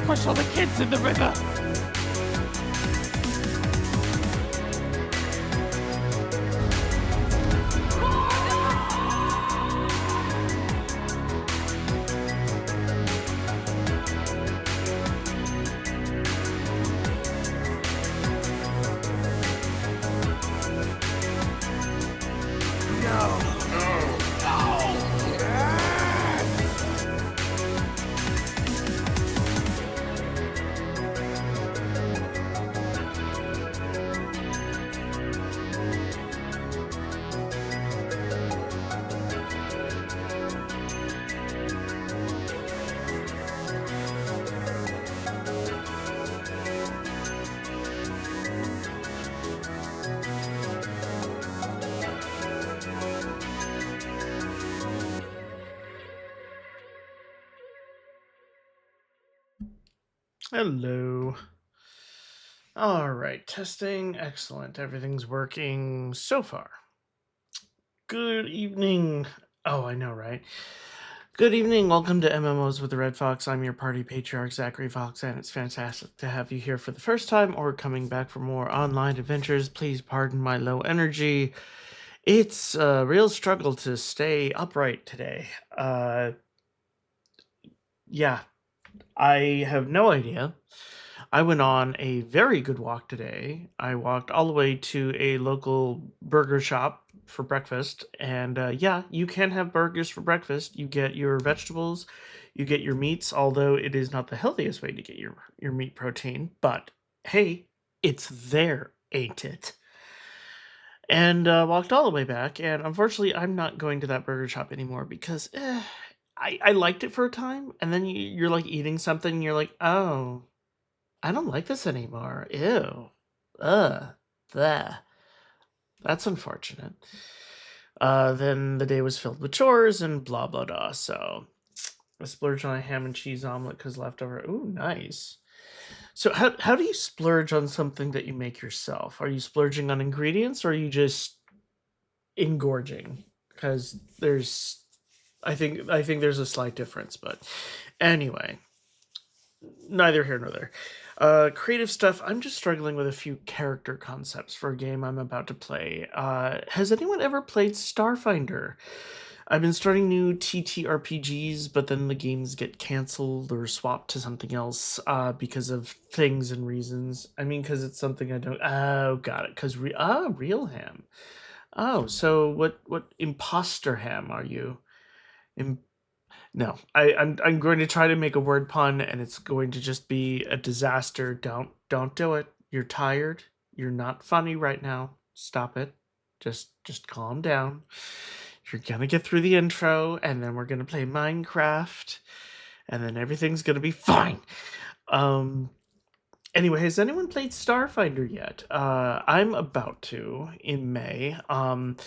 push all the kids in the river. Hello. All right, testing. Excellent. Everything's working so far. Good evening. Oh, I know, right? Good evening. Welcome to MMOs with the Red Fox. I'm your party patriarch, Zachary Fox, and it's fantastic to have you here for the first time or coming back for more online adventures. Please pardon my low energy. It's a real struggle to stay upright today. Yeah, I have no idea. I went on a very good walk today. I walked all the way to a local burger shop for breakfast. And yeah, you can have burgers for breakfast. You get your vegetables, you get your meats, although it is not the healthiest way to get your meat protein. But hey, it's there, ain't it? And walked all the way back. And unfortunately, I'm not going to that burger shop anymore because I liked it for a time. And then you're like eating something and you're like, oh, I don't like this anymore. Ew. Ugh. Bleh. That's unfortunate. Then the day was filled with chores and blah blah blah. So I splurged on a ham and cheese omelet because leftover. Ooh, nice. So how do you splurge on something that you make yourself? Are you splurging on ingredients or are you just engorging? Because I think there's a slight difference, but anyway, neither here nor there. Creative stuff. I'm just struggling with a few character concepts for a game I'm about to play. Has anyone ever played Starfinder? I've been starting new TTRPGs, but then the games get canceled or swapped to something else because of things and reasons. I mean, because it's something I don't. Oh, got it. Because real ham. Oh, so what imposter ham are you? No, I'm going to try to make a word pun, and it's going to just be a disaster. Don't do it. You're tired. You're not funny right now. Stop it. Just calm down. You're gonna get through the intro, and then we're gonna play Minecraft, and then everything's gonna be fine. Um. Anyway, has anyone played Starfinder yet? I'm about to in May. And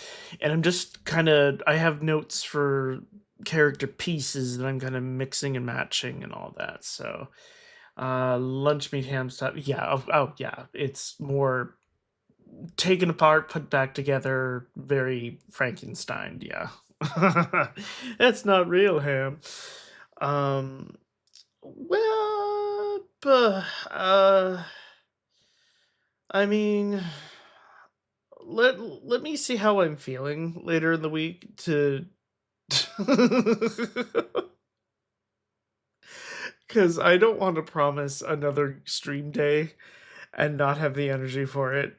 I'm just kind of I have notes for character pieces that I'm kind of mixing and matching and all that. So, lunch meat ham stuff. Yeah. Oh, yeah. It's more taken apart, put back together. Very Frankenstein. Yeah. That's not real ham. Um. Well, I mean, let me see how I'm feeling later in the week to because I don't want to promise another stream day and not have the energy for it.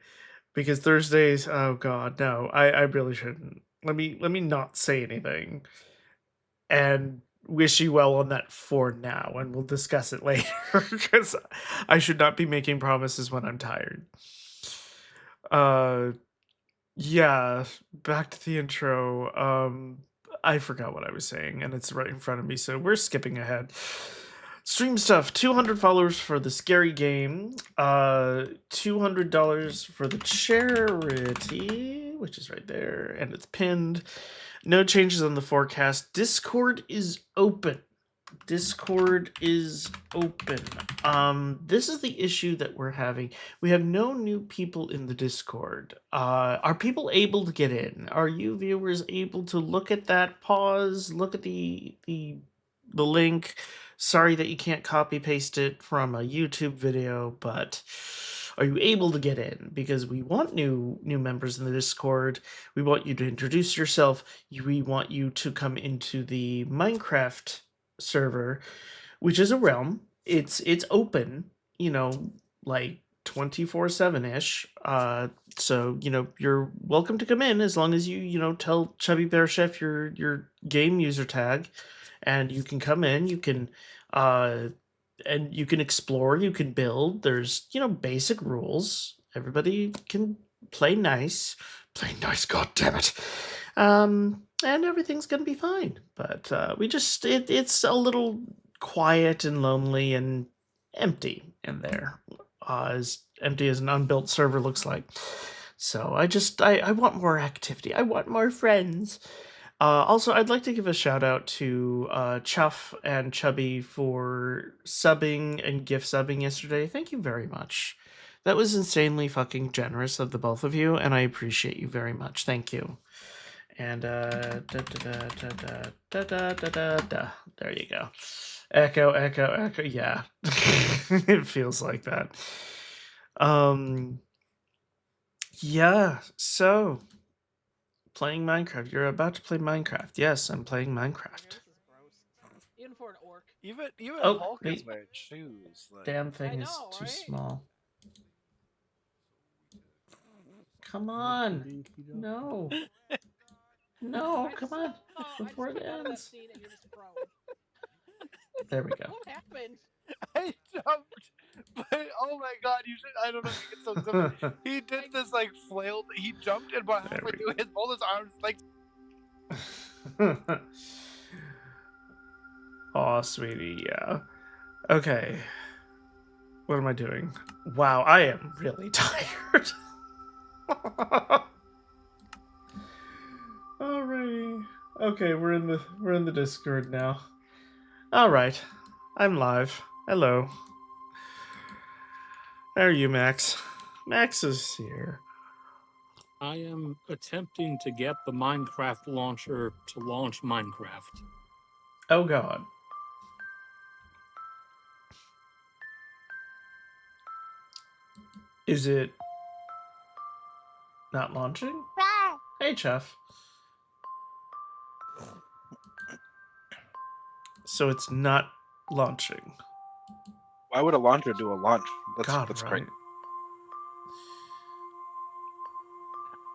Because Thursdays, oh god, no, I really shouldn't. Let me not say anything and wish you well on that for now, and we'll discuss it later. Because I should not be making promises when I'm tired. Uh, yeah, back to the intro. I forgot what I was saying, and it's right in front of me, so we're skipping ahead. Stream stuff, 200 followers for the scary game, $200 for the charity, which is right there, and it's pinned. No changes on the forecast. Discord is open. Discord is open. This is the issue that we're having. We have no new people in the Discord. Are people able to get in? Are you viewers able to look at that? Pause. Look at the the link. Sorry that you can't copy paste it from a YouTube video, but are you able to get in? Because we want new members in the Discord. We want you to introduce yourself. We want you to come into the Minecraft server, which is a realm. It's open, like 24/7 ish. So you're welcome to come in as long as you tell Chubby Bear Chef your game user tag, and you can come in. Uh and you can explore, you can build. There's basic rules. Everybody can play nice. Play nice, god damn it. And everything's gonna be fine. But it's a little quiet and lonely and empty in there. As empty as an unbuilt server looks like. So I want more activity. I want more friends. Also, I'd like to give a shout out to Chuff and Chubby for subbing and gift subbing yesterday. Thank you very much. That was insanely fucking generous of the both of you, and I appreciate you very much. Thank you. And there you go. Echo, echo, echo. Yeah, it feels like that. Yeah. So, playing Minecraft. You're about to play Minecraft. Yes, I'm playing Minecraft. This is gross. Even for an orc. Even Oh, Hulk wait. is wearing shoes. Like, Damn thing I is know, too right? small. Come on. No. No, come on. Before it out of that ends. scene and you're just prone. There we go. What happened? I jumped, but oh my god, you should. I don't know if you get so stupid. He did this like flail. He jumped and about halfway through both his arms like. Aw, sweetie, yeah. Okay. What am I doing? Wow, I am really tired. Alrighty. Okay, we're in the Discord now. Alright. I'm live. Hello. How are you, Max? Max is here. I am attempting to get the Minecraft launcher to launch Minecraft. Oh god. Is it not launching? Hey, Chef. So it's not launching. Why would a launcher do a launch? That's right. great.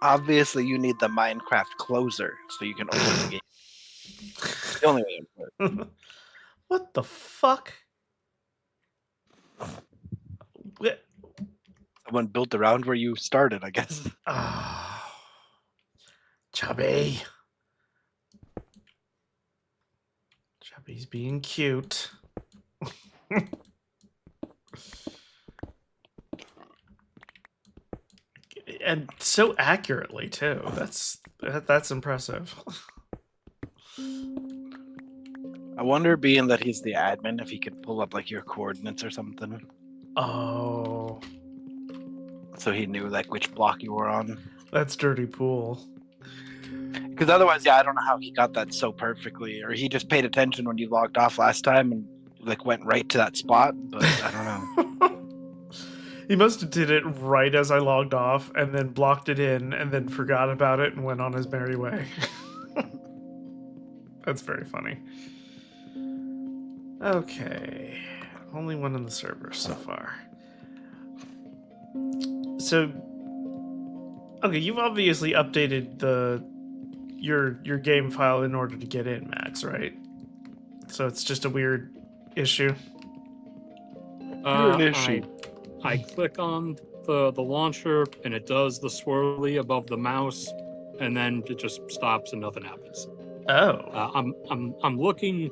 Obviously, you need the Minecraft closer so you can open the game. The only way to do it. What the fuck? What? Someone built around where you started, I guess. Oh. Chubby. Chubby's being cute. And so accurately too. That's impressive. I wonder, being that he's the admin, if he could pull up like your coordinates or something. Oh. So he knew like which block you were on. That's dirty pool. Because otherwise, yeah, I don't know how he got that so perfectly, or he just paid attention when you logged off last time and like went right to that spot. But I don't know. He must have did it right as I logged off, and then blocked it in, and then forgot about it and went on his merry way. That's very funny. Okay, only one in the server so far. So, okay, you've obviously updated your game file in order to get in, Max, right? So it's just a weird issue. You're an issue. I click on the launcher and it does the swirly above the mouse, and then it just stops and nothing happens. Oh. I'm looking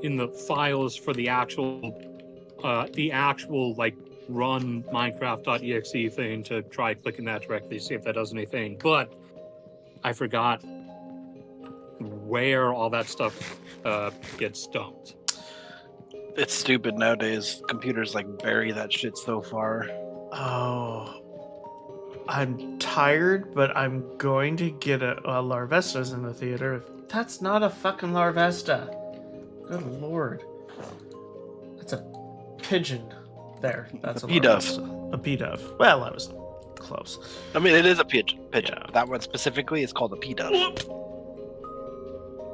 in the files for the actual like run minecraft.exe thing to try clicking that directly, see if that does anything. But I forgot where all that stuff gets dumped. It's stupid nowadays. Computers like bury that shit so far. Oh. I'm tired, but I'm going to get a Larvesta's in the theater. That's not a fucking Larvesta. Good lord. That's a pigeon. There, that's a P-dove. Larvesta. A P-dove. Well, I was close. I mean, it is a pigeon. Yeah. But that one specifically is called a P-dove.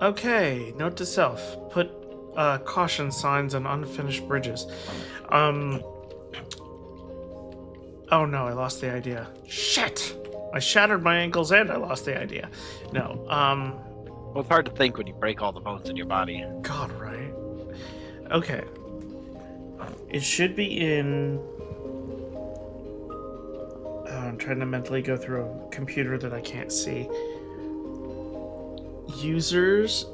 Okay, note to self. Put caution signs on unfinished bridges. Oh no, I lost the idea. Shit! I shattered my ankles and I lost the idea. No, Well, it's hard to think when you break all the bones in your body. God, right? Okay. It should be in... I'm trying to mentally go through a computer that I can't see. Users,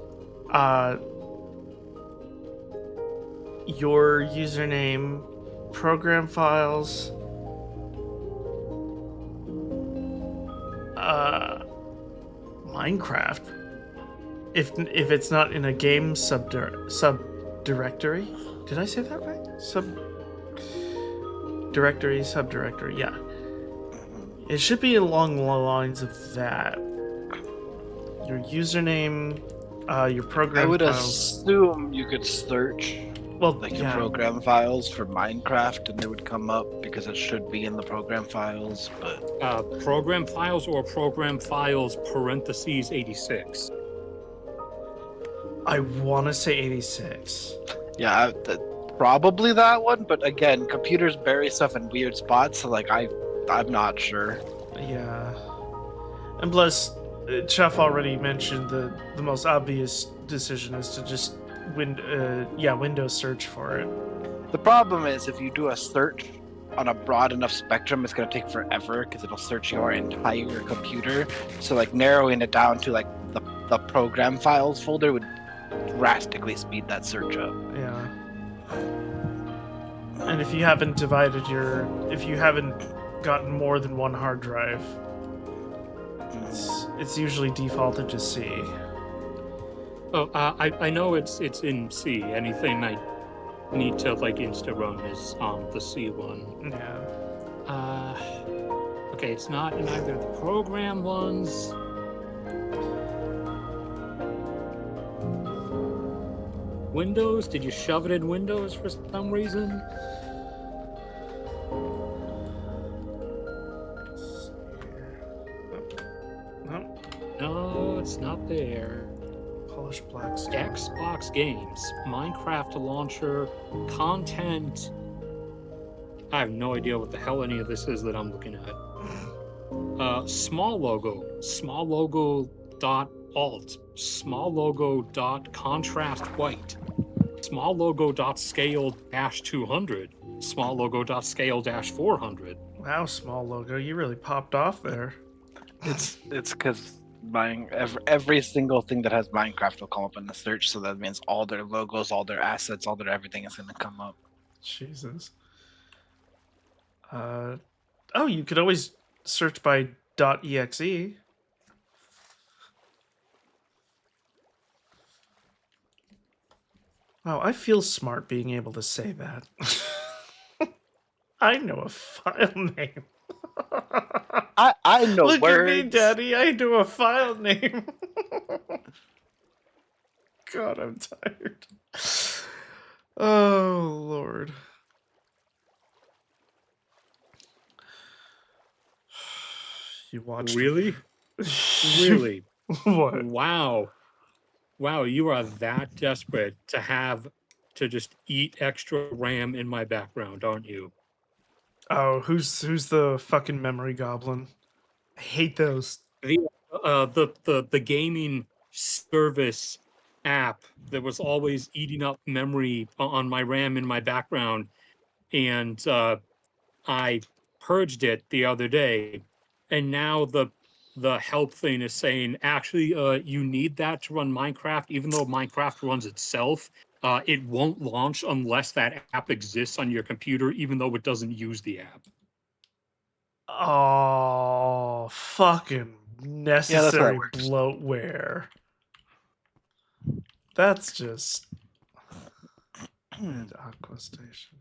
your username, program files, Minecraft. If it's not in a game subdirectory, did I say that right? Subdirectory, yeah. It should be along the lines of that. Your username, your program. I would files. assume you could search Well, your yeah. program files for Minecraft, and they would come up because it should be in the program files. But Program files or program files parentheses 86. I want to say 86. yeah, probably that one. But again, computers bury stuff in weird spots, so like I'm not sure. Yeah. And plus, Chef already mentioned the most obvious decision is to just Windows search for it. The problem is if you do a search on a broad enough spectrum, it's going to take forever because it'll search your entire computer. So like narrowing it down to like the program files folder would drastically speed that search up. Yeah. And if you haven't gotten more than one hard drive, it's usually defaulted to C. Oh, I know it's in C. Anything I need to like insta run is the C one. Yeah. Okay, it's not in either of the program ones. Windows? Did you shove it in Windows for some reason? No. No, it's not there. Polished black stone. Xbox games, Minecraft launcher, content. I have no idea what the hell any of this is that I'm looking at. Small logo dot alt, small logo dot contrast white, small logo dot scale dash 200, small logo dot scale dash 400. Wow, small logo, you really popped off there. It's because every single thing that has Minecraft will come up in the search, so that means all their logos, all their assets, all their everything is going to come up. Jesus. Oh, you could always search by .exe. Wow, I feel smart being able to say that. I know a file name. I know Look words. at me, Daddy. I know a file name. God, I'm tired. Oh, Lord. You watched... Really? Really? What? Wow, you are that desperate to just eat extra RAM in my background, aren't you? Oh, who's the fucking memory goblin? I hate those. The gaming service app that was always eating up memory on my RAM in my background, and I purged it the other day, and now the help thing is saying actually you need that to run Minecraft, even though Minecraft runs itself. It won't launch unless that app exists on your computer, even though it doesn't use the app. Oh, fucking necessary works. bloatware. That's just... And Aqua Station.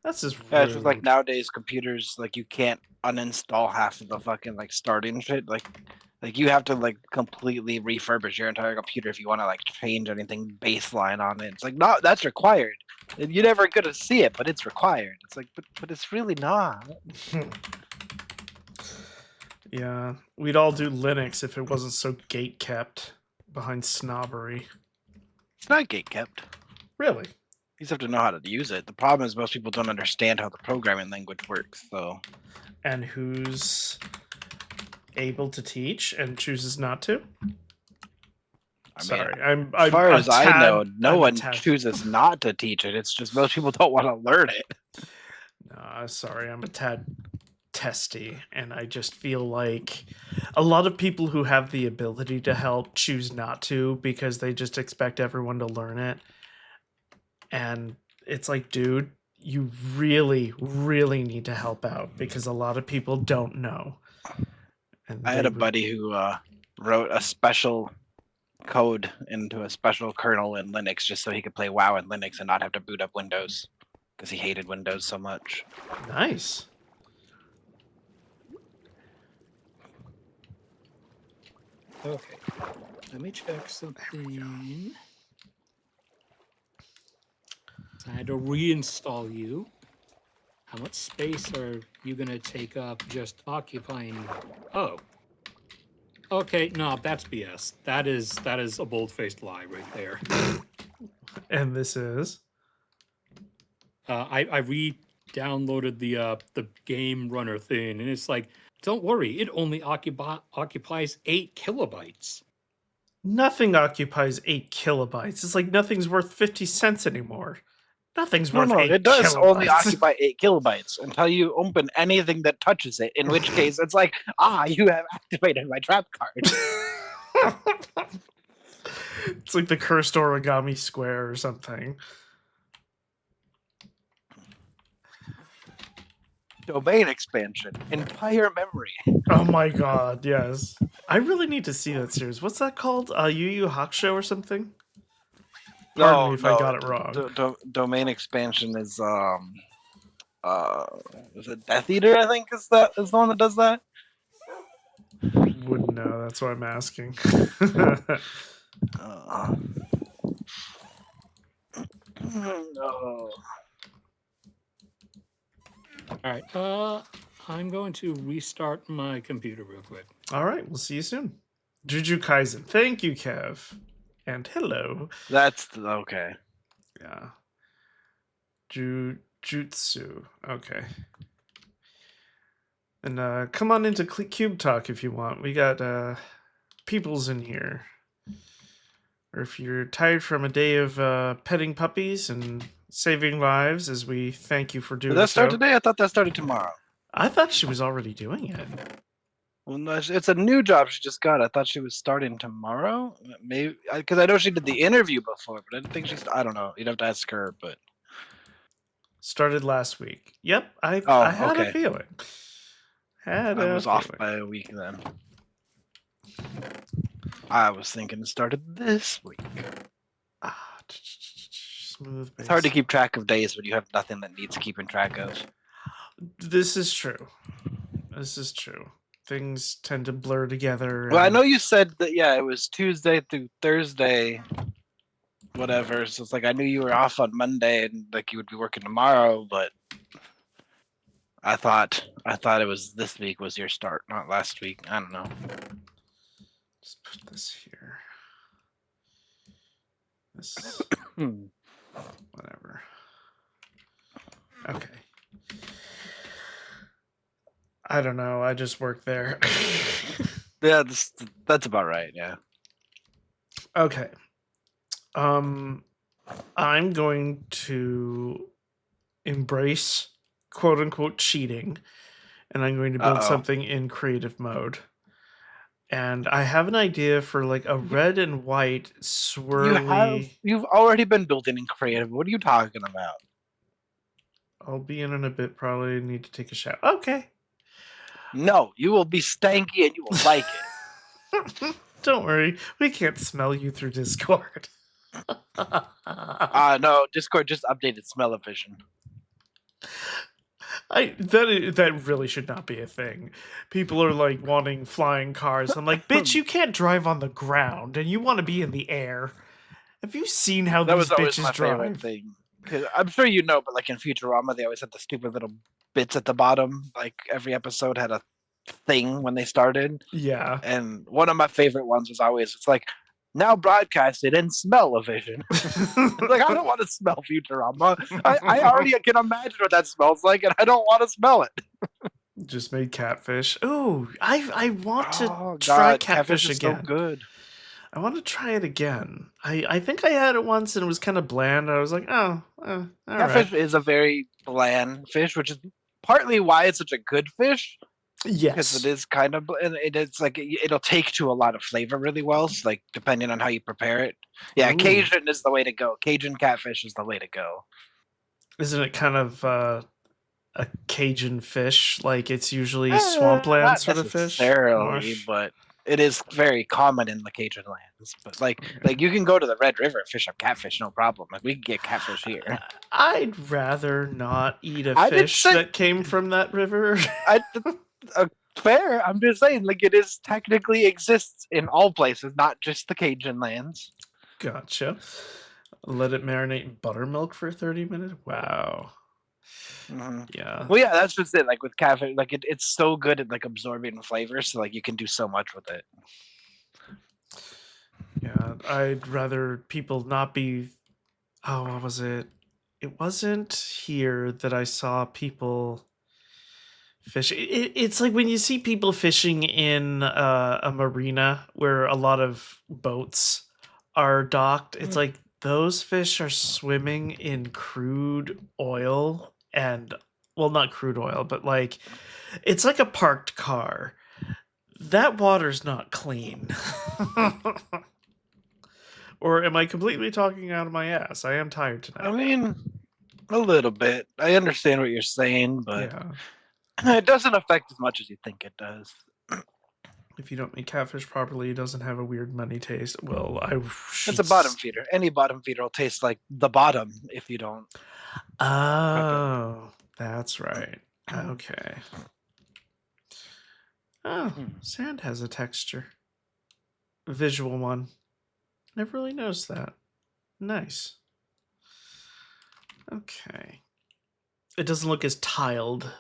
That's just Yeah, it's just like rude. nowadays computers, like you can't uninstall half of the fucking like starting shit. Like you have to like completely refurbish your entire computer if you want to like change anything baseline on it. It's like no, that's required. And you're never gonna see it, but it's required. It's like, but it's really not. Yeah, we'd all do Linux if it wasn't so gate kept behind snobbery. It's not gate kept. Really? You just have to know how to use it. The problem is most people don't understand how the programming language works. So, And who's able to teach and chooses not to? I mean, Sorry, I'm as far a as I know, tad- no I'm a one tad- chooses not to teach it. It's just most people don't want to learn it. No, sorry, I'm a tad testy, and I just feel like a lot of people who have the ability to help choose not to because they just expect everyone to learn it. And it's like, dude, you really, really need to help out because a lot of people don't know. And I had a buddy who wrote a special code into a special kernel in Linux just so he could play WoW in Linux and not have to boot up Windows because he hated Windows so much. Nice. Okay, let me check something. I had to reinstall you. How much space are you gonna take up just occupying? Oh. Okay, no, that's BS. That is a bold-faced lie right there. And this is I re-downloaded the game runner thing, and it's like, don't worry, it only occupies 8 kilobytes. nothing occupies 8 kilobytes. It's like nothing's worth 50 cents anymore. Nothing's worth No, 8 it does kilobytes. only occupy 8 kilobytes until you open anything that touches it, in which case it's like, you have activated my trap card. It's like the cursed origami square or something. Domain expansion, entire memory. Oh my god, yes. I really need to see that series. What's that called? Yu Yu Hakusho or something? Pardon me if I got it wrong. Domain expansion is is it Death Eater? I think is the one that does that. Wouldn't know. That's why I'm asking. No. All right, I'm going to restart my computer real quick. All right, we'll see you soon. Juju Kaisen. Thank you, Kev. And hello. Okay. Yeah. Jutsu. Okay. And come on into Cube Talk if you want. We got peoples in here. Or if you're tired from a day of petting puppies and saving lives, as we thank you for doing Did that start so. today? I thought that started tomorrow. I thought she was already doing it. Well, no, it's a new job she just got. I thought she was starting tomorrow. Maybe because I know she did the interview before, but I didn't think she's. I don't know. You'd have to ask her. But Started last week. Yep, I had a feeling. I was off by a week then. I was thinking it started this week. Smooth. It's hard to keep track of days when you have nothing that needs keeping track of. This is true. This is true. Things tend to blur together. Well, I know you said that. Yeah, it was Tuesday through Thursday. Whatever. So it's like I knew you were off on Monday and like you would be working tomorrow, but I thought it was this week was your start, not last week. I don't know. Just put this here. This. Whatever. Okay. I don't know. I just work there. Yeah, that's about right. Yeah. Okay. I'm going to embrace quote unquote cheating, and I'm going to build something in creative mode. And I have an idea for like a red and white swirly. You've already been building in creative. What are you talking about? I'll be in a bit. Probably need to take a shower. Okay. No, you will be stanky and you will like it. Don't worry. We can't smell you through Discord. No, Discord just updated smell-o-vision. That really should not be a thing. People are like wanting flying cars. I'm like, bitch, you can't drive on the ground, and you want to be in the air. Have you seen how That these was always bitches my favorite drive? thing. Because I'm sure you know, but like in Futurama, they always had the stupid little bits at the bottom. Like every episode had a thing when they started. Yeah. And one of my favorite ones was always, it's like, now broadcasted in smell-o-vision. It's like, I don't want to smell Futurama. I already can imagine what that smells like, and I don't want to smell it. Just made catfish. Ooh, I want to Oh try God, catfish catfish is so again. good. I want to try it again. I think I had it once and it was kind of bland. I was like, oh, all Catfish right. is a very bland fish, which is partly why it's such a good fish. Because it Yes. is kind of, and it's like it'll take to a lot of flavor really well. So like depending on how you prepare it, yeah, Ooh. Cajun is the way to go. Cajun catfish is the way to go. Isn't it kind of a Cajun fish? Like it's usually swampland Not sort of fish? necessarily, Marsh? but it is very common in the Cajun lands. But like you can go to the Red River and fish up catfish, no problem. Like we can get catfish here. I'd rather not eat a I didn't fish say that came from that river. I. Fair. I'm just saying, like it is technically exists in all places, not just the Cajun lands. Gotcha. Let it marinate in buttermilk for 30 minutes. Wow. Mm-hmm. Yeah. Well, yeah, that's just it. Like with catfish, like it's so good at like absorbing flavor, so like you can do so much with it. Yeah, I'd rather people not be. Oh, what was it? It wasn't here that I saw people fish. It's like when you see people fishing in a marina where a lot of boats are docked. It's like those fish are swimming in crude oil and, well, not crude oil, but like it's like a parked car. That water's not clean. Or am I completely talking out of my ass? I am tired tonight. I mean, a little bit. I understand what you're saying, but Yeah. it doesn't affect as much as you think it does. If you don't make catfish properly, it doesn't have a weird money taste. Well, I should. It's a bottom feeder. Any bottom feeder will taste like the bottom if you don't. Oh, that's right. Okay. Oh, sand has a texture. A visual one. Never really noticed that. Nice. Okay. It doesn't look as tiled.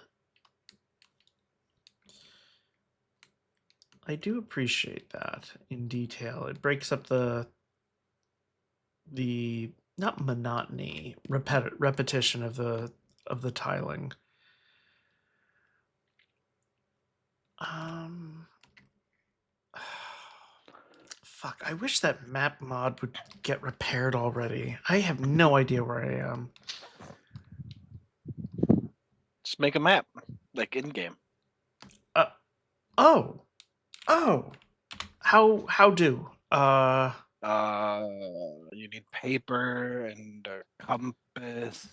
I do appreciate that in detail. It breaks up the not monotony, repetition of the tiling. Fuck, I wish that map mod would get repaired already. I have no idea where I am. Just make a map, like in game. Oh. How do? You need paper and a compass.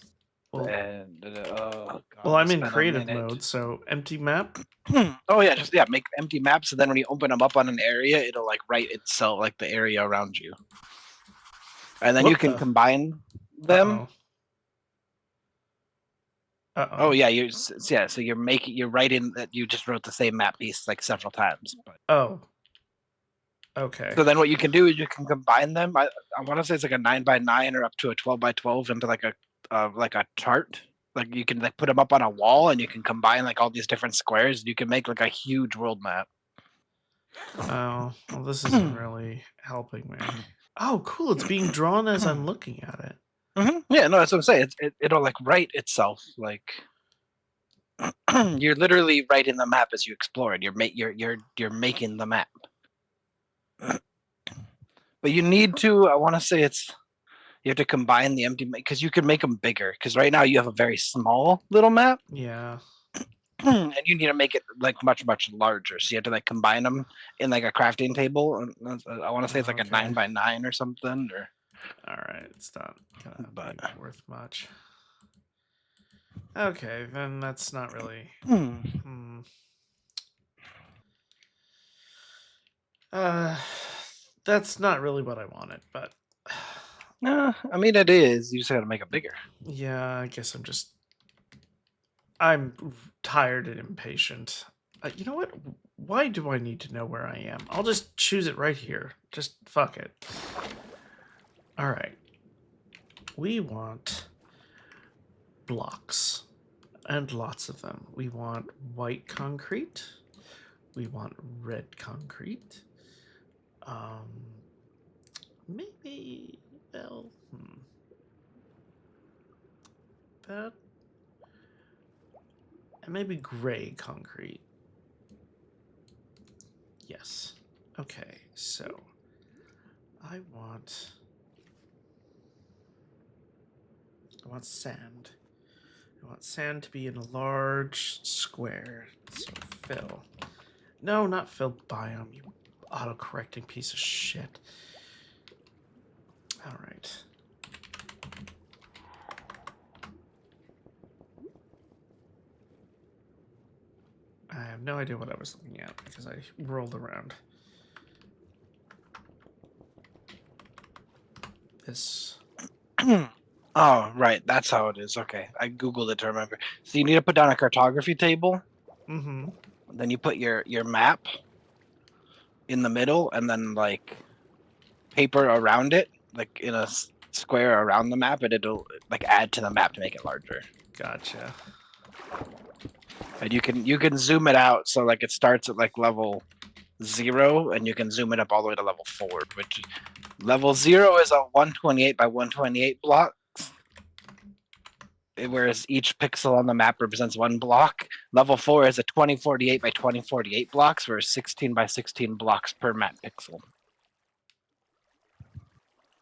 Well, and oh God, well, I'm in spend a creative minute. mode, so empty map. Oh yeah, just make empty maps, and then when you open them up on an area, it'll like write itself like the area around you, and then What you can the- combine them. Uh-oh. Oh yeah, so you're writing that you just wrote the same map piece like several times. But Oh. Okay. so then what you can do is you can combine them. I want to say it's like a 9x9 or up to a 12x12 into like a chart. Like you can like put them up on a wall, and you can combine like all these different squares. And you can make like a huge world map. Oh, well, this isn't really helping me. Oh, cool! It's being drawn as I'm looking at it. Yeah, no, that's what I'm saying. It'll like write itself. Like you're literally writing the map as you explore it. You're making the map. But you need to. I want to say you have to combine the empty because you can make them bigger. Because right now you have a very small little map. Yeah. And you need to make it like much larger. So you have to like combine them in like a crafting table. I want to say it's like a 9x9 or something. Or all right, it's not gonna be worth much. Okay, then that's not really. That's not really what I wanted, but. I mean, it is. You just got to make it bigger. Yeah, I guess I'm just I'm tired and impatient. You know what? Why do I need to know where I am? I'll just choose it right here. Just fuck it. All right. We want blocks, and lots of them. We want white concrete. We want red concrete. Maybe, well, that, and maybe gray concrete. Yes. Okay, so I want sand. I want sand to be in a large square. So fill. No, not fill biome, you auto-correcting piece of shit. All right. I have no idea what I was looking at because I rolled around. This. Oh, right. That's how it is. Okay. I Googled it to remember. So you need to put down a cartography table. Mm-hmm. Then you put your map in the middle and then like paper around it, like in a square around the map, and it'll like add to the map to make it larger. Gotcha. And you can zoom it out so like it starts at like level 0 and you can zoom it up all the way to level 4, which level 0 is a 128 by 128 block. Whereas each pixel on the map represents one block. Level 4 is a 2048 by 2048 blocks, whereas 16 by 16 blocks per map pixel.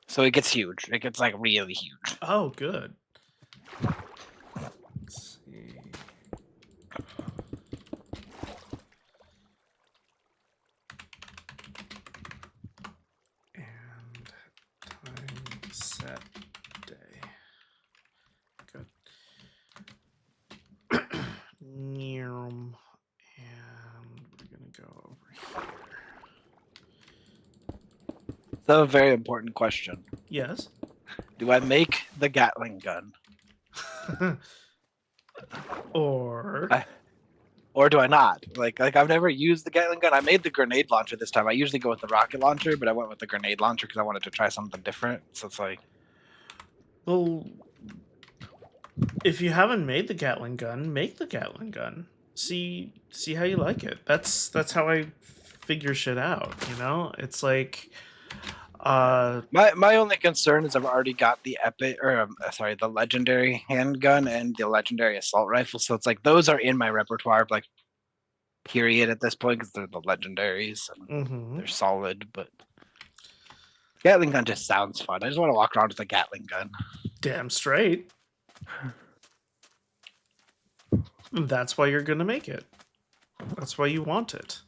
So it gets huge. It gets like really huge. Oh, good. Let's see. And time set day. Good. And we're gonna go over here. So a very important question. Yes. Do I make the Gatling gun? Or Or do I not? Like I've never used the Gatling gun. I made the grenade launcher this time. I usually go with the rocket launcher, but I went with the grenade launcher because I wanted to try something different. So it's like, well, if you haven't made the Gatling gun, make the Gatling gun. See how you like it. That's how I figure shit out, you know? It's like my only concern is I've already got the epic, or the legendary handgun and the legendary assault rifle. So it's like those are in my repertoire, like period at this point because they're the legendaries. And they're solid, but Gatling gun just sounds fun. I just want to walk around with a Gatling gun. damn straight. That's why you're gonna make it. That's why you want it.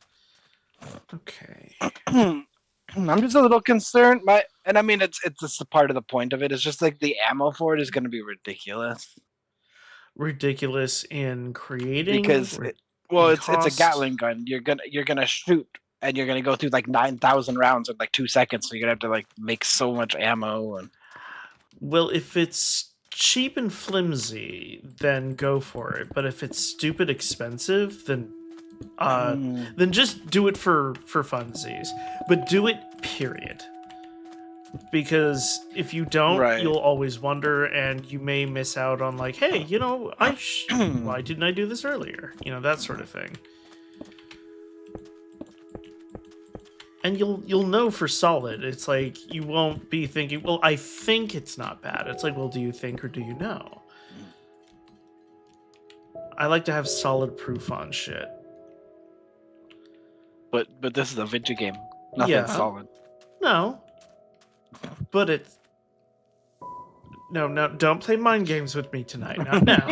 Okay. I'm just a little concerned. I mean, it's just a part of the point of it. It's just like the ammo for it is going to be ridiculous. Ridiculous in creating Because it's a Gatling gun. You're gonna shoot and you're gonna go through like 9,000 rounds in like 2 seconds. So you're gonna have to like make so much ammo. And well, if it's cheap and flimsy, then go for it. But if it's stupid expensive, then just do it for funsies. But do it, period. Because if you don't, Right. you'll always wonder, and you may miss out on like, hey, you know, why didn't I do this earlier? You know, that sort of thing. And you'll know for solid. It's like you won't be thinking, well, I think it's not bad. It's like, well, do you think or do you know? I like to have solid proof on shit. But this is a video game. Nothing's solid. No. But it's... No, don't play mind games with me tonight. Not now.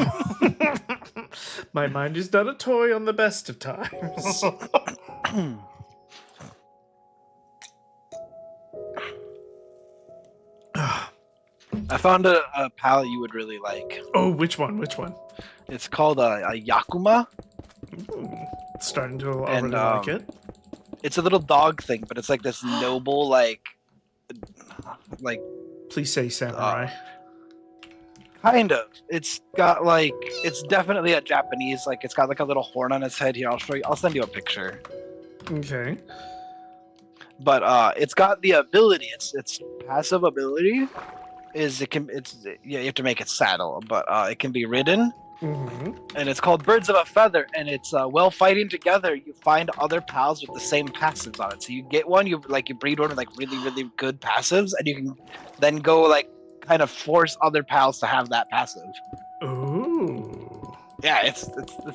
My mind is not a toy on the best of times. I found a pal you would really like. Oh, which one? It's called a Yakuma. Starting to already like it. It's a little dog thing, but it's like this noble, like Please say samurai. Kind of. It's got like it's definitely a Japanese. Like it's got like a little horn on its head here. I'll show you. I'll send you a picture. Okay. But it's got the ability. Its passive ability is you have to make it saddle, but it can be ridden. And it's called Birds of a Feather, and it's while fighting together, you find other pals with the same passives on it. So you get one, you breed one with like really, really good passives, and you can then go like kind of force other pals to have that passive. Ooh. Yeah, it's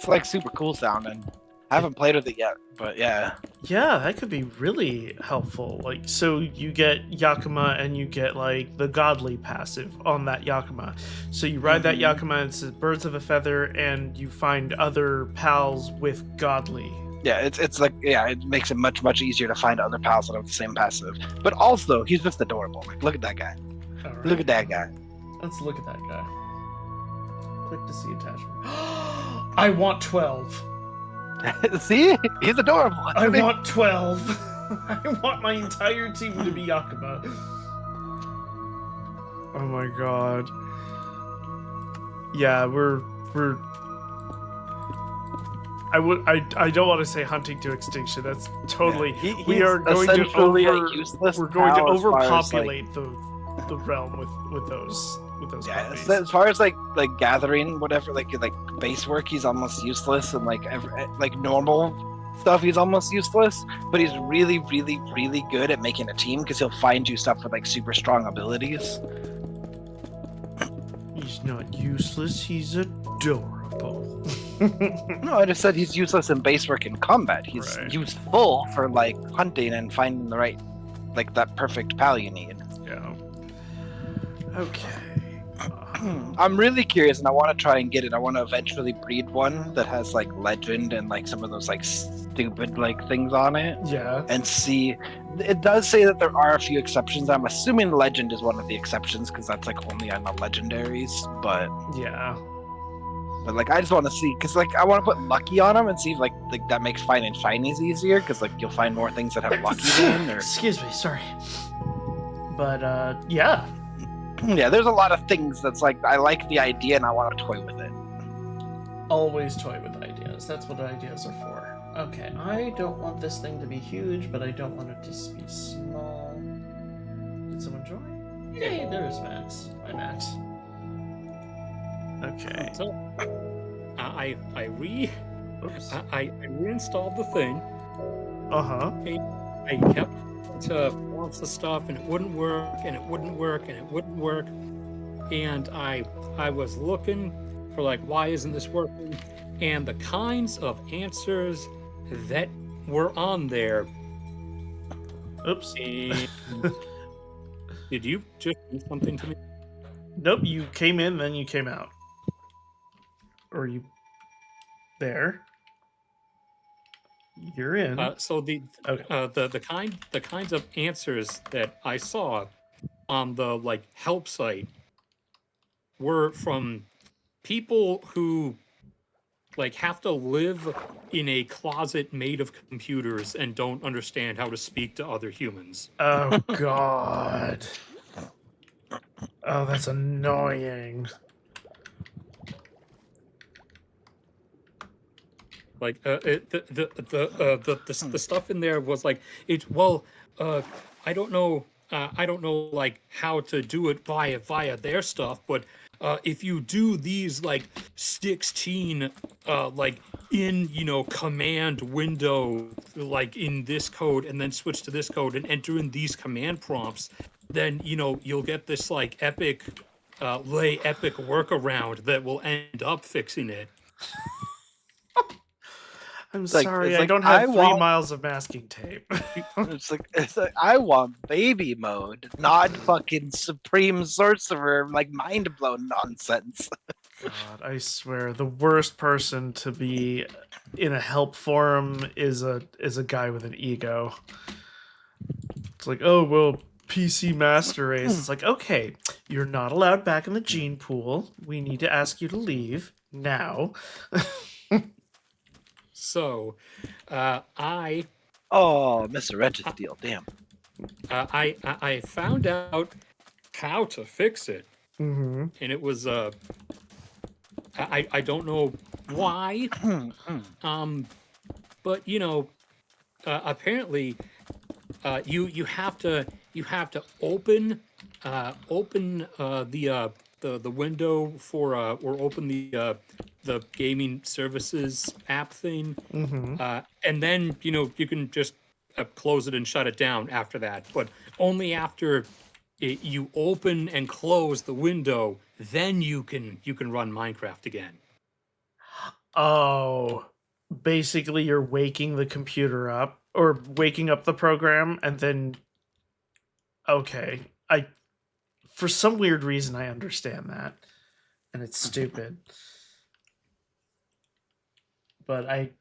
like super cool sounding. I haven't played with it yet, but yeah. Yeah, that could be really helpful. Like, so you get Yakima and you get like the godly passive on that Yakima. So you ride that Yakima, and it says Birds of a Feather, and you find other pals with godly. Yeah, it's like it makes it much easier to find other pals that have the same passive. But also, he's just adorable. Like, look at that guy. All right. Look at that guy. Let's look at that guy. Click to see attachment. I want 12. See? He's adorable. I want 12. I want my entire team to be Yakima. Oh my god. Yeah, we're I don't want to say hunting to extinction. That's totally we are going to we're going to overpopulate the realm with those puppies. As far as like gathering whatever like base work, he's almost useless, and like normal stuff he's almost useless, but he's really good at making a team because he'll find you stuff with like super strong abilities. He's not useless, he's adorable. No, I just said he's useless in base work and combat. He's useful for like hunting and finding the right like that perfect pal you need. Yeah. Okay. I'm really curious, and I want to try and get it. I want to eventually breed one that has like legend and like some of those like stupid like things on it. Yeah. And see, it does say that there are a few exceptions. I'm assuming legend is one of the exceptions because that's like only on the legendaries. But yeah. But like I just want to see because like I want to put lucky on them and see if like that makes finding shinies easier because like you'll find more things that have lucky in. Or excuse me, sorry. But yeah. Yeah, there's a lot of things that's like I like the idea and I want to toy with it. Always toy with ideas. That's what ideas are for. Okay, I don't want this thing to be huge, but I don't want it to be small. Did someone join? Yay, there's Max. Hi, Max. Okay. So, I reinstalled the thing. Uh-huh. I kept lots of stuff, and it wouldn't work, and it wouldn't work, and it wouldn't work. And I was looking for like, why isn't this working? And the kinds of answers that were on there. Oops. Did you just do something to me? Nope, you came in, then you came out. Or you there? You're in. So the kinds of answers that I saw on the like help site were from people who like have to live in a closet made of computers and don't understand how to speak to other humans. Oh god. Oh, that's annoying. Like the stuff in there was like I don't know like how to do it via their stuff, but if you do these like 16 like in command window like in this code and then switch to this code and enter in these command prompts, then you'll get this like epic workaround that will end up fixing it. I'm sorry, I don't have 3 miles of masking tape. It's like I want baby mode, not fucking supreme sorcerer like mind blown nonsense. God, I swear, the worst person to be in a help forum is a guy with an ego. It's like, oh well, PC master race. It's like, okay, you're not allowed back in the gene pool. We need to ask you to leave now. So, Mr. Registeel, damn. I found out how to fix it. Mm-hmm. and it was I don't know why, but apparently you have to open the window for or open the gaming services app thing, Mm-hmm. and then you can just close it and shut it down after that, but only after you open and close the window, then you can run Minecraft again. Oh, basically you're waking the computer up or waking up the program and then okay. I for some weird reason I understand that and it's stupid. But I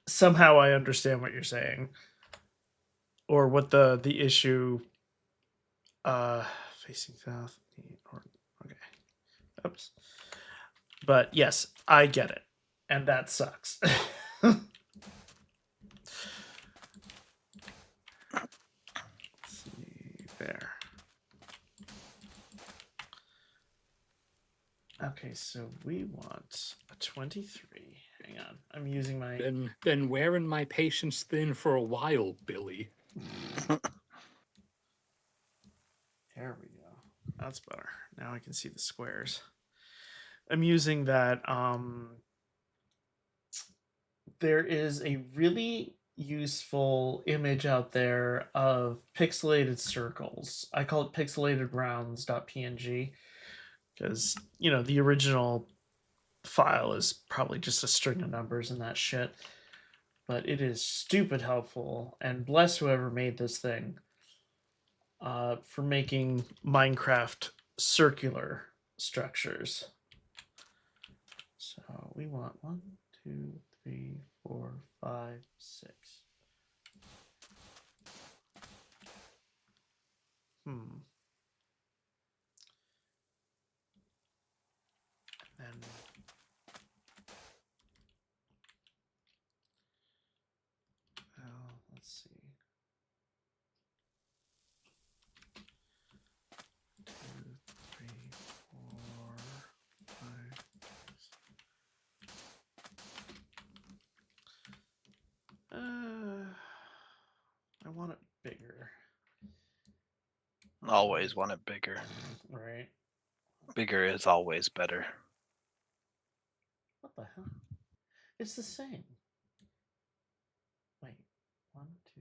somehow I understand what you're saying or what the issue uh facing south or okay. Oops. But yes, I get it. And that sucks. Let's see there. Okay, so we want a 23. Hang on. I'm using my Been wearing my patience thin for a while, Billy. There we go. That's better. Now I can see the squares. I'm using that there is a really useful image out there of pixelated circles. I call it pixelated rounds.png because, the original file is probably just a string of numbers and that shit. But it is stupid helpful, and bless whoever made this thing for making Minecraft circular structures. So we want 1, 2, 3, 4, 5, 6. And let's see. 2, 3, 4, 5. I want it bigger. Always want it bigger. Right. Bigger is always better. What the hell? It's the same. Wait. 1, 2.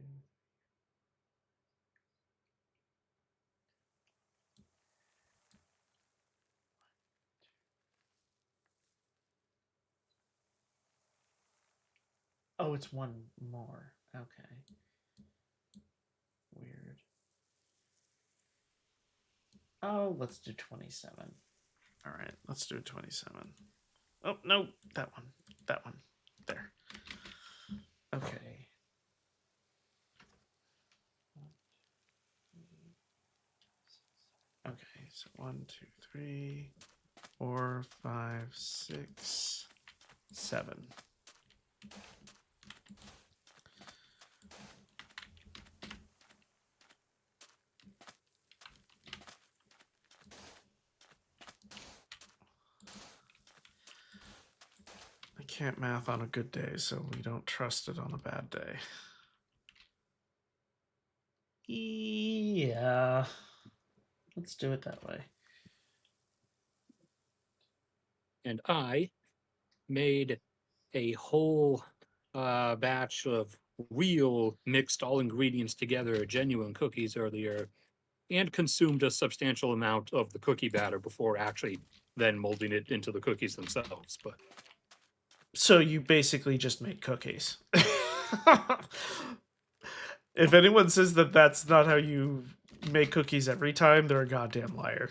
Oh, it's one more. Okay. Weird. Oh, let's do 27. All right, let's do 27. Oh, no, that one. That one. There. Okay. Okay, so 1, 2, 3, 4, 5, 6, 7. I can't math on a good day, so we don't trust it on a bad day. Yeah. Let's do it that way. And I made a whole batch of real mixed all ingredients together genuine cookies earlier, and consumed a substantial amount of the cookie batter before actually then molding it into the cookies themselves. But So you basically just make cookies. If anyone says that that's not how you make cookies every time, they're a goddamn liar.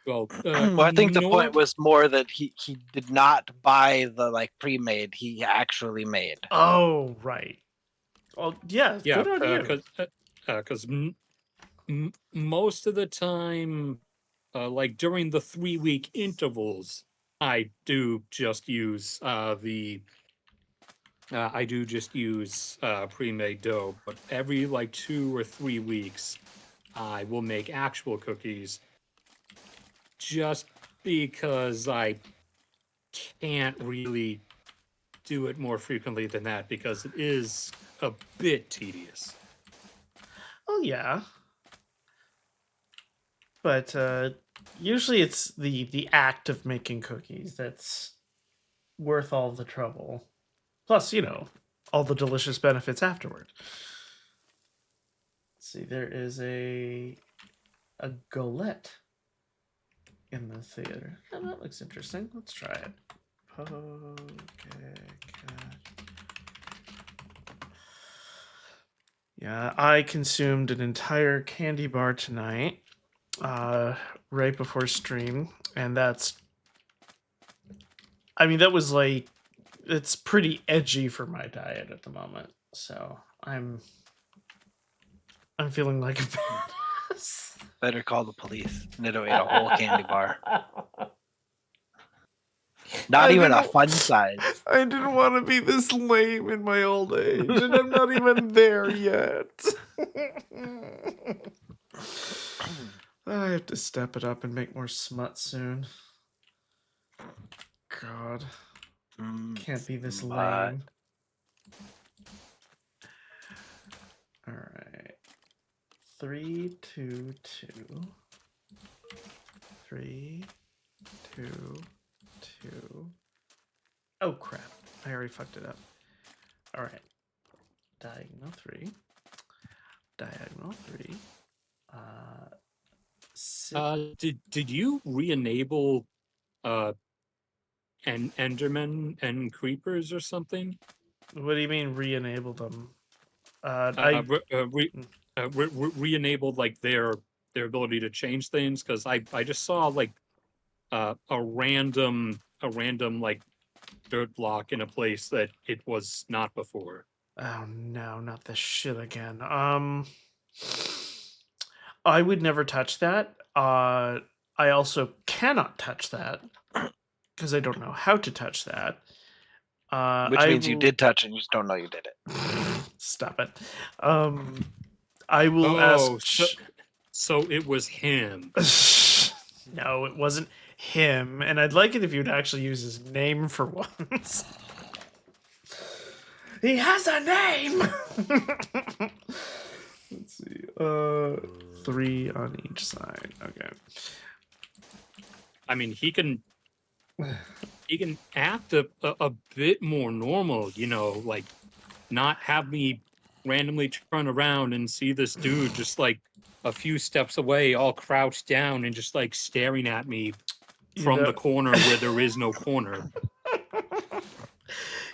well, Well, I think the point was more that he did not buy the pre-made. He actually made. Oh, right. Well, yeah, yeah, good on you. because most of the time, like during the 3 week intervals, I do just use the I do just use pre-made dough, but every like 2 or 3 weeks, I will make actual cookies just because I can't really do it more frequently than that because it is a bit tedious. Oh yeah, but usually it's the act of making cookies that's worth all the trouble. Plus, all the delicious benefits afterward. Let's see, there is a galette in the theater. Oh, that looks interesting. Let's try it. Yeah, I consumed an entire candy bar tonight, right before stream, and that was like, it's pretty edgy for my diet at the moment. So I'm feeling like a badass. Better call the police. Nito ate a whole candy bar. Not even a fun size. I didn't want to be this lame in my old age, and I'm not even there yet. I have to step it up and make more smut soon. God. Can't be this lame. Alright. 3, 2, 2. 3, 2, 2. Oh crap. I already fucked it up. Alright. Diagonal 3. Diagonal 3. Did you re-enable Endermen and creepers or something? What do you mean re-enable them? Re-enabled like their ability to change things because I just saw like a random like dirt block in a place that it was not before. Oh no, not this shit again. I would never touch that. I also cannot touch that because I don't know how to touch that. Which means you did touch and you just don't know you did it. Stop it. I will ask. So it was him. No, it wasn't him. And I'd like it if you'd actually use his name for once. He has a name. Let's see. 3 on each side. Okay. I mean, he can act a bit more normal, like not have me randomly turn around and see this dude just like a few steps away, all crouched down and just like staring at me from the corner where there is no corner.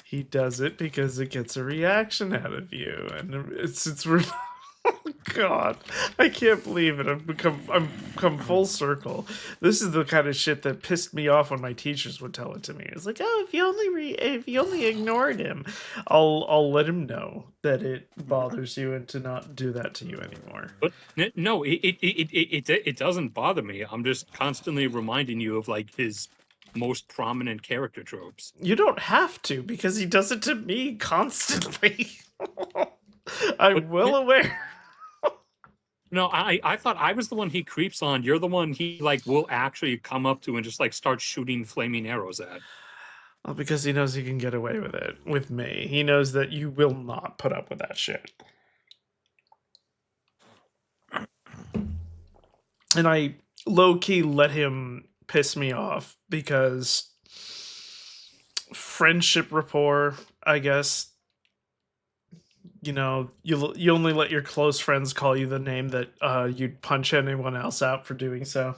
He does it because it gets a reaction out of you, and it's oh God, I can't believe it. I've come full circle. This is the kind of shit that pissed me off when my teachers would tell it to me. It's like, oh, if you only ignored him, I'll let him know that it bothers you and to not do that to you anymore. But no, it doesn't bother me. I'm just constantly reminding you of like his most prominent character tropes. You don't have to, because he does it to me constantly. I'm well aware. No, I thought I was the one he creeps on. You're the one he like will actually come up to and just like start shooting flaming arrows at. Well, because he knows he can get away with it with me. He knows that you will not put up with that shit. And I low-key let him piss me off because friendship rapport, I guess. You only let your close friends call you the name that you'd punch anyone else out for doing so.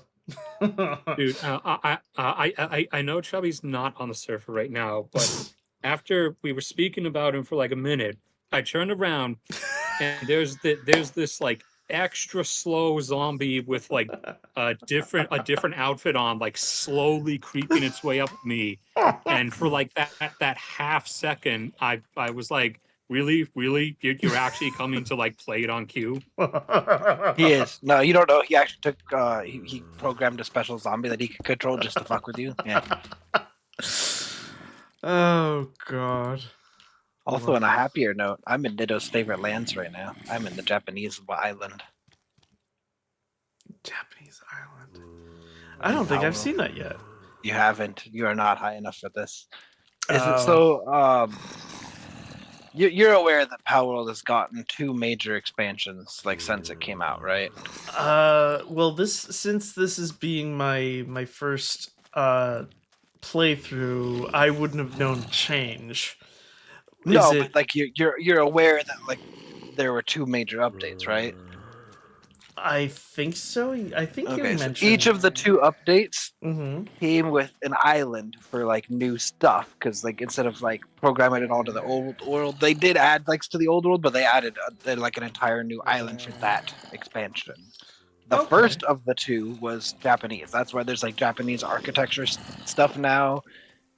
Dude, I know Chubby's not on the server right now, but after we were speaking about him for like a minute, I turned around and there's this like extra slow zombie with like a different outfit on, like slowly creeping its way up to me, and for like that half second, I was like, really, you're actually coming to like play it on cue? He is. No, you don't know. He actually took. He programmed a special zombie that he could control just to fuck with you. Yeah. Oh God. Also, on a happier note, I'm in Nito's favorite lands right now. I'm in the Japanese island. Japanese island. I don't think I've seen that yet. You haven't. You are not high enough for this. Is it Oh. so? You're aware that Power World has gotten 2 major expansions like since it came out, right? Well, since this is being my first playthrough, I wouldn't have known change. No, but like you're aware that like there were 2 major updates, right? I think so. I think you Okay, so mentioned each of the 2 updates Mm-hmm. came with an island for like new stuff because like instead of like programming it all to the old world, they did add like to the old world, but they added like an entire new island for that expansion. The Okay. first of the 2 was Japanese. That's why there's like Japanese architecture stuff now,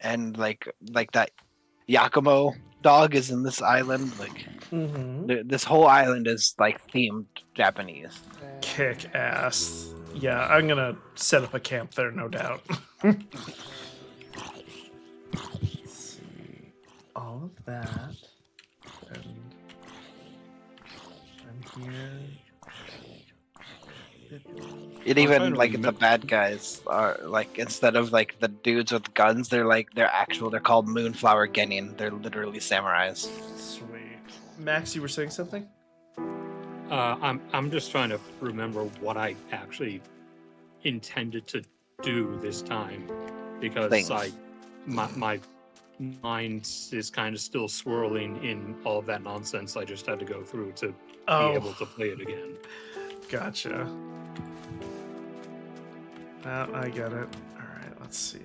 and like that Yakumo dog is in this island. Like this whole island is like themed Japanese. Kick ass. Yeah, I'm gonna set up a camp there, no doubt. Let's see. All of that. And I'm here. It I'm even trying to like the remember- bad guys are like instead of like the dudes with guns, they're called Moonflower Genin. They're literally samurais. Sweet. Max, you were saying something? I'm just trying to remember what I actually intended to do this time because Things. my mind is kind of still swirling in all of that nonsense I just had to go through to be able to play it again. Gotcha. I get it. Alright, let's see.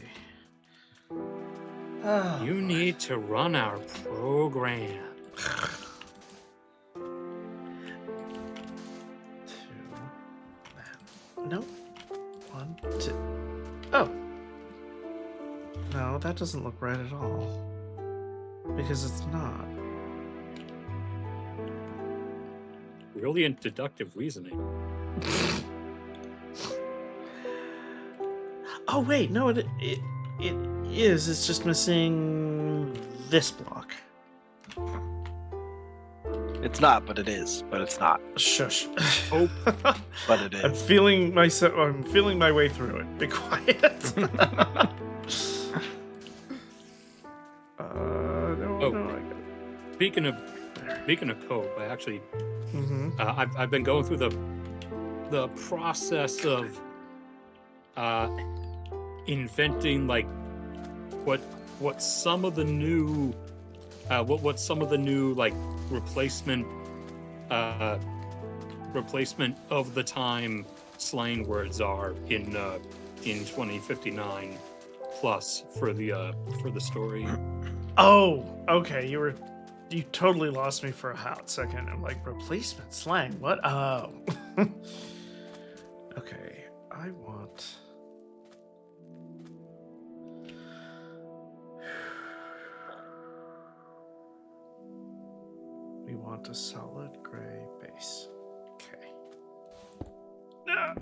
You need to run our program. No. 1, 2. Oh. No, that doesn't look right at all. Because it's not. Brilliant deductive reasoning. Oh wait, no, it is. It's just missing this block. It's not, but it is. But it's not. Shush. Oh, But it is. I'm feeling myself. I'm feeling my way through it. Be quiet. No, Oh. no. speaking of code, I actually Mm-hmm. I've been going through the process of inventing like what some of the new like replacement of the time slang words are in 2059 plus for the story. Oh, okay. You totally lost me for a hot second. I'm like, replacement slang? What? Oh. Okay. I want. We want a solid gray base. Okay. Ah!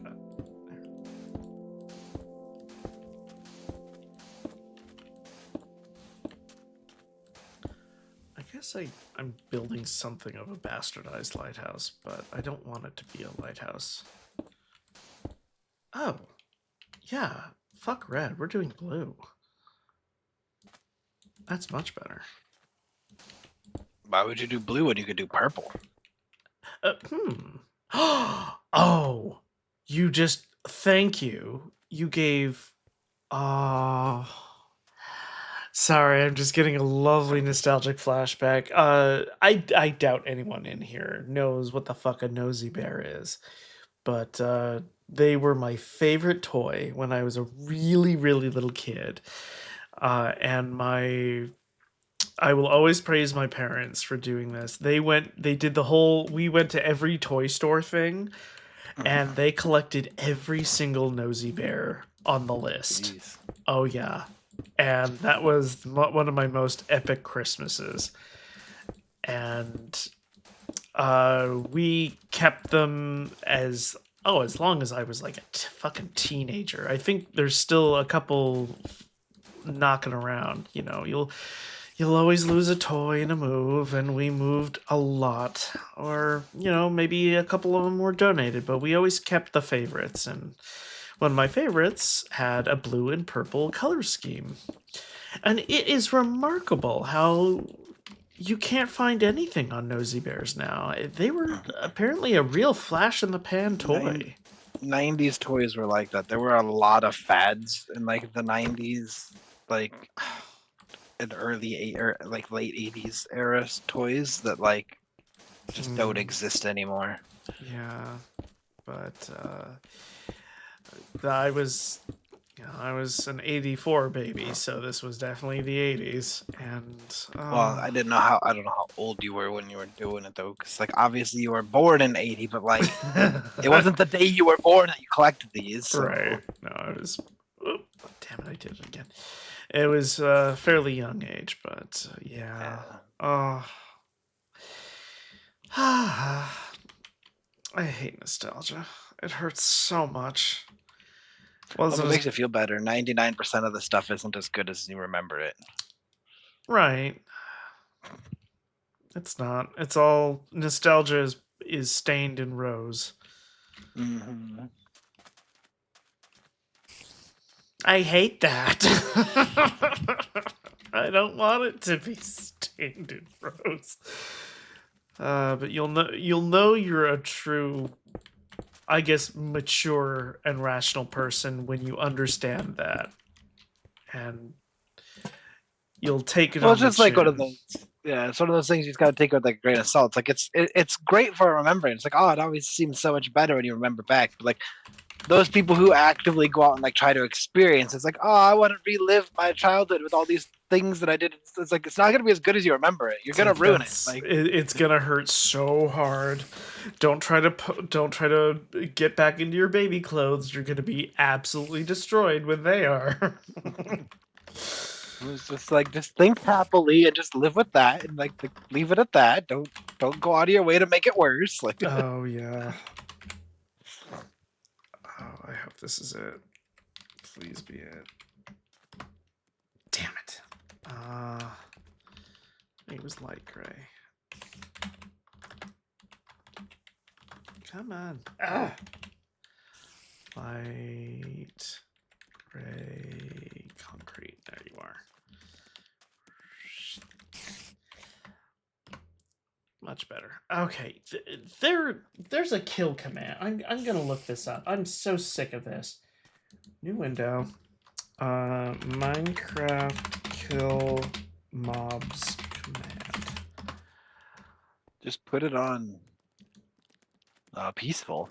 I guess I'm building something of a bastardized lighthouse, but I don't want it to be a lighthouse. Oh, yeah. Fuck red. We're doing blue. That's much better. Why would you do blue when you could do purple? Oh, you just. Thank you. You gave. Sorry, I'm just getting a lovely nostalgic flashback. I doubt anyone in here knows what the fuck a nosy bear is, but they were my favorite toy when I was a really, really little kid, and I will always praise my parents for doing this. They did the whole. We went to every toy store thing, and they collected every single nosy bear on the list. Jeez. Oh yeah. And that was one of my most epic Christmases. And we kept them as long as I was like a fucking teenager. I think there's still a couple knocking around. You know, you'll always lose a toy in a move, and we moved a lot. Or, maybe a couple of them were donated, but we always kept the favorites. And one of my favorites had a blue and purple color scheme. And it is remarkable how you can't find anything on Nosy Bears now. They were apparently a real flash in the pan toy. 90s toys were like that. There were a lot of fads in like the 90s, like in or like late 80s era toys that like just don't exist anymore. Yeah, but I was an 84 baby, so this was definitely the 80s. And Well, I don't know how old you were when you were doing it though, because like obviously you were born in 80, but like it wasn't the day you were born that you collected these. So. Right. No, I was. Oh, damn it! I did it again. It was a fairly young age, but yeah. Oh. I hate nostalgia. It hurts so much. Well, it makes you feel better. 99% of the stuff isn't as good as you remember it. Right. It's not. It's all nostalgia is stained in rose. Mm-hmm. I hate that. I don't want it to be stained in rose. But you'll know you're a true, I guess, mature and rational person when you understand that, and you'll take it. Well, on it's just the like one of chin. those. Yeah, it's one of those things you just got to take with like a grain of salt. It's like it's great for remembering. It's like, oh, it always seems so much better when you remember back. But like those people who actively go out and like try to experience, it's like, oh, I want to relive my childhood with all these things that I did. It's like it's not gonna be as good as you remember it. You're gonna ruin it. Like It's gonna hurt so hard. Don't try to get back into your baby clothes. You're gonna be absolutely destroyed when they are. it's just like just think happily and just live with that and like leave it at that. Don't go out of your way to make it worse. Like Oh yeah. Oh, I hope this is it. Please be it. Damn it. It was light gray. Come on. Ah. Light gray concrete. There you are. Much better. Okay, there's a kill command. I'm gonna look this up. I'm so sick of this. New window. Minecraft kill mobs command. just put it on peaceful.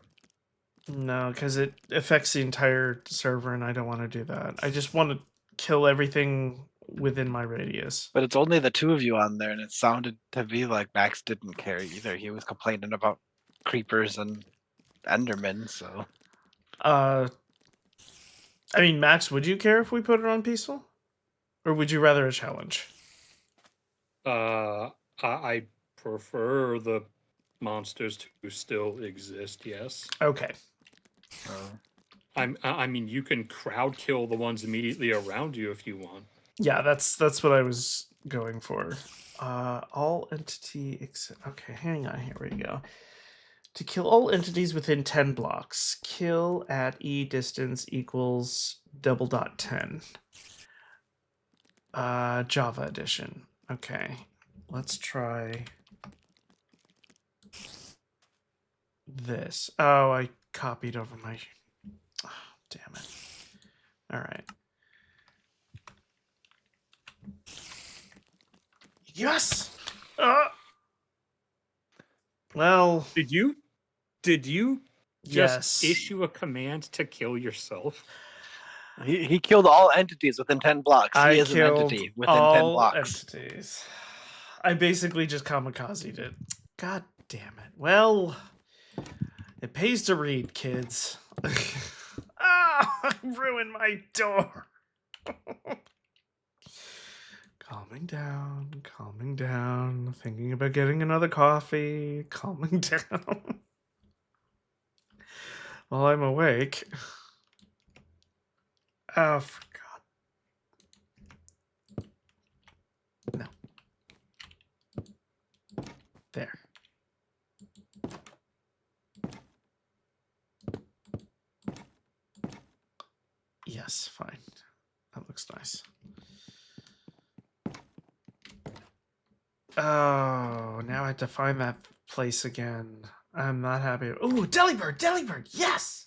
No, because it affects the entire server, and I don't want to do that. I just want to kill everything within my radius. But it's only the two of you on there, and it sounded to me like Max didn't care either. He was complaining about creepers and Endermen, so. I mean, Max, would you care if we put it on peaceful? Or would you rather a challenge? I prefer the monsters to still exist, yes. Okay. I mean, you can crowd kill the ones immediately around you if you want. Yeah, that's what I was going for. All entity except. Okay, hang on. Here we go. To kill all entities within 10 blocks, kill at E distance equals $10. Java edition. Okay, let's try this. Oh, I copied over my. Oh, damn it. All right. Yes. Well. Did you just Yes. issue a command to kill yourself? He killed all entities within 10 blocks. He is an entity within 10 blocks. Entities. I basically just kamikazed it. God damn it. Well, it pays to read, kids. I ruined my door. Calming down, thinking about getting another coffee, calming down. While I'm awake. Oh, for God. No. Yes, fine. That looks nice. Oh, now I have to find that place again. I'm not happy. Ooh, Delibird! Delibird! Yes!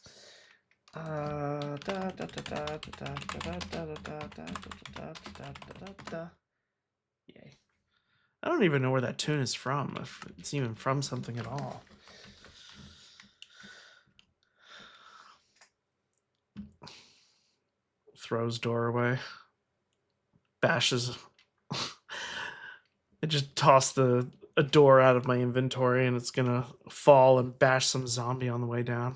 Yay. I don't even know where that tune is from, if it's even from something at all. Throws door away. Bashes. I just tossed a door out of my inventory and it's gonna fall and bash some zombie on the way down.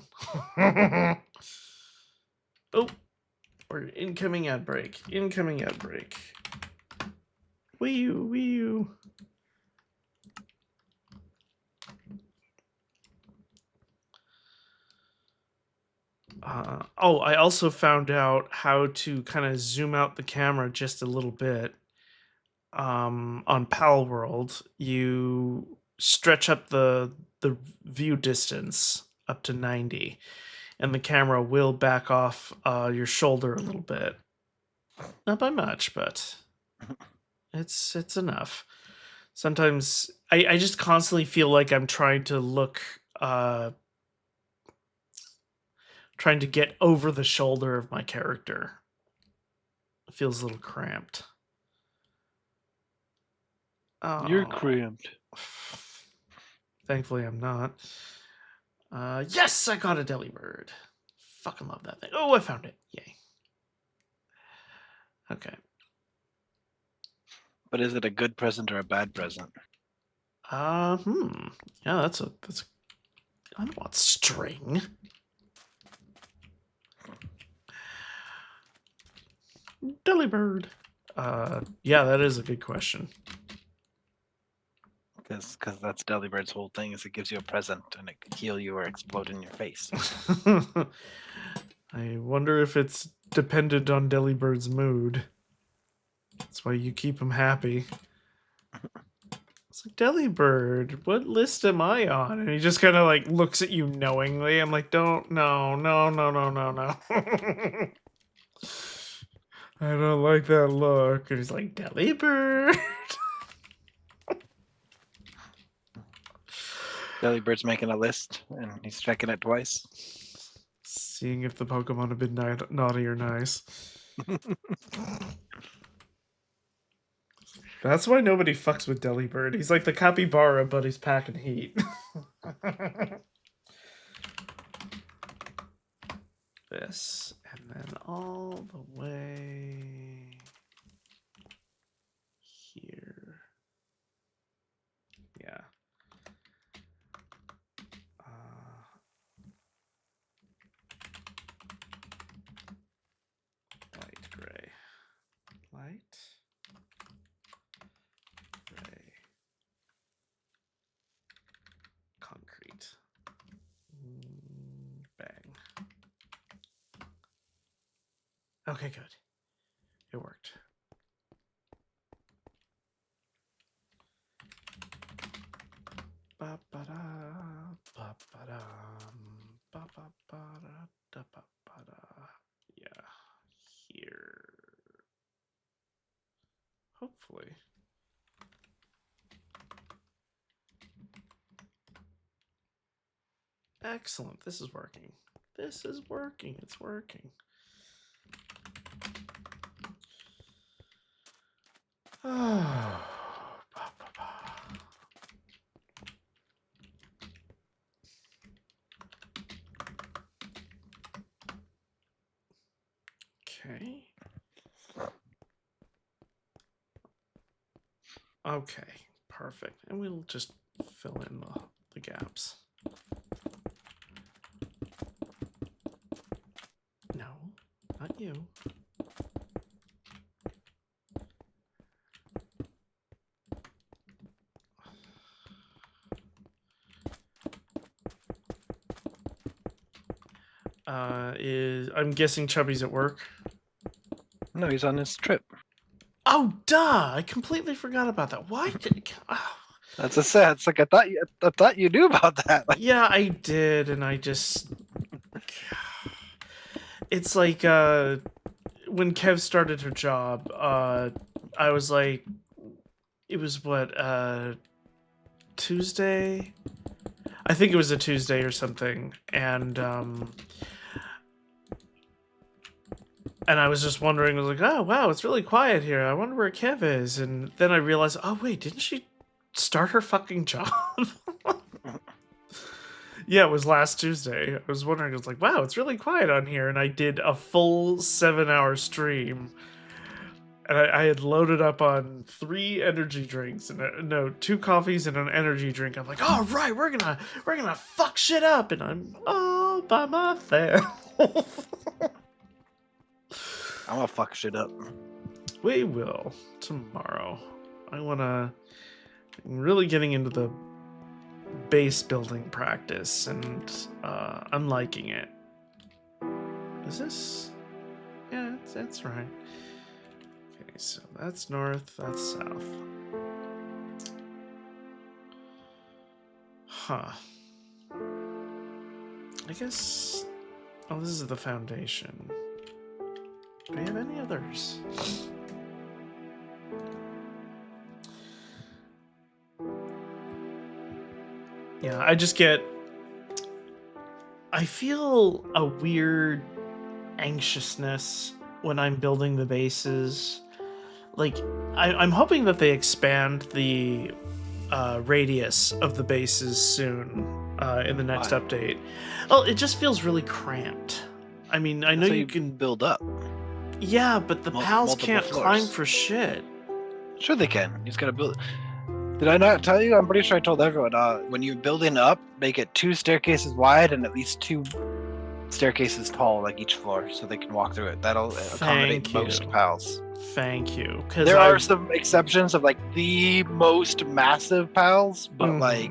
Oh, or incoming ad break. Incoming ad break. Wee you, wee you. Oh, I also found out how to kind of zoom out the camera just a little bit. On Pal World, you stretch up the view distance up to 90, and the camera will back off your shoulder a little bit. Not by much, but it's enough. Sometimes I just constantly feel like I'm trying to look trying to get over the shoulder of my character. It feels a little cramped. Oh. You're cramped. Thankfully, I'm not. Yes, I got a Delibird. Fucking love that thing. Oh, I found it. Yay. Okay. But is it a good present or a bad present? Yeah, that's a. I don't want string. Delibird. Yeah, that is a good question. Because that's Delibird's whole thing is it gives you a present and it can heal you or explode in your face. I wonder if it's dependent on Delibird's mood. That's why you keep him happy. It's like, Delibird, what list am I on? And he just kind of like looks at you knowingly. I'm like, no. I don't like that look. And he's like, Delibird. Delibird's making a list and he's checking it twice. Seeing if the Pokemon have been naughty or nice. That's why nobody fucks with Delibird. He's like the capybara, but he's packing heat. This, and then all the way here. Yeah. Light gray. Light gray. Concrete. Bang. Okay, good. It worked. Ba-ba-da, ba-ba-dum, ba-ba-ba-da-da-ba-ba-da. Yeah, here. Hopefully. Excellent. This is working. This is working. It's working. Oh. Okay. Okay, perfect. And we'll just fill in the gaps. No, not you. I'm guessing Chubby's at work. No, he's on his trip. Oh, duh! I completely forgot about that. Why did? Oh. That's a sad. It's like I thought you knew about that. Like, Yeah, I did, and I just. It's like when Kev started her job, I was like, it was what, Tuesday? I think it was a Tuesday or something, and I was just wondering, I was like, oh wow, it's really quiet here. I wonder where Kev is, and then I realized, oh wait, didn't she start her fucking job? Yeah, it was last Tuesday. I was wondering, I was like, wow, it's really quiet on here, and I did a full 7-hour stream. And I had loaded up on 3 energy drinks and no, 2 coffees and an energy drink. I'm like, all right, we're gonna fuck shit up, and I'm all by myself. I'm gonna fuck shit up. We will tomorrow. I'm really getting into the base building practice, and I'm liking it. Is this? Yeah, that's right. Okay, so that's north, that's south. Huh. I guess... Oh, this is the foundation. Do we have any others? Yeah, I just get... I feel a weird anxiousness when I'm building the bases. Like, I'm hoping that they expand the radius of the bases soon in the next update. Well, it just feels really cramped. I mean, I know you can build up. Yeah, but the pals can't climb for shit. Sure they can. You just gotta build. Did I not tell you? I'm pretty sure I told everyone. When you're building up, make it 2 staircases wide and at least 2 staircases tall, like each floor, so they can walk through it. That'll accommodate most pals. Thank you. There are some exceptions of like the most massive pals, but like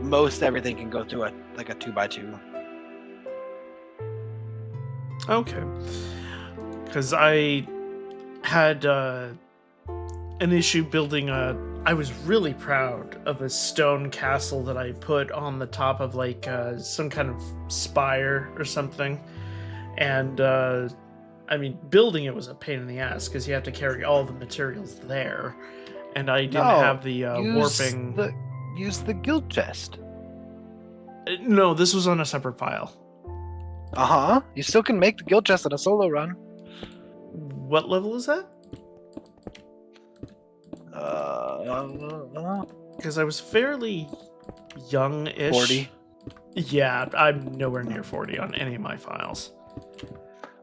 most everything can go through a 2x2. Okay. Because I had an issue building I was really proud of a stone castle that I put on the top of like some kind of spire or something. And I mean, building it was a pain in the ass because you have to carry all the materials there. And I didn't have the warping. Use the guild chest. No, this was on a separate file. You still can make the guild chest in a solo run. What level is that? Because I was fairly young-ish. 40. Yeah, I'm nowhere near 40 on any of my files.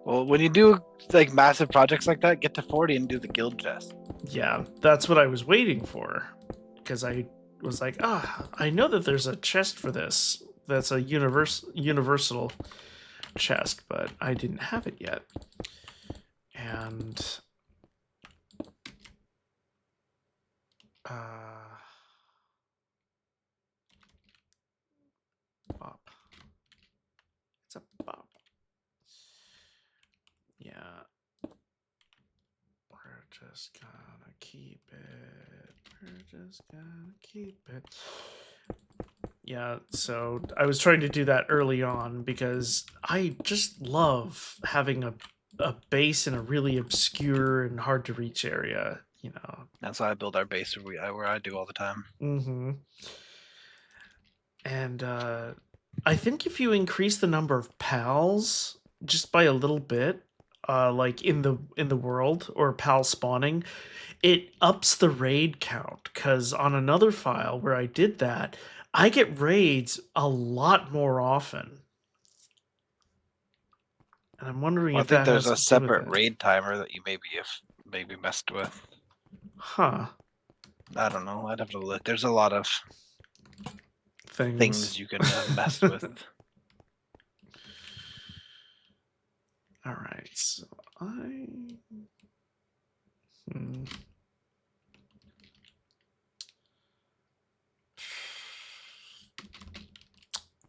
Well, when you do like massive projects like that, get to 40 and do the guild chest. Yeah, that's what I was waiting for. Because I was like, I know that there's a chest for this. That's a universal chest, but I didn't have it yet. And bop. It's a bop. Yeah. We're just gonna keep it. We're just gonna keep it. Yeah, so I was trying to do that early on because I just love having a base in a really obscure and hard to reach area, you know. That's why I build our base where I do all the time. And I think if you increase the number of pals just by a little bit, like in the world or pal spawning, it ups the raid count. Because on another file where I did that, I get raids a lot more often. And I'm wondering if I think there's a separate raid timer that you maybe messed with. Huh. I don't know. I'd have to look. There's a lot of things you can mess with. All right. So I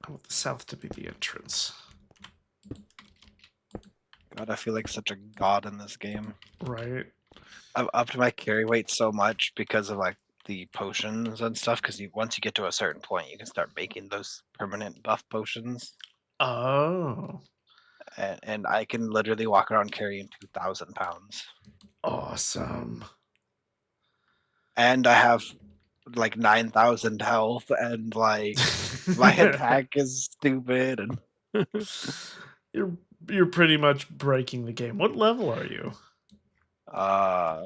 want the south to be the entrance. God, I feel like such a god in this game. Right. I've upped my carry weight so much because of like the potions and stuff. Because once you get to a certain point, you can start making those permanent buff potions. Oh. and I can literally walk around carrying 2,000 pounds. Awesome. And I have like 9,000 health, and like my attack is stupid. And You're pretty much breaking the game. What level are you?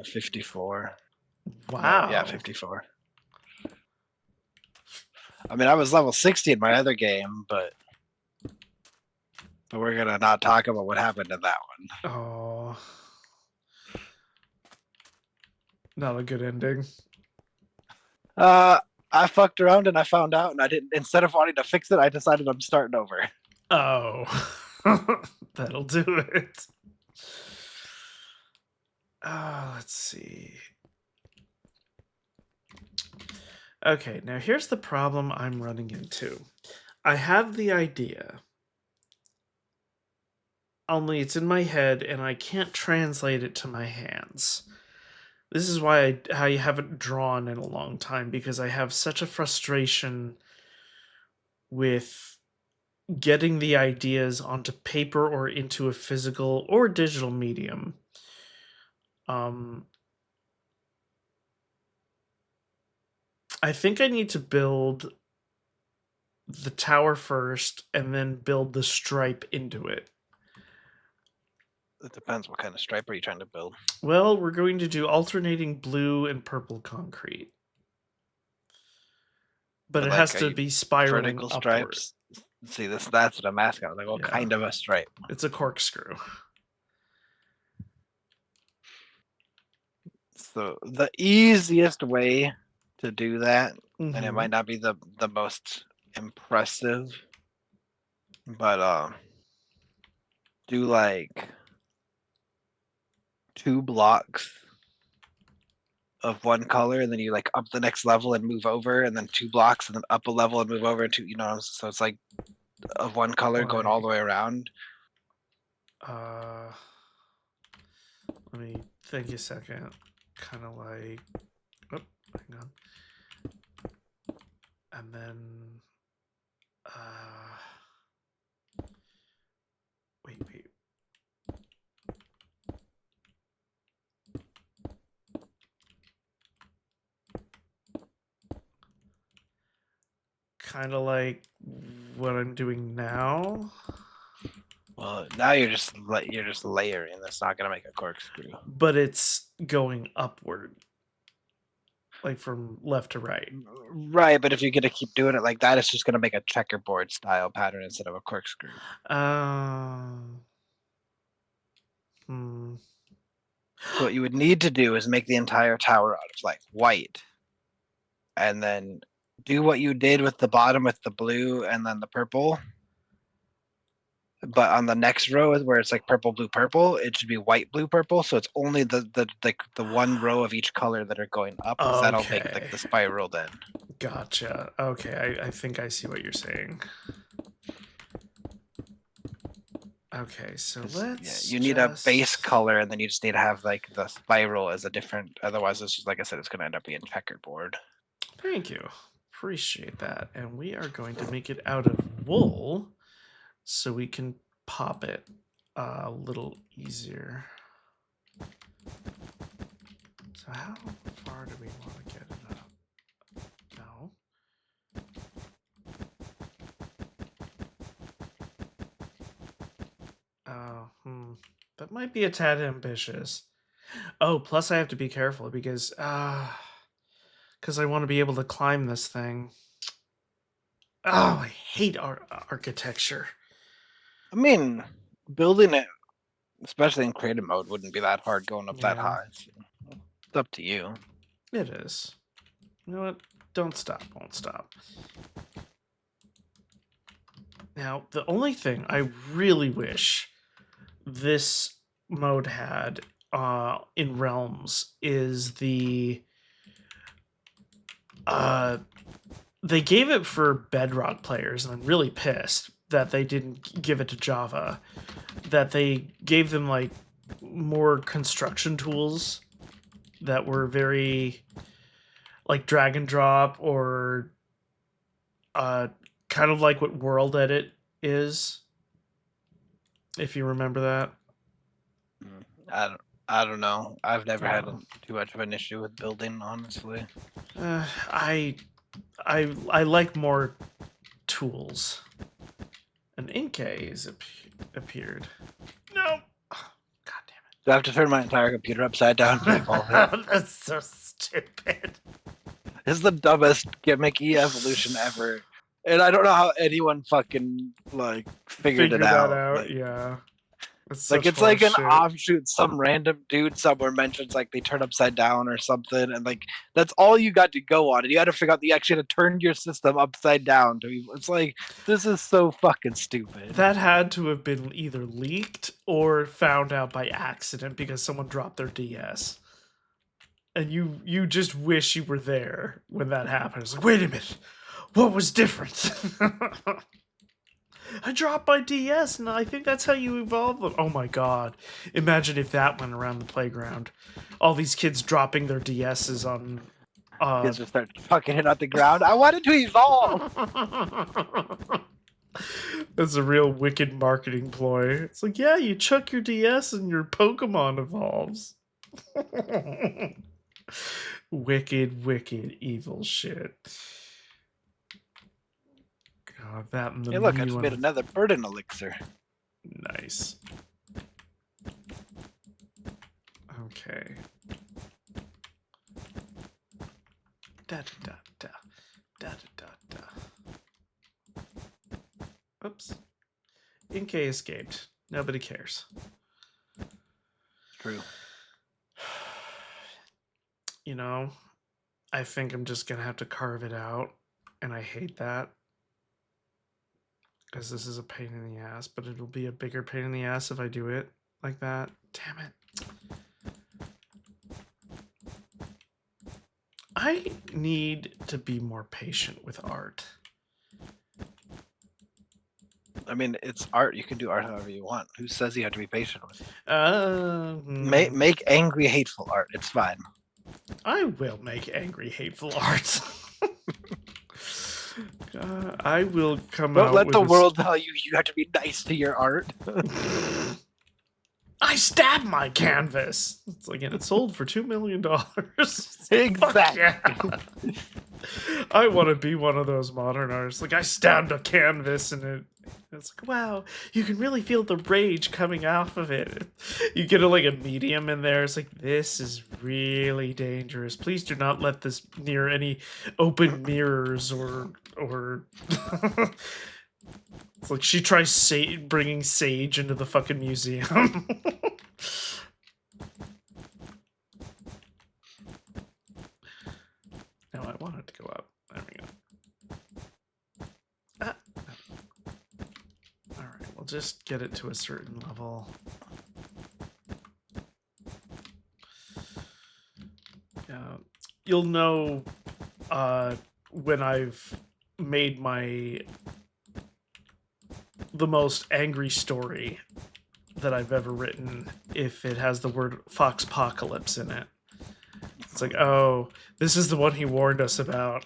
54. Wow. No, yeah, 54. I mean, I was level 60 in my other game, but we're gonna not talk about what happened in that one. Oh. Not a good ending. I fucked around and I found out, and I didn't. Instead of wanting to fix it, I decided I'm starting over. Oh. That'll do it. Let's see. Okay, now here's the problem I'm running into. I have the idea, only it's in my head and I can't translate it to my hands. This is why I haven't drawn in a long time, because I have such a frustration with getting the ideas onto paper or into a physical or digital medium. I think I need to build the tower first and then build the stripe into it. It depends what kind of stripe are you trying to build. Well, we're going to do alternating blue and purple concrete. But it Like, has are to you be spiraling vertical upward. stripes. See, that's what I'm asking. I was like, what Yeah. kind of a stripe? It's a corkscrew. So the easiest way to do that, and it Mhm. might not be the most impressive, but do like 2 blocks of one color, and then you like up the next level and move over, and then 2 blocks, and then up a level and move over, and 2, so it's like of one color going all the way around. Let me think a second. Kind of like, oh, hang on. And then, wait. Kind of like what I'm doing now. Well, now you're just layering. That's not gonna make a corkscrew. But it's going upward, like from left to right. Right, but if you're gonna keep doing it like that, it's just gonna make a checkerboard style pattern instead of a corkscrew. So what you would need to do is make the entire tower out of like white, and then do what you did with the bottom with the blue and then the purple. But on the next row where it's like purple, blue, purple, it should be white, blue, purple. So it's only the one row of each color that are going up. Okay. That'll make like the spiral then. Gotcha. Okay, I think I see what you're saying. Okay, so let's. Yeah, you need a base color, and then you just need to have like the spiral as a different. Otherwise, it's just like I said, it's going to end up being checkerboard. Thank you. Appreciate that. And we are going to make it out of wool so we can pop it a little easier. So how far do we want to get it up? No. That might be a tad ambitious. Oh, plus I have to be careful because I want to be able to climb this thing. Oh, I hate architecture. I mean, building it, especially in creative mode, wouldn't be that hard going up that high. So it's up to you. It is. You know what? Don't stop. Won't stop. Now, the only thing I really wish this mode had in Realms is the they gave it for Bedrock players, and I'm really pissed that they didn't give it to Java. That they gave them like more construction tools that were very like drag and drop, or kind of like what World Edit is. if you remember that. I don't know. I've never had Oh. too much of an issue with building, honestly. I like more tools. An Inkay has appeared. No. Oh, God Do I have to turn my entire computer upside down to evolve it? damn it. That's so stupid. This is the dumbest gimmicky evolution ever. And I don't know how anyone fucking like figured it Figure that out. out, yeah. It's Like such it's like an horse shit. offshoot. Some random dude somewhere mentions like they turn upside down or something, and like that's all you got to go on. And you got to figure out that you actually had to turn your system upside down. It's like this is so fucking stupid. That had to have been either leaked or found out by accident because someone dropped their DS. And you just wish you were there when that happened. It's like, wait a minute, what was different? I dropped my DS, and I think that's how you evolve them. Oh my god. Imagine if that went around the playground. All these kids dropping their DSs on... Kids just start fucking it on the ground. I wanted to evolve. That's a real wicked marketing ploy. It's like, yeah, you chuck your DS and your Pokemon evolves. Wicked, wicked, evil shit. God, that and the Hey, look, I Mew just and- made another burden elixir. Nice. Okay. Da da da da da da da. Oops. Inkay escaped. Nobody cares. True. You know, I think I'm just gonna have to carve it out, and I hate that. Because this is a pain in the ass, but it'll be a bigger pain in the ass if I do it like that. Damn it. I need to be more patient with art. I mean, it's art. You can do art however you want. Who says you have to be patient with it? Hmm. Make angry, hateful art. It's fine. I will make angry, hateful art. I will come out Don't let with the a world tell you you have to be nice to your art. I stabbed my canvas. It's like, and it sold for $2 million. Exactly. I want to be one of those modern artists. Like, I stabbed a canvas and it's like, wow, you can really feel the rage coming off of it. You get like a medium in there. It's like, this is really dangerous. Please do not let this near any open mirrors or it's like she tries bringing sage into the fucking museum. No, I want it to go up. There we go. Ah. Alright, we'll just get it to a certain level. You'll know when I've made the most angry story that I've ever written if it has the word Foxpocalypse in it. It's like, oh, this is the one he warned us about.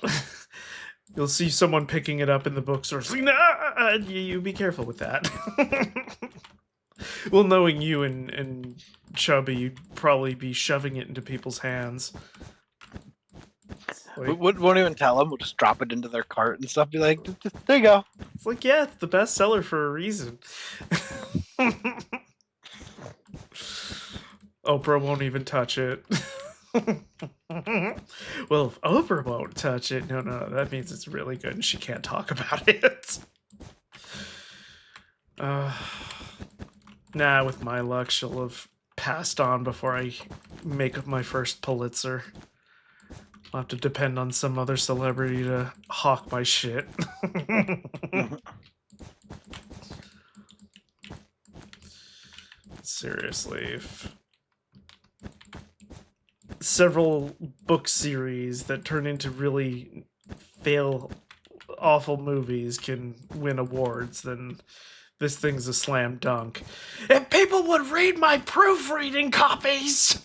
You'll see someone picking it up in the bookstore. It's like, nah, you be careful with that. Well, knowing you and Chubby, you'd probably be shoving it into people's hands. Like, Won't even tell them. We'll just drop it into their cart and stuff. Be like, there you go. it's like, yeah, it's the bestseller for a reason. Oprah won't even touch it. Well, if Oprah won't touch it, no, that means it's really good and she can't talk about it. Nah, with my luck, she'll have passed on before I make my first Pulitzer. I'll have to depend on some other celebrity to hawk my shit. Seriously, if several book series that turn into really awful movies can win awards, then this thing's a slam dunk. If people would read my proofreading copies!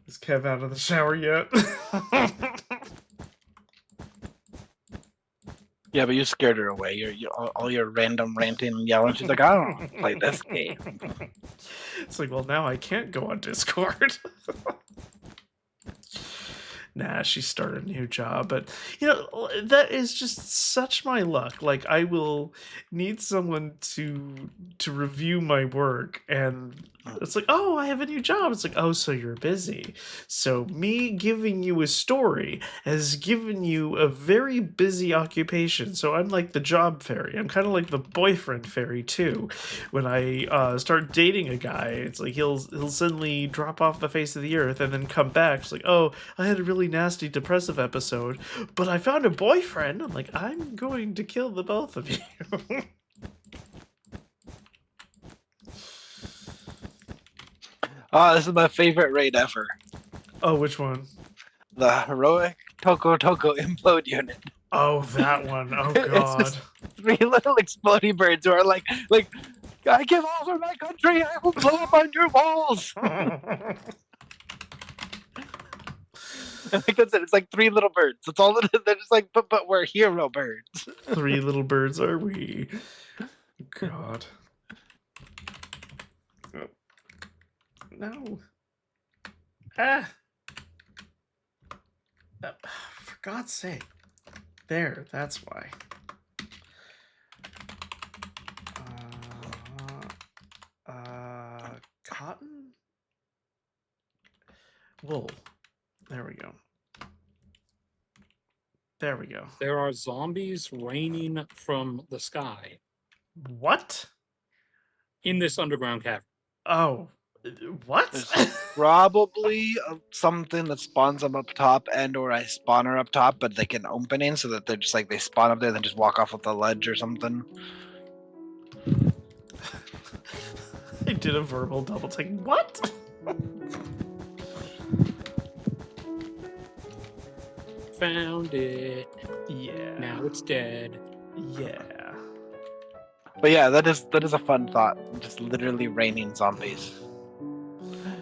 Is Kev out of the shower yet? Yeah, but you scared her away. All your random ranting and yelling. She's like, I don't want to play this game. It's like, well, now I can't go on Discord. Nah, she started a new job, but that is just such my luck. Like, I will need someone to review my work, and it's like, oh, I have a new job. It's like, oh, so you're busy. So me giving you a story has given you a very busy occupation. So I'm like the job fairy. I'm kind of like the boyfriend fairy too. When I start dating a guy, it's like he'll suddenly drop off the face of the earth and then come back. It's like, oh, I had a really nasty depressive episode, but I found a boyfriend. I'm like, I'm going to kill the both of you. Oh, this is my favorite raid ever. Oh, which one? The heroic Toko Toko implode unit. Oh, that one. Oh It's god. just 3 little exploding birds who are like, I give all for my country. I will blow up on your walls. Like that's it. It's like 3 little birds. That's all it is. They're just like, but we're hero birds. 3 little birds are we. God. Oh. No. Ah. For God's sake. There, that's why. Cotton? Wool. There we go. There we go. There are zombies raining from the sky What? in this underground cavern. Oh. What? There's probably something that spawns them up top or a spawner up top, but they can opening so that they're just like they spawn up there and then just walk off of the ledge or something. I did a verbal double take. What? Found it. Yeah. Now it's dead. Yeah. But yeah, that is a fun thought. Just literally raining zombies.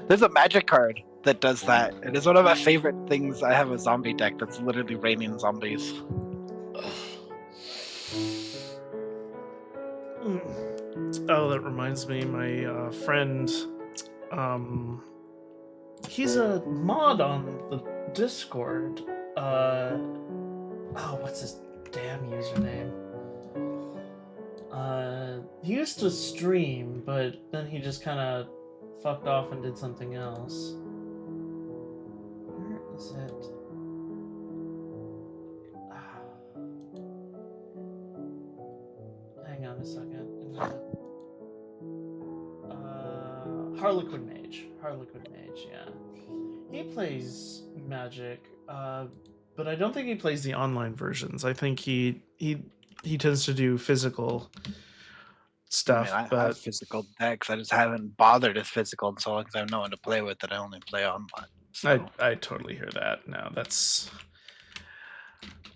There's a magic card that does that. It is one of my favorite things. I have a zombie deck that's literally raining zombies. Oh, that reminds me, my friend, he's a mod on the Discord. Oh, what's his damn username? He used to stream, but then he just kind of fucked off and did something else. Where is it? Hang on a second. Harlequin Mage. Harlequin Mage, yeah. He plays Magic, but I don't think he plays the online versions. I think he tends to do physical stuff. I but have physical decks. I just haven't bothered with physical in so long because I have no one to play with. That I only play online. So. I totally hear that. No, that's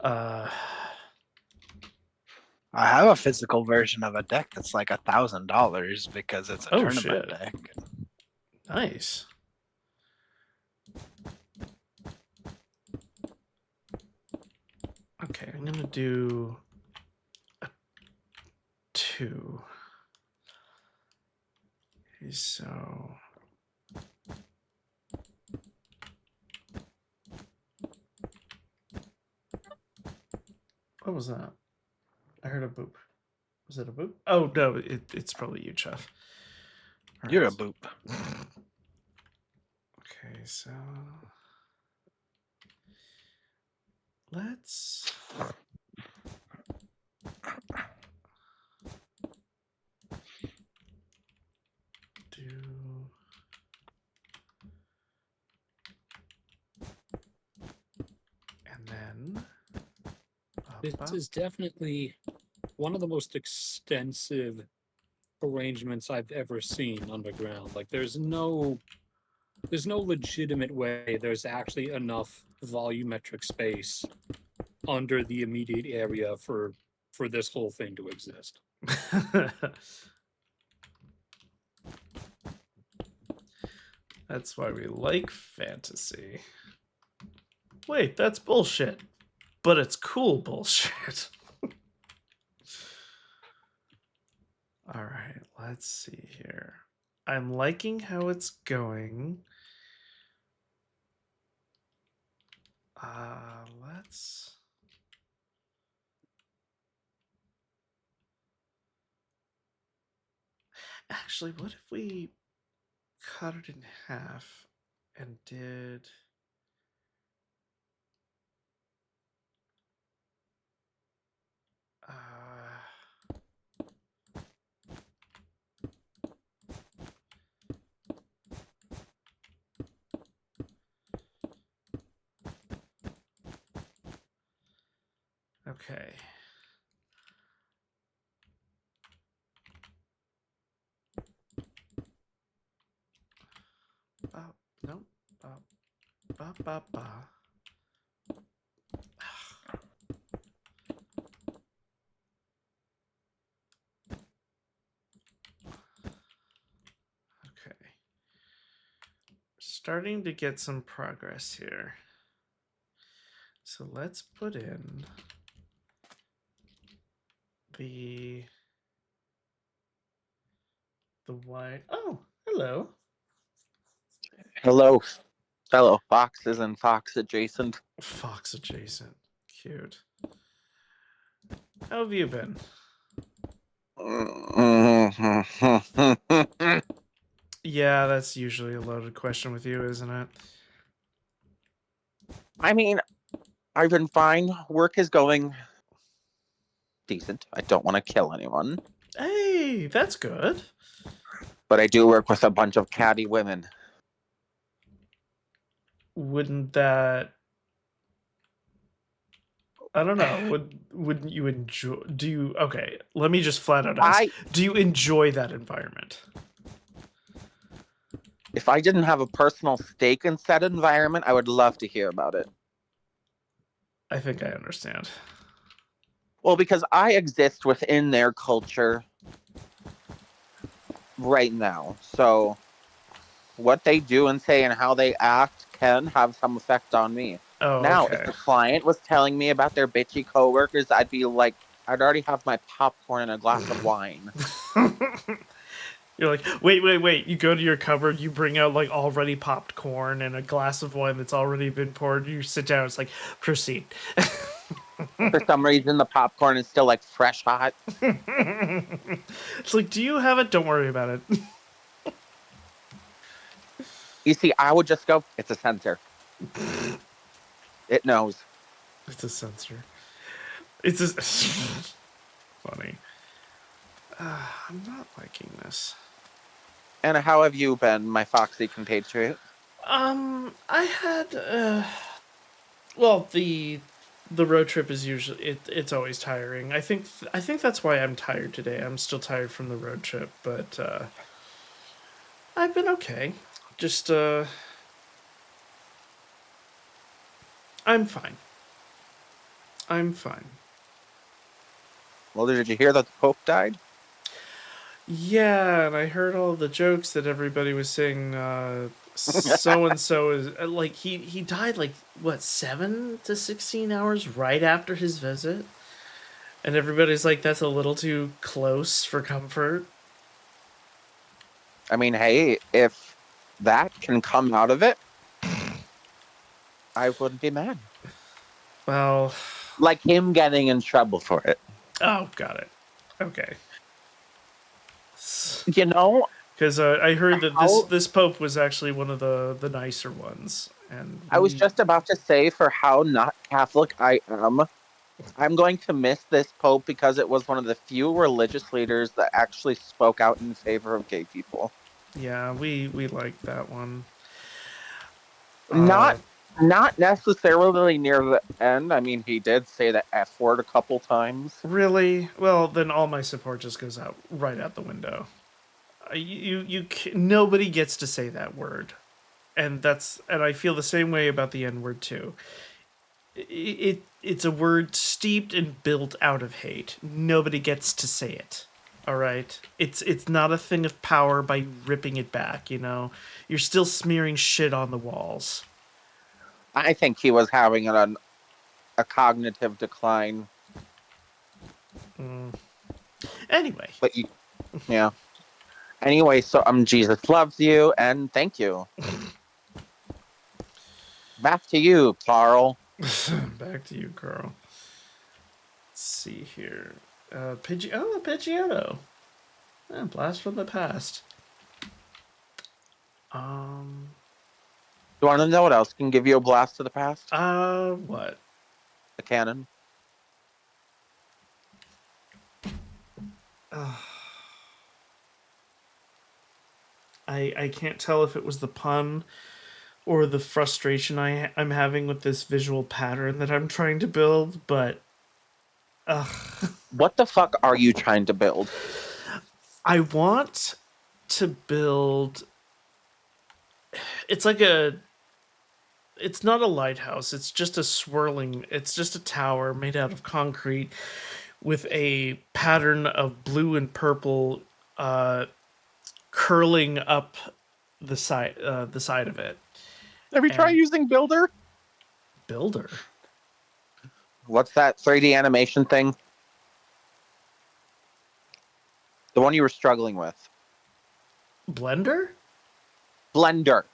I have a physical version of a deck that's like $1,000 because it's a tournament shit. deck. Nice. Okay, I'm gonna do a 2. Okay, so what was that? I heard a boop. Was it a boop? Oh no, it's probably you, Chuff. You're a boop. Okay, so let's do and then This is definitely one of the most extensive arrangements I've ever seen underground. Like there's no legitimate way there's actually enough volumetric space under the immediate area for this whole thing to exist. That's why we like fantasy. Wait, that's bullshit. But it's cool bullshit. All right, let's see here. I'm liking how it's going. Let's... Actually, what if we cut it in half and did... okay. No. Ba, ba, ba. Okay. Starting to get some progress here. So let's put in the white. Oh, hello. Hello, fellow foxes and fox adjacent. Fox adjacent. Cute. How have you been? Yeah, that's usually a loaded question with you, isn't it? I mean, I've been fine. Work is going decent. I don't want to kill anyone, Hey, that's good. but I do work with a bunch of catty women. Wouldn't that... I don't know. Wouldn't you enjoy... Do you... Okay, let me just flat out ask. Do you enjoy that environment? If I didn't have a personal stake in said environment, I would love to hear about it. I think I understand. Well, because I exist within their culture right now. So what they do and say and how they act can have some effect on me. Oh, now, okay. if the client was telling me about their bitchy coworkers, I'd be like, I'd already have my popcorn and a glass of wine. You're like, wait. You go to your cupboard, you bring out like already popped corn and a glass of wine that's already been poured. You sit down, it's like, proceed. For some reason, the popcorn is still like fresh hot. It's like, do you have it? Don't worry about it. You see, I would just go, it's a sensor. It knows. It's a sensor. It's a... Funny. I'm not liking this. And how have you been, my foxy compatriot? I had, well, the road trip is usually, it's always tiring. I think that's why I'm tired today. I'm still tired from the road trip, but, I've been okay. Just, I'm fine. Well, did you hear that the Pope died? Yeah, and I heard all the jokes that everybody was saying, so and so is like he died like what 7 to 16 hours right after his visit, and everybody's like, that's a little too close for comfort. I mean, hey, if that can come out of it, I wouldn't be mad. Well, like him getting in trouble for it. Oh, got it. Okay. You know, because I heard that this pope was actually one of the nicer ones, and I was just about to say, for how not Catholic I am, I'm going to miss this pope because it was one of the few religious leaders that actually spoke out in favor of gay people. Yeah, we like that one. Not necessarily near the end. I mean, he did say the F word a couple times. Really? Well, then all my support just goes out right out the window. Nobody gets to say that word, and I feel the same way about the N word too. It's a word steeped and built out of hate. Nobody gets to say it. All right, it's not a thing of power by ripping it back. You know, you're still smearing shit on the walls. I think he was having a Anyway, Yeah. Anyway, so Jesus loves you, and thank you. Back to you, Carl. Back to you, Carl. Let's see here. Pidgeotto. Blast from the past. You want to know what else can give you a blast to the past? What? The cannon. I can't tell if it was the pun or the frustration I'm having with this visual pattern that I'm trying to build, but What the fuck are you trying to build? I want to build. It's like a. It's not a lighthouse. It's just a swirling. It's just a tower made out of concrete with a pattern of blue and purple curling up the side of it. Have you tried using Builder? Builder. What's that 3D animation thing? The one you were struggling with. Blender? Blender.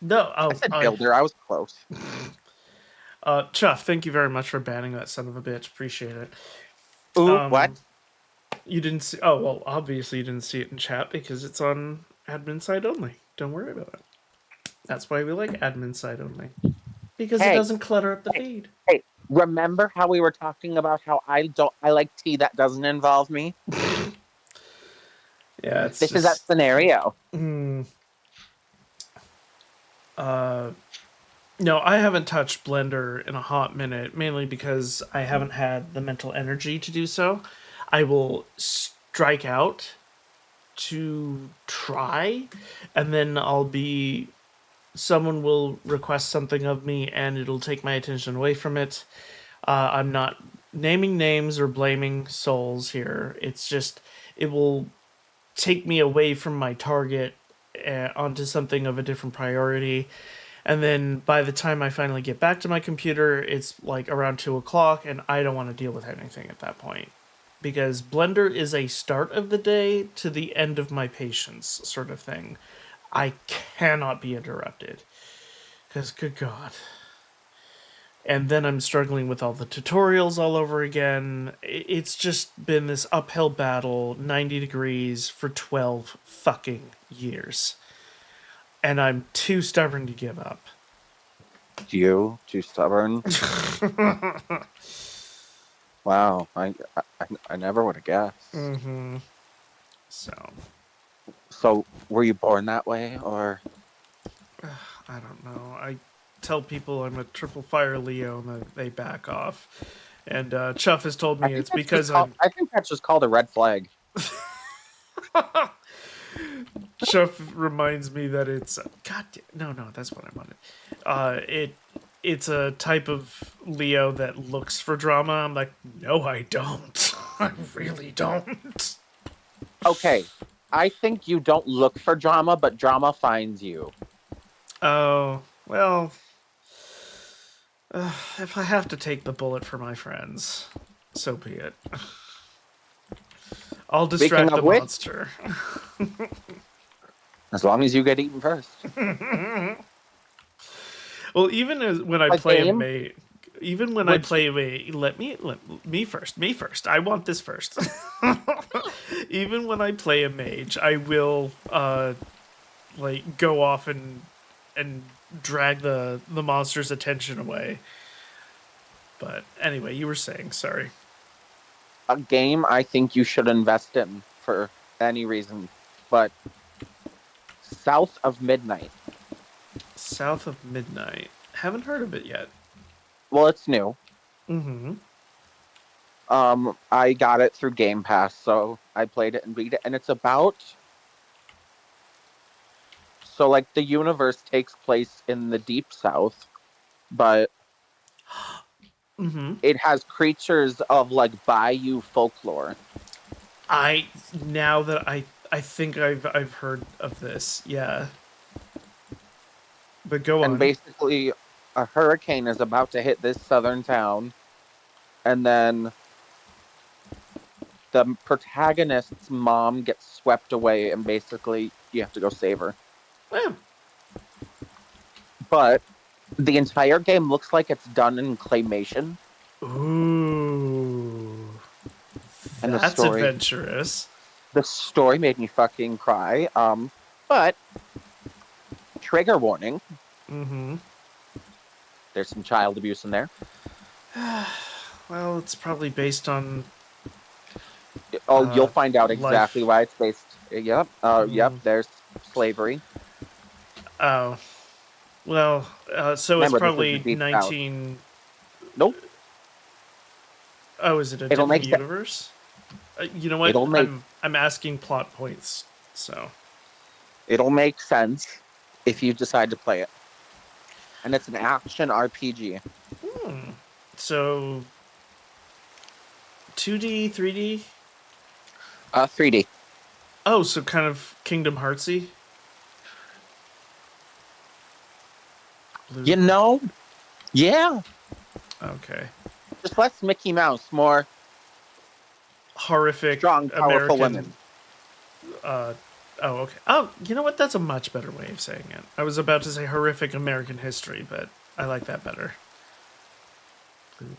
No, I said Builder. I was close. Chuff, thank you very much for banning that son of a bitch. Appreciate it. Ooh, what? You didn't see? Oh well, obviously you didn't see it in chat because it's on admin side only. Don't worry about it. That's why we like admin side only, because it doesn't clutter up the feed. Hey, remember how we were talking about how I like tea that doesn't involve me? Yeah, this is that scenario. No, I haven't touched Blender in a hot minute, mainly because I haven't had the mental energy to do so. I will strike out to try, and then someone will request something of me, and it'll take my attention away from it. I'm not naming names or blaming souls here. It's just, it will take me away from my target onto something of a different priority. And then by the time I finally get back to my computer, it's like around 2 o'clock, and I don't want to deal with anything at that point. Because Blender is a start of the day to the end of my patience sort of thing. I cannot be interrupted. Because, good God. And then I'm struggling with all the tutorials all over again. It's just been this uphill battle, 90 degrees, for 12 fucking years. And I'm too stubborn to give up. You too stubborn? Wow, I never would have guessed. Mm-hmm. So, were you born that way, or? I don't know. I tell people I'm a triple fire Leo, and they back off. And Chuff has told me it's because I'm. I think that's just called a red flag. Chuff reminds me that it's no, that's what I wanted. It's a type of Leo that looks for drama. I'm like, no, I don't. I really don't. Okay, I think you don't look for drama, but drama finds you. Oh, well, if I have to take the bullet for my friends, so be it. I'll distract the monster. As long as you get eaten first. Well, even when I play a mage, let me first. I want this first. Even when I play a mage, I will like go off and drag the monster's attention away. But anyway, you were saying, sorry. A game I think you should invest in for any reason, but South of Midnight. South of Midnight. Haven't heard of it yet. Well, it's new. Mm-hmm. I got it through Game Pass, so I played it and beat it, and it's about. So, like, the universe takes place in the Deep South, but it has creatures of, like, bayou folklore. Now that I think I've heard of this, yeah. But go on. And basically, a hurricane is about to hit this southern town, and then the protagonist's mom gets swept away, and basically you have to go save her. Well, But the entire game looks like it's done in claymation, ooh, and that's adventurous. the story made me fucking cry. But trigger warning: Mm-hmm. there's some child abuse in there. Well, it's probably based on. Oh, you'll find out exactly life. why it's based. Yep. Yep. Mm. There's slavery. Oh, well, so Remember, it's this is the probably Deep South. 19. Nope. Oh, is it a It'll different make universe? You know what? It'll make I'm asking plot points. So it'll make sense if you decide to play it. And it's an action RPG. so 2D, 3D. 3D. Oh, so kind of Kingdom Heartsy. Blue. You know, yeah. Okay. Just less Mickey Mouse, more Horrific strong, powerful American. women. Oh, okay. Oh, you know what? That's a much better way of saying it. I was about to say horrific American history, but I like that better.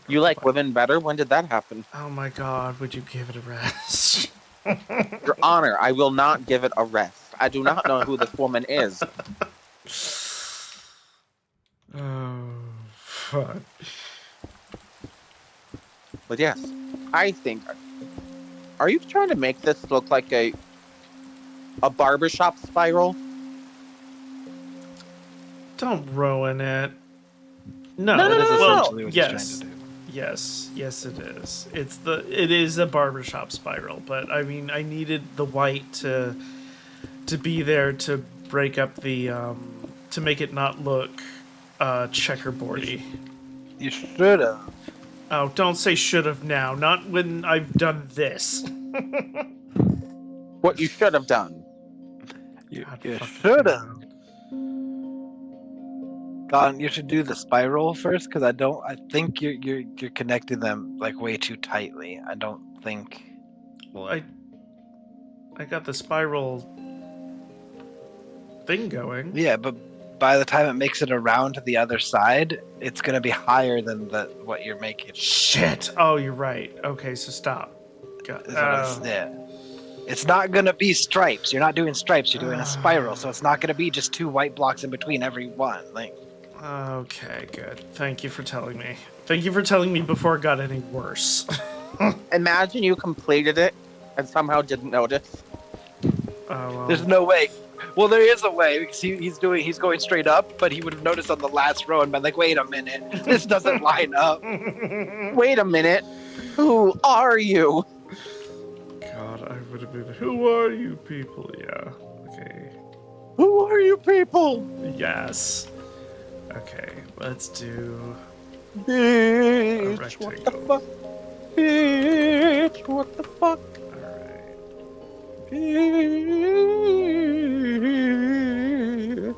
You like women better? When did that happen? Oh my god, would you give it a rest? Your Honor, I will not give it a rest. I do not know who this woman is. Oh, fuck. But yes, I think. Are you trying to make this look like a barbershop spiral? Don't ruin it. No, No, That is no. essentially what he's trying yes. to do. Yes, it is. It is a barbershop spiral, but I mean, I needed the white to be there to break up the to make it not look checkerboardy. You should have. Oh, don't say should have now. Not when I've done this. What you should have done. You God fucking should damn have. Gone. You should do the spiral first, because I think you're connecting them like way too tightly. I don't think. Well, I got the spiral thing going. Yeah, but by the time it makes it around to the other side, it's gonna be higher than what you're making. Shit. Oh, you're right. Okay, so stop. God. Is what yeah. It's not gonna be stripes. You're not doing stripes. You're doing a spiral, so it's not gonna be just 2 white blocks in between every one. Like. Okay, good. Thank you for telling me. Thank you for telling me before it got any worse. Imagine you completed it and somehow didn't notice. Well. There's no way. Well, there is a way because he's going straight up, but he would have noticed on the last row and been like, "Wait a minute, this doesn't line up." Wait a minute. Who are you? God, I would have been. Who are you people? Yeah. Okay. Who are you people? Yes. Okay, let's do. Bitch, what the fuck? Bitch, what the fuck? Alright. Bitch.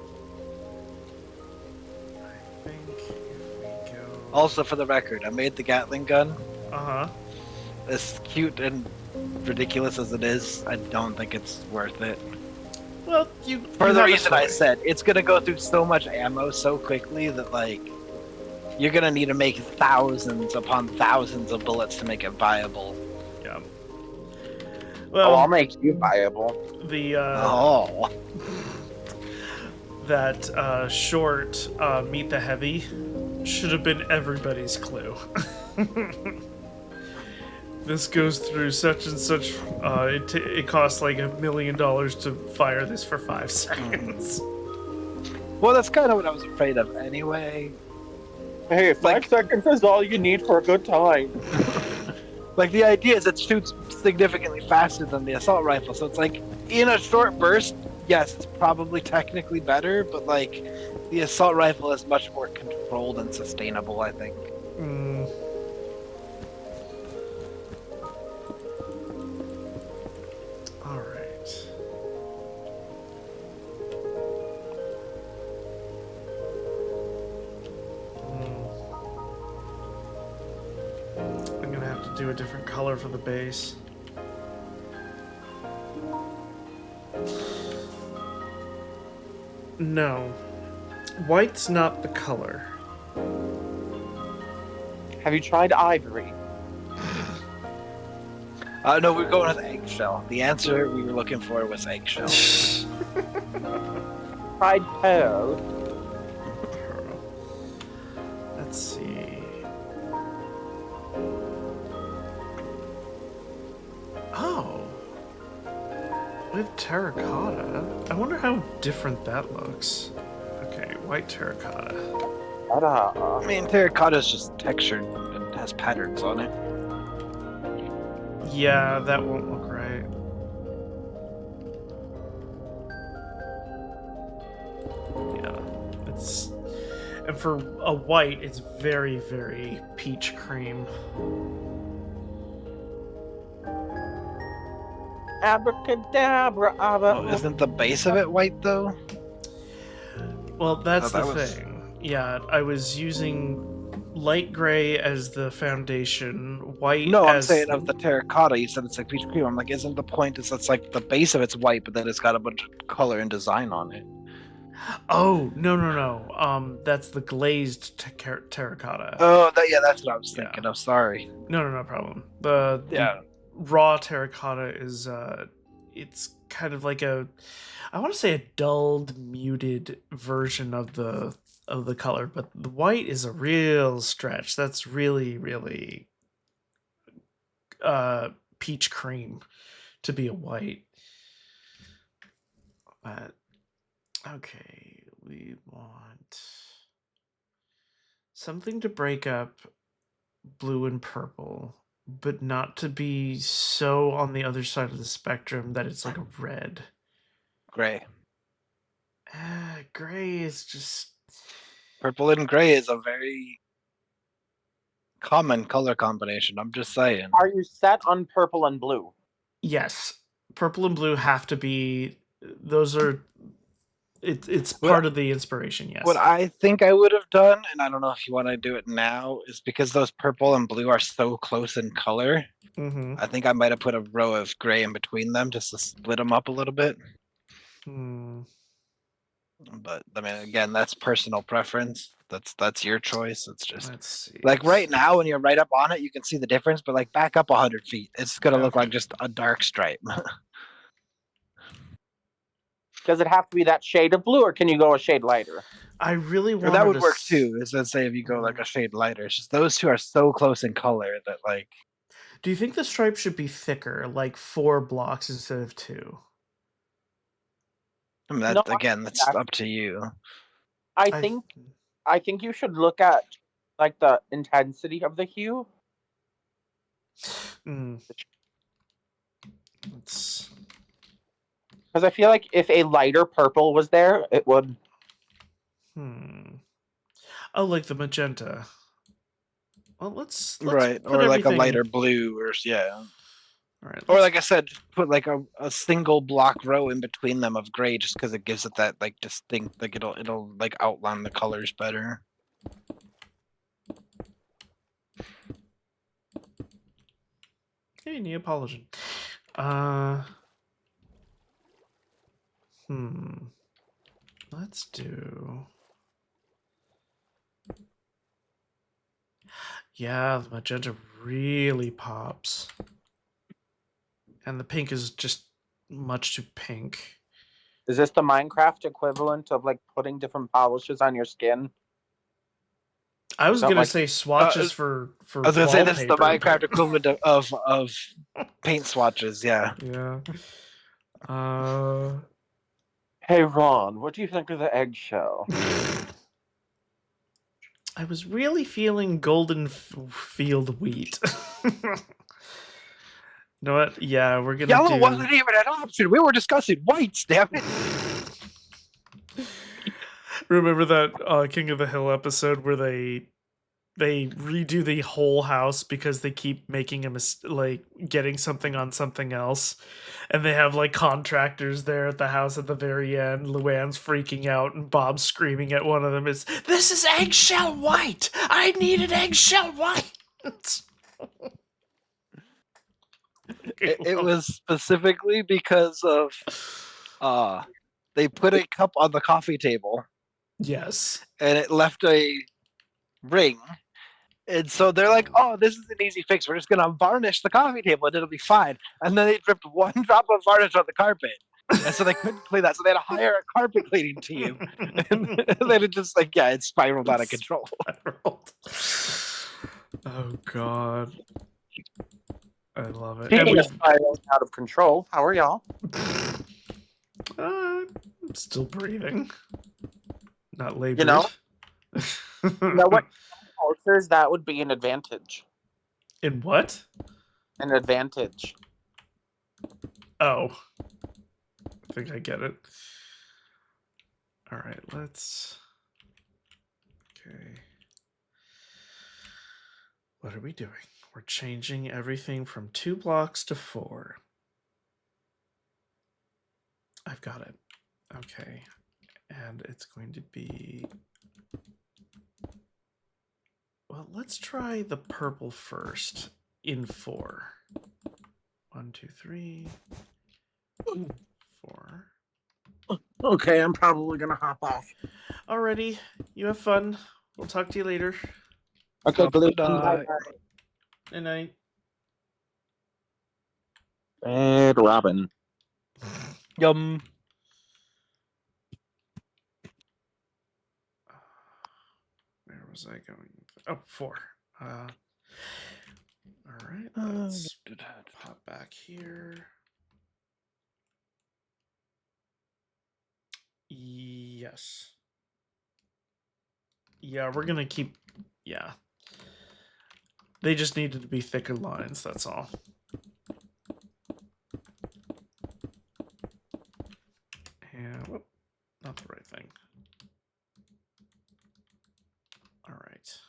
I think if we go. Also, for the record, I made the Gatling gun. Uh huh. As cute and ridiculous as it is, I don't think it's worth it. Well, you. For the reason I said, it's gonna go through so much ammo so quickly that like you're gonna need to make thousands upon thousands of bullets to make it viable. Yeah. Oh, Well, I'll make you viable. the Oh, that short Meet the Heavy should have been everybody's clue. This goes through such and such. It costs like $1 million to fire this for 5 seconds. well, that's kind of what I was afraid of anyway. Hey, 5 seconds is all you need for a good time. Like the idea is it shoots significantly faster than the assault rifle, so it's like in a short burst. Yes, it's probably technically better, but like the assault rifle is much more controlled and sustainable, I think. Mm. All right. I'm gonna have to do a different color for the base. No. White's not the color. Have you tried ivory? No, we're going with eggshell. The answer we were looking for was eggshell. Tried pearl? Pearl. Let's see. Oh. With terracotta. I wonder how different that looks. Okay, white terracotta. I mean, terracotta is just textured and has patterns on it. Yeah, that won't look right. Yeah, it's... And for a white, it's very, very peach cream. Abracadabra, Oh, isn't the base of it white though? Well, that's Oh, the that was- thing. Yeah, I was using light gray as the foundation, white No, I'm as... saying of the terracotta. You said it's like peach cream. I'm like, isn't the point is that's like the base of it's white, but then it's got a bunch of color and design on it. Oh, no. That's the glazed terracotta. Oh, yeah, that's what I was Yeah. thinking of. Sorry. No problem. The Yeah. raw terracotta is it's kind of like a, I want to say a dulled, muted version of the color, but the white is a real stretch. That's really, really peach cream to be a white. But okay, we want something to break up blue and purple, but not to be so on the other side of the spectrum that it's like a red. Gray. Gray is just... Purple and gray is a very common color combination. I'm just saying. Are you set on purple and blue? Yes. Purple and blue have to be... Those are... It's part of the inspiration, yes. What I think I would have done, and I don't know if you want to do it now, is because those purple and blue are so close in color. Mm-hmm. I think I might have put a row of gray in between them just to split them up a little bit. But I mean, again, that's personal preference. That's your choice. It's just Let's see. like right now when you're right up on it, you can see the difference. But like back up 100 feet, it's gonna look Okay. like just a dark stripe. Does it have to be that shade of blue, or can you go a shade lighter? I really Or want that would work too. Is let's say if you go like a shade lighter, it's just those two are so close in color that like. Do you think the stripe should be thicker, like 4 blocks instead of 2? I mean, that, No, again, that's that- up to you. I think you should look at like the intensity of the hue. It's... Because I feel like if a lighter purple was there, it would. Oh, like the magenta. Well, let's Right, put or like a everything... lighter blue, or yeah. All right, Or like I said, just put like a single block row in between them of gray, just because it gives it that like distinct, like it'll like outline the colors better. Hey, Neapolitan. Let's do... Yeah, the magenta really pops. And the pink is just much too pink. Is this the Minecraft equivalent of like putting different polishes on your skin? I was Not gonna like- say swatches for I was gonna say this is the wallpaper, Minecraft but- equivalent of paint swatches. Yeah. Yeah. Hey Ron, what do you think of the eggshell? I was really feeling golden field wheat. You know what? Yeah, we're gonna Yellow do... wasn't even an option. We were discussing whites. Damn it. Remember that King of the Hill episode where they redo the whole house because they keep making like getting something on something else, and they have like contractors there at the house at the very end. Luann's freaking out and Bob's screaming at one of them, "This is eggshell white! I need an eggshell white!" It was specifically because of They put a cup on the coffee table Yes. and it left a ring. And so they're like, "Oh, this is an easy fix. We're just gonna varnish the coffee table and it'll be fine." And then they dripped one drop of varnish on the carpet, and so they couldn't clean that. So they had to hire a carpet cleaning team, and then it just it spiraled out of control. Spiraled. Oh God, I love it. Speaking of spiraling out of control, how are y'all? I'm still breathing. Not labored. You know what? Cultures, that would be an advantage. In what? An advantage. Oh. I think I get it. All right, let's... Okay. What are we doing? We're changing everything from 2 blocks to 4. I've got it. Okay. And it's going to be... Well, let's try the purple first in 4. 1, 2, 3, 4. Okay, I'm probably gonna hop off. Alrighty, you have fun. We'll talk to you later. Okay, Blue. Bye. Good night. Red Robin. Yum. Where was I going? Oh, 4. All right, let's pop back here. Yes. Yeah, we're gonna keep... Yeah. They just needed to be thicker lines, that's all. And, whoop, not the right thing. All right.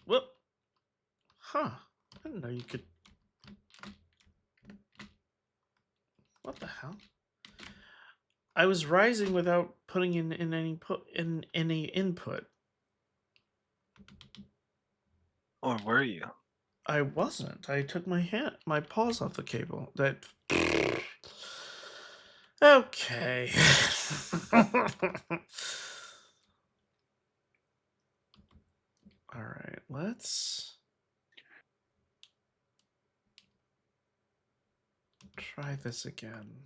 Whoop. Huh. I didn't know you could... What the hell? I was rising without putting in any input. Or were you? I wasn't. I took my paws off the cable. That... Okay. All right, let's try this again.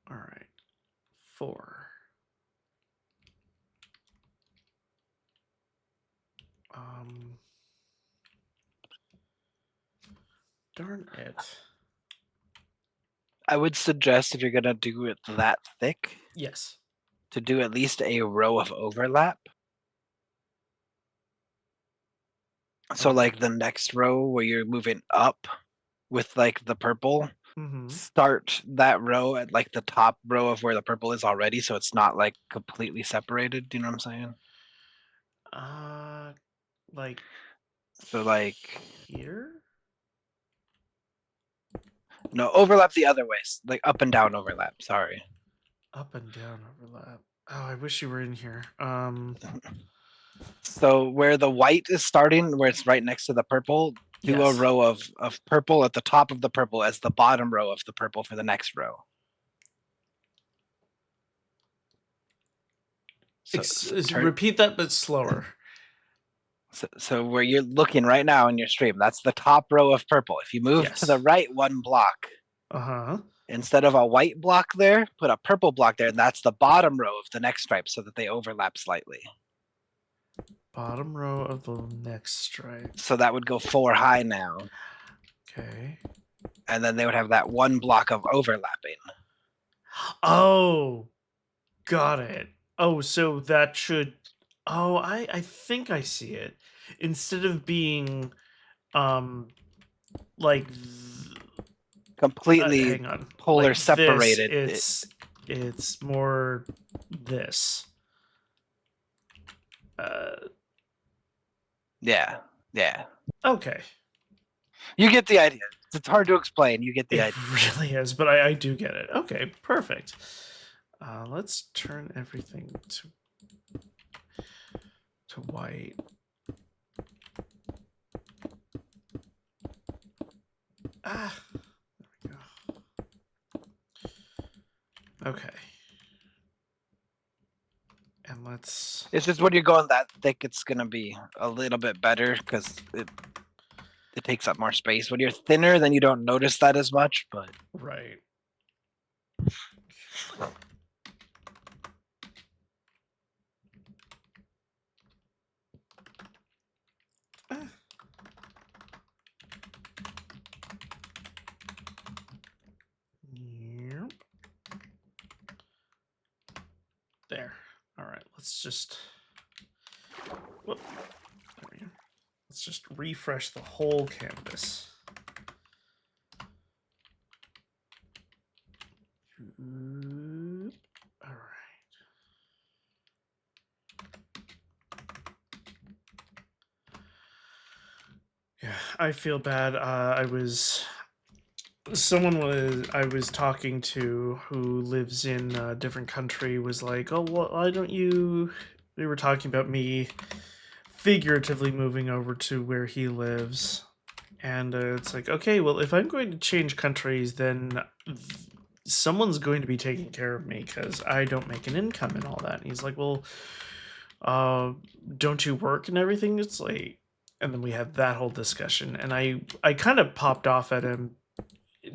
All right, 4. Darn it. I would suggest if you're gonna do it that thick, Yes. to do at least a row of overlap. So Okay. like the next row where you're moving up with like the purple, Mm-hmm. start that row at like the top row of where the purple is already, so it's not like completely separated. Do you know what I'm saying? Like So like here? no, overlap the other ways, like up and down overlap. Sorry. Up and down overlap. Oh, I wish you were in here. So where the white is starting, where it's right next to the purple, do Yes. a row of purple at the top of the purple as the bottom row of the purple for the next row. Repeat that, but slower. So where you're looking right now in your stream, that's the top row of purple. If you move to the Yes. right 1 block, instead of a white block there, put a purple block there, and that's the bottom row of the next stripe so that they overlap slightly. Bottom row of the next stripe. So that would go 4 high now. Okay. And then they would have that 1 block of overlapping. Oh, got it. Oh, so that should... Oh, I think I see it. Instead of being, like... Completely hang on. polar Like separated. This, it's more this. Yeah. Okay. You get the idea. It's hard to explain. You get the It idea. really is, but I do get it. Okay, perfect. Let's turn everything to white. Ah, there we go. Okay. And let's... It's just when you're going that thick, it's gonna be a little bit better because it takes up more space. When you're thinner, then you don't notice that as much. But Right. Ah. Yep. There. All right. Let's just... Whoop. There we go. Let's just refresh the whole canvas. All right. Yeah, I feel bad. I was talking to who lives in a different country was like, oh, well, why don't you? We were talking about me figuratively moving over to where he lives, and it's like, okay, well, if I'm going to change countries, then someone's going to be taking care of me because I don't make an income and all that. And he's like, well, don't you work and everything? It's like, and then we had that whole discussion, and I kind of popped off at him.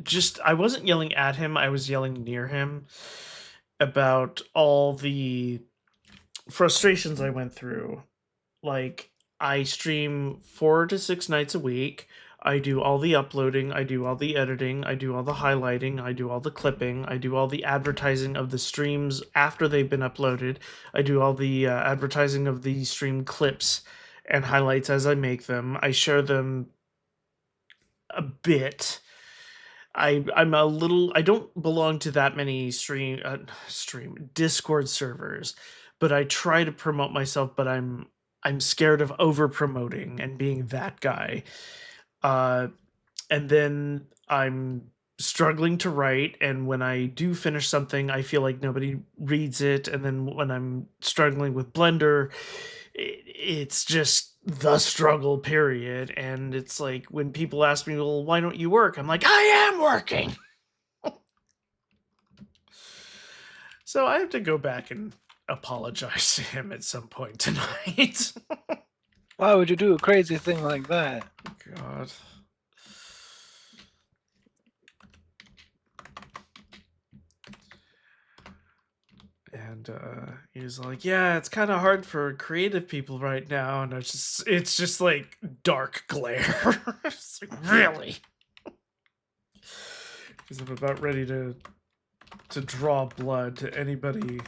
Just, I wasn't yelling at him, I was yelling near him about all the frustrations I went through. Like, I stream 4 to 6 nights a week. I do all the uploading, I do all the editing, I do all the highlighting, I do all the clipping, I do all the advertising of the streams after they've been uploaded. I do all the advertising of the stream clips and highlights as I make them. I share them a bit. I'm a little... I don't belong to that many Discord servers, but I try to promote myself, but I'm scared of over promoting and being that guy. And then I'm struggling to write, and when I do finish something, I feel like nobody reads it, and then when I'm struggling with Blender, it's just the struggle period. And it's like when people ask me, well, why don't you work? I'm like, I am working. So I have to go back and apologize to him at some point tonight. why would you do a crazy thing like that? God. And he was like, yeah, it's kind of hard for creative people right now. And it's just like dark glare. It's like, really? Because I'm about ready to draw blood to anybody.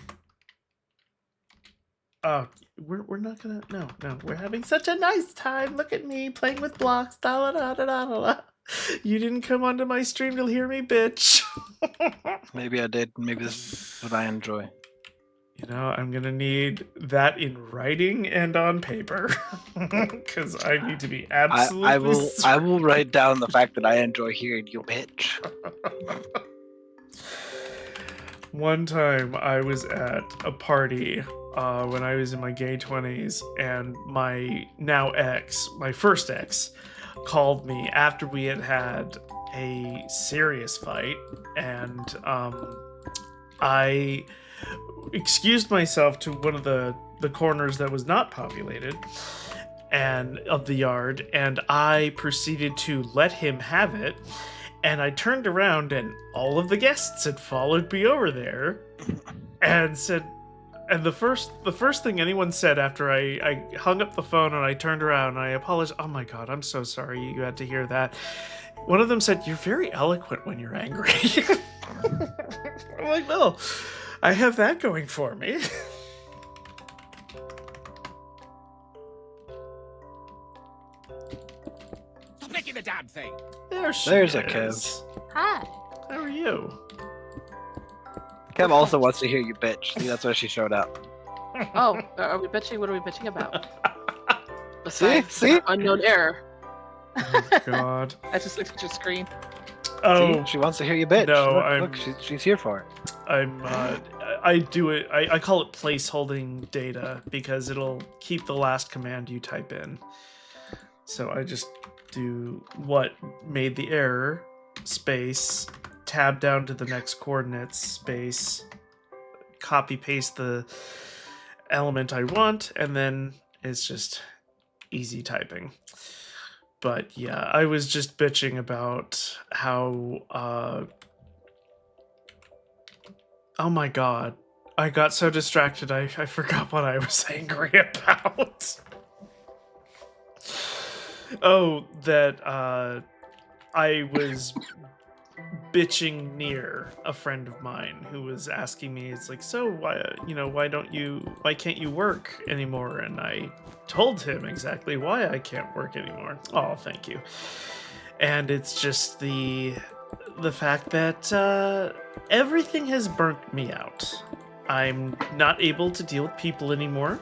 We're not gonna... No, we're having such a nice time. Look at me playing with blocks. Da, da, da, da, da, da. You didn't come onto my stream to hear me, bitch. Maybe I did. Maybe this is what I enjoy. You know, I'm gonna need that in writing and on paper. Because I need to be absolutely... I will write down the fact that I enjoy hearing you, bitch. One time I was at a party when I was in my gay 20s, and my now ex, my first ex, called me after we had a serious fight, and I excused myself to one of the corners that was not populated and of the yard, and I proceeded to let him have it. And I turned around, and all of the guests had followed me over there, and said, and the first thing anyone said after I hung up the phone and I turned around and I apologized, oh my God, I'm so sorry you had to hear that. One of them said, you're very eloquent when you're angry. I'm like, well, I have that going for me. Stop making the damn thing. There's a Kev. is. Hi. How are you? Kev also wants to hear you, bitch. See, that's why she showed up. Oh, are we bitching? What are we bitching about? See? Besides See? unknown error. Oh God. I just looked at your screen. Oh, See, she wants to hear you bitch. no, Look, she's here for it. I do it. I call it placeholding data because it'll keep the last command you type in. So I just do what made the error, space, tab down to the next coordinates, space, copy paste the element I want, and then it's just easy typing. But yeah, I was just bitching about how oh my god. I got so distracted I forgot what I was angry about. Oh, that I was bitching near a friend of mine who was asking me, it's like, so why why can't you work anymore? And I told him exactly why I can't work anymore. Oh, thank you. And it's just the fact that everything has burnt me out. I'm not able to deal with people anymore.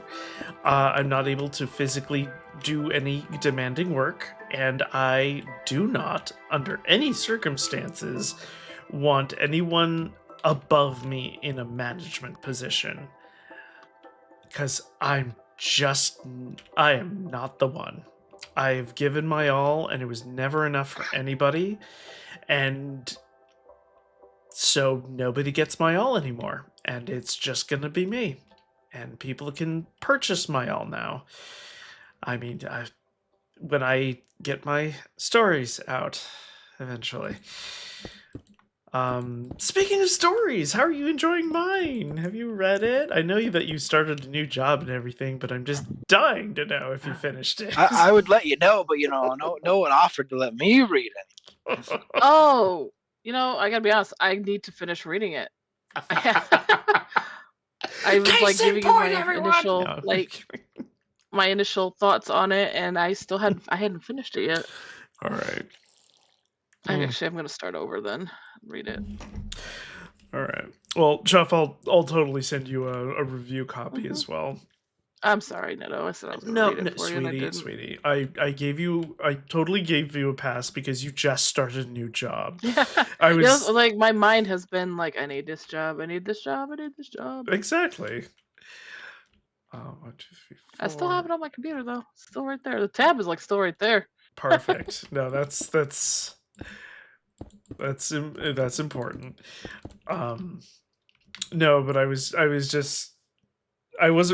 I'm not able to physically do any demanding work, and I do not, under any circumstances, want anyone above me in a management position. Because I am not the one. I've given my all, and it was never enough for anybody, and so nobody gets my all anymore, and it's just gonna be me. And people can purchase my all now. I mean, when I get my stories out eventually. Speaking of stories, how are you enjoying mine? Have you read it? I know that you started a new job and everything, but I'm just dying to know if you finished it. I would let you know, but no one offered to let me read it. Oh, I gotta be honest. I need to finish reading it. I was like giving you my initial No. my initial thoughts on it, and I hadn't finished it yet. All right. Actually, I'm gonna start over then. Read it. All right. Well, Jeff, I'll totally send you a review copy as well. I'm sorry, Neto. I said I was gonna No, read it for you, and I didn't. sweetie. I totally gave you a pass because you just started a new job. Yeah, I was like my mind has been like, I need this job, I need this job, I need this job. exactly. 1, 2, 3, 4. I still have it on my computer though. It's still right there. The tab is like still right there. Perfect. No, that's important. No, but I wasn't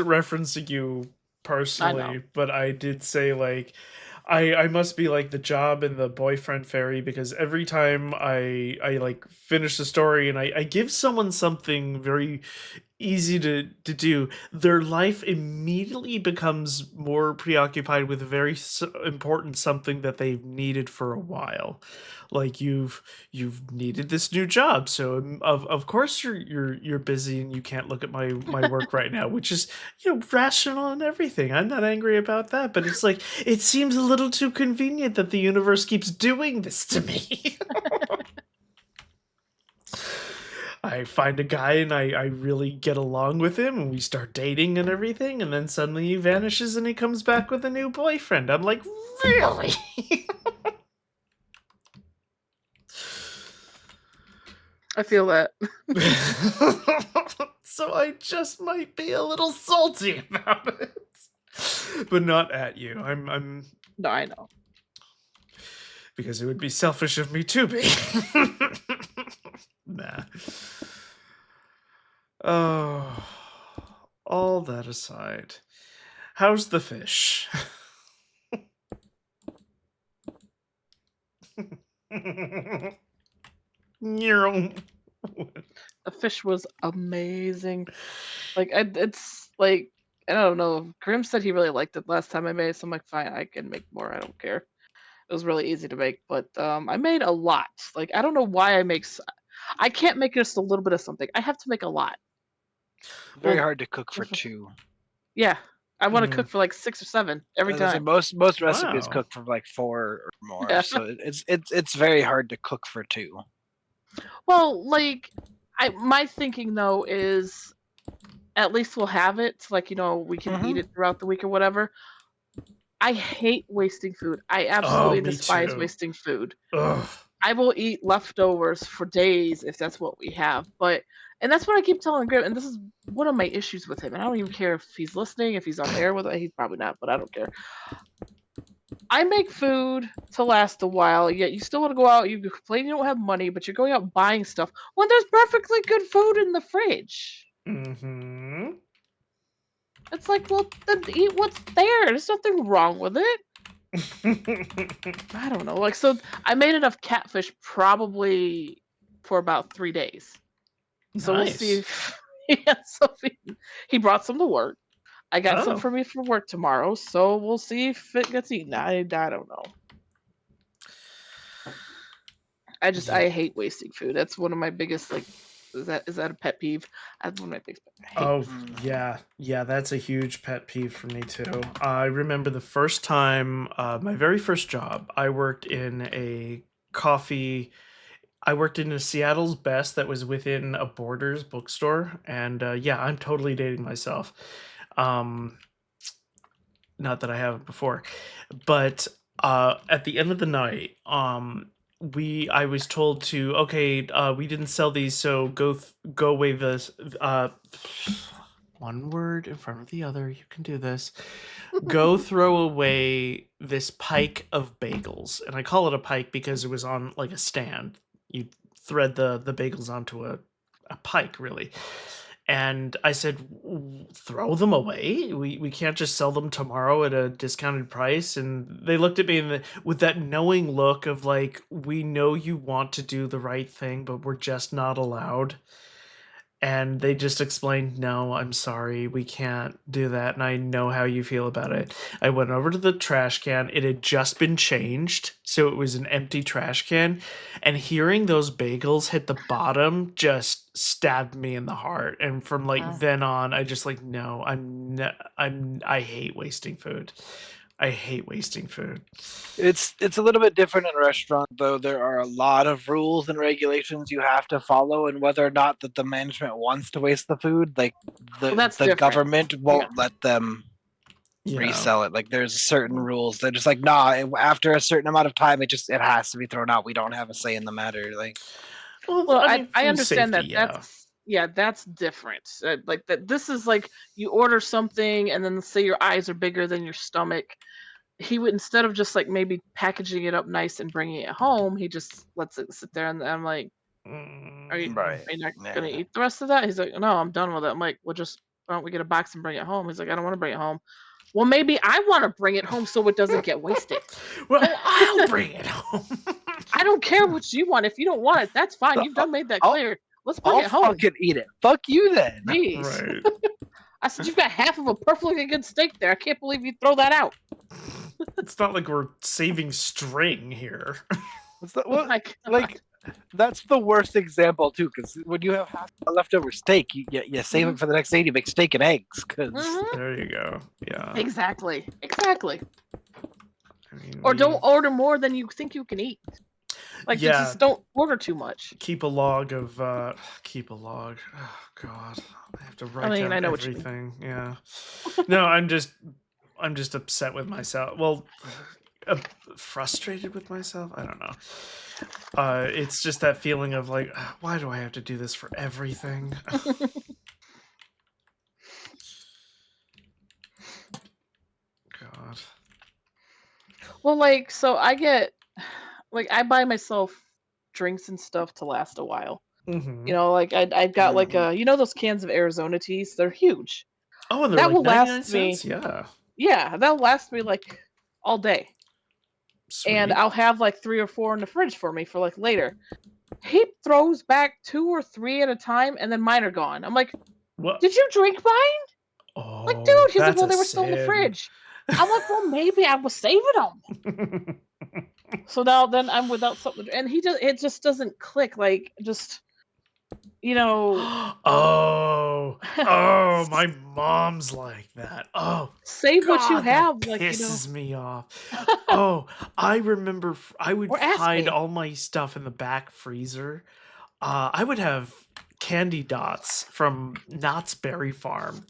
referencing you personally, but I did say like I must be like the job and the boyfriend fairy, because every time I like finish the story and I give someone something very easy to do, their life immediately becomes more preoccupied with a very important something that they've needed for a while. Like you've needed this new job, so of course you're busy and you can't look at my work right now, which is rational and everything. I'm not angry about that, but it's like it seems a little too convenient that the universe keeps doing this to me. I find a guy and I really get along with him and we start dating and everything, and then suddenly he vanishes and he comes back with a new boyfriend. I'm like, really? I feel that. So I just might be a little salty about it. But not at you. I'm No, I know. because it would be selfish of me to be. Nah. Oh, all that aside, how's the fish? The fish was amazing. Like it's like, I don't know. Grim said he really liked it last time I made it, so I'm like, fine, I can make more. I don't care. It was really easy to make, but I made a lot. Like I don't know why I can't make just a little bit of something. I have to make a lot. Very hard to cook for two. Yeah, I want to cook for like 6 or 7 every time. Most recipes Wow. cook for like 4 or more, Yeah. so it's very hard to cook for 2. Well, like my thinking though is at least we'll have it. So, like we can eat it throughout the week or whatever. I hate wasting food. I Oh, absolutely me despise too. wasting food. Ugh. I will eat leftovers for days if that's what we have. And that's what I keep telling Grim, and this is one of my issues with him. And I don't even care if he's listening, if he's on air with it. He's probably not, but I don't care. I make food to last a while, yet you still want to go out. You complain you don't have money, but you're going out buying stuff when there's perfectly good food in the fridge. Mm-hmm. It's like, well, then eat what's there. There's nothing wrong with it. I don't know. Like, so I made enough catfish probably for about 3 days. So we'll see Nice. if yeah, so he brought some to work. I got some Oh. for me for work tomorrow, so we'll see if it gets eaten. I don't know. Yeah. I hate wasting food. That's one of my biggest like. Is that a pet peeve? That's one of my biggest. I hate Oh, wasting food. yeah, that's a huge pet peeve for me too. I remember the first time, my very first job, I worked in a coffee. I worked in a Seattle's Best that was within a Borders bookstore, and yeah, I'm totally dating myself. Um, Not that I haven't before, but at the end of the night, I was told to, okay, we didn't sell these, so go away this one word in front of the other. You can do this. Go throw away this pike of bagels, and I call it a pike because it was on like a stand. You thread the bagels onto a pike, really. And I said, throw them away. We can't just sell them tomorrow at a discounted price. And they looked at me with that knowing look of like, we know you want to do the right thing, but we're just not allowed. And they just explained, no, I'm sorry, we can't do that. And I know how you feel about it. I went over to the trash can. It had just been changed. So it was an empty trash can. And hearing those bagels hit the bottom just stabbed me in the heart. And from like then on, I just like, no, I hate wasting food. I hate wasting food. It's a little bit different in a restaurant, though. There are a lot of rules and regulations you have to follow, and whether or not that the management wants to waste the food, like Well, that's the different. government won't Yeah. let them Yeah. resell it. Like there's certain rules. They're just like, nah. After a certain amount of time, it has to be thrown out. We don't have a say in the matter. Like, Well, I mean, I food understand safety, that. yeah. That's different. Like that. This is like you order something, and then say your eyes are bigger than your stomach. He would, instead of just like maybe packaging it up nice and bringing it home, he just lets it sit there. And I'm like, Mm. are you not gonna eat the rest of that? He's like, no, I'm done with it. I'm like, well, just why don't we get a box and bring it home? He's like, I don't want to bring it home. Well, maybe I want to bring it home so it doesn't get wasted. Well, I'll bring it home. I don't care what you want. If you don't want it, that's fine. You've done made that clear. Let's bring I'll it home. fucking eat it. Fuck you then. Jeez. Right. I said, you've got half of a perfectly good steak there. I can't believe you throw that out. It's not like we're saving string here. Oh my God. Like that's the worst example too, because when you have half a leftover steak, you save it for the next day. You make steak and eggs, because There you go. Yeah. Exactly. I mean, Or don't order more than you think you can eat. Like, you Yeah. just don't order too much. Keep a log of keep a log. Oh God, I have to write mean, down I know what you mean. everything. Yeah. No, I'm just upset with myself. Well, frustrated with myself. I don't know. It's just that feeling of like, why do I have to do this for everything? God. Well, like, so I get, like, I buy myself drinks and stuff to last a while. Mm-hmm. You know, like, I've got, like, you know, those cans of Arizona teas? They're huge. Oh, and they're That like will 99 last me, cents? Yeah. yeah, that'll last me, like, all day. And Sweet. I'll have, like, 3 or 4 in the fridge for me for, like, later. He throws back 2 or 3 at a time, and then mine are gone. I'm like, What? did you drink mine? Like, Oh, dude, he's like, that's well, a they were still in the sin. fridge. I'm like, well, maybe I was saving them. So now then I'm without something, and it just doesn't click. Like, just, you know, Oh, my mom's like that. Oh, save what you God, that have. Like, pisses me off. Oh, I remember I would or ask hide me. all my stuff in the back freezer. I would have candy dots from Knott's Berry Farm.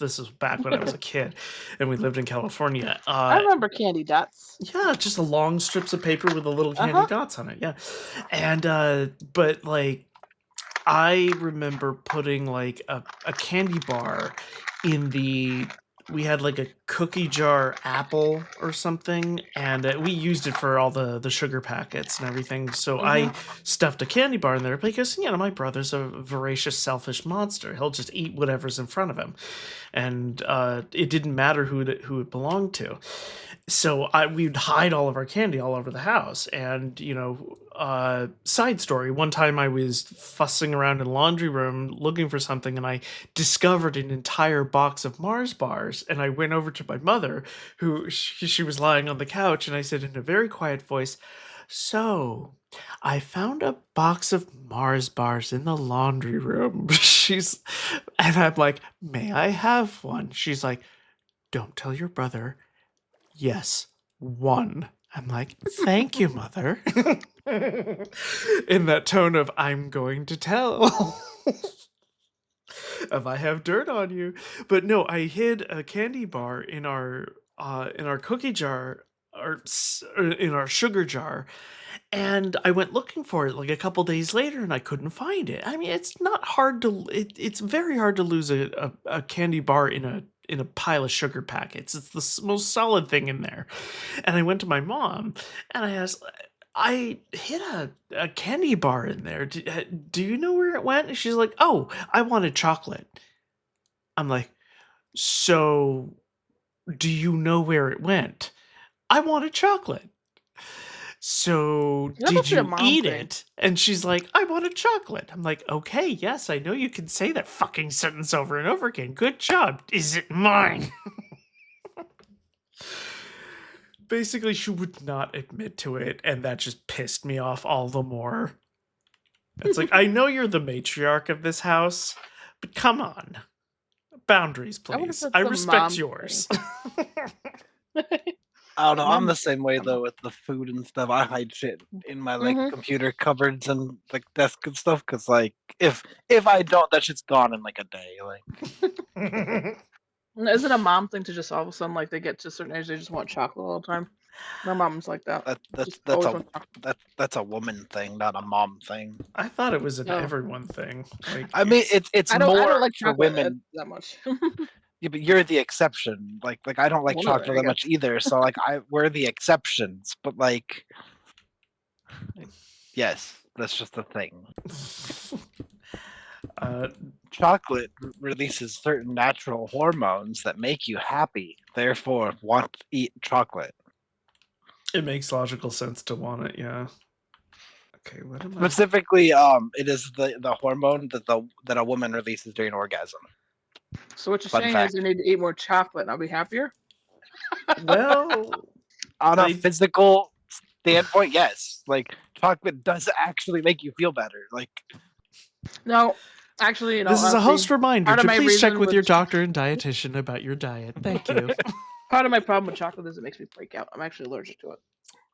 This is back when I was a kid, and we lived in California. I remember candy dots. Yeah, just a long strips of paper with the little candy Uh-huh. dots on it. Yeah, and but like I remember putting like a candy bar in the. We had like a cookie jar apple or something, and we used it for all the sugar packets and everything. So I stuffed a candy bar in there because my brother's a voracious, selfish monster. He'll just eat whatever's in front of him, and it didn't matter who it belonged to. So we'd hide all of our candy all over the house. And side story, one time I was fussing around in the laundry room looking for something, and I discovered an entire box of Mars bars. And I went over to my mother, who she was lying on the couch, and I said in a very quiet voice, "So I found a box of Mars bars in the laundry room." And I'm like, "May I have one?" She's like, "Don't tell your brother." "Yes, one." I'm like, "Thank you, mother." In that tone of, "I'm going to tell if I have dirt on you." But no, I hid a candy bar in our cookie jar, or in our sugar jar, and I went looking for it like a couple days later, and I couldn't find it. I mean, it's not hard to. It's very hard to lose a candy bar in a pile of sugar packets. It's the most solid thing in there. And I went to my mom, and I asked, "I hid a candy bar in there. Do you know where it went?" And she's like, "Oh, I wanted chocolate." I'm like, "So, do you know where it went?" "I wanted chocolate." "So, That did must be a you mom eat thing. it?" And she's like, "I wanted chocolate." I'm like, "Okay, yes, I know you can say that fucking sentence over and over again. Good job. Is it mine?" Basically, she would not admit to it, and that just pissed me off all the more. It's like, I know you're the matriarch of this house, but come on. Boundaries, I wonder if please. it's I a respect mom yours. I don't know. I'm Mom. the same way though with the food and stuff. I hide shit in my like Mhm. computer cupboards and like desk and stuff because like if I don't, that shit's gone in like a day. Like Is it a mom thing to just all of a sudden, like, they get to a certain age, they just want chocolate all the time? My mom's like that. Just that's always a want chocolate. that's a woman thing, not a mom thing. I thought it was an No, everyone thing. Like, I mean, it's I don't more like for chocolate women. that much. Yeah, but you're the exception. Like I don't like One of them, chocolate I that guess. much either. So like we're the exceptions. But like, yes, that's just the thing. uh, Chocolate releases certain natural hormones that make you happy. Therefore, want to eat chocolate. it makes logical sense to want it, yeah. Okay, what am I? Specifically, it is the hormone that a woman releases during orgasm. So what you're Fun saying is fact. you need to eat more chocolate and I'll be happier? Well, On a I physical standpoint, yes. Like chocolate does actually make you feel better. Like No, actually, this is a honestly, host reminder part of to my please check reason with with your doctor and dietitian about your diet. Thank you. part of my problem with chocolate is it makes me break out. I'm actually allergic to it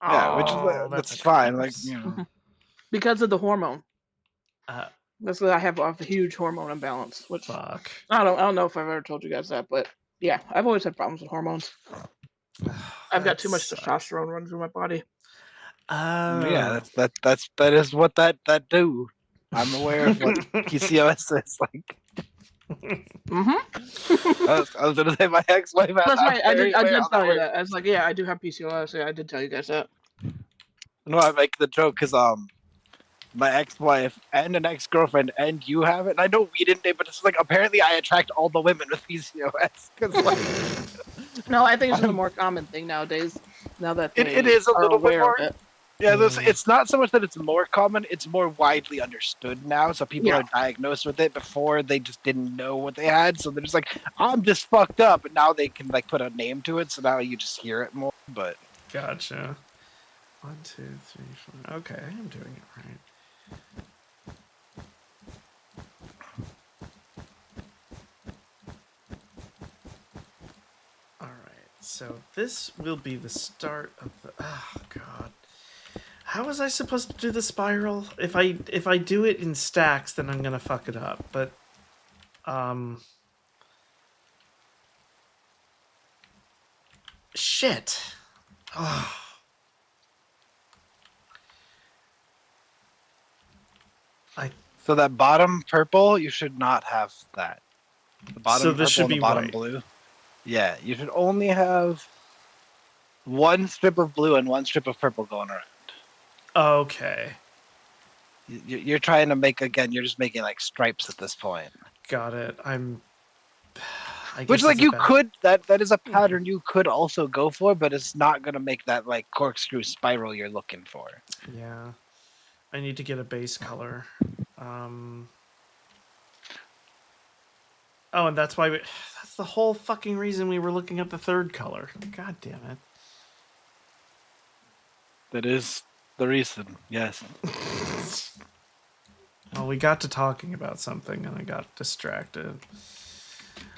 yeah, which is Oh, that's that's a fine. Like curse. because of the hormone. Uh, That's why I have a huge hormone imbalance, which fuck. I don't know if I've ever told you guys that, but yeah, I've always had problems with hormones. I've got That too much sucks. testosterone running through my body. yeah, Oh. that is what that do. I'm aware of what PCOS is like. Mm-hmm. I was gonna say my ex-wife. That's I'm right. very I aware did how that tell you works. that. I was like, yeah, I do have PCOS. Yeah, I did tell you guys that. No, I make the joke because my ex-wife and an ex-girlfriend and you have it. And I know we didn't date, but it's like apparently I attract all the women with PCOS because like No, I think it's just a I'm, more common thing nowadays. Now that they it is a are little bit aware of more. it. Yeah, it's not so much that it's more common; it's more widely understood now. So people Yeah. are diagnosed with it before they just didn't know what they had. So they're just like, "I'm just fucked up," and now they can like put a name to it. So now you just hear it more. But Gotcha. 1, 2, 3, 4. Okay, I'm doing it right. All right, so this will be the start of the. Oh God, how was I supposed to do the spiral? If I do it in stacks, then I'm gonna fuck it up. But Shit. Oh. So that bottom purple, you should not have that. The bottom So this purple should and the be bottom white. blue. Yeah, you should only have one strip of blue and one strip of purple going around. Okay. You're trying to make, again, you're just making like stripes at this point. Got it. I guess Which, like, it's a you bad... could, that is a pattern you could also go for, but it's not going to make that, like, corkscrew spiral you're looking for. Yeah. I need to get a base color. Oh, and that's why that's the whole fucking reason we were looking at the third color. God damn it. That is the reason, yes. Well, we got to talking about something and I got distracted.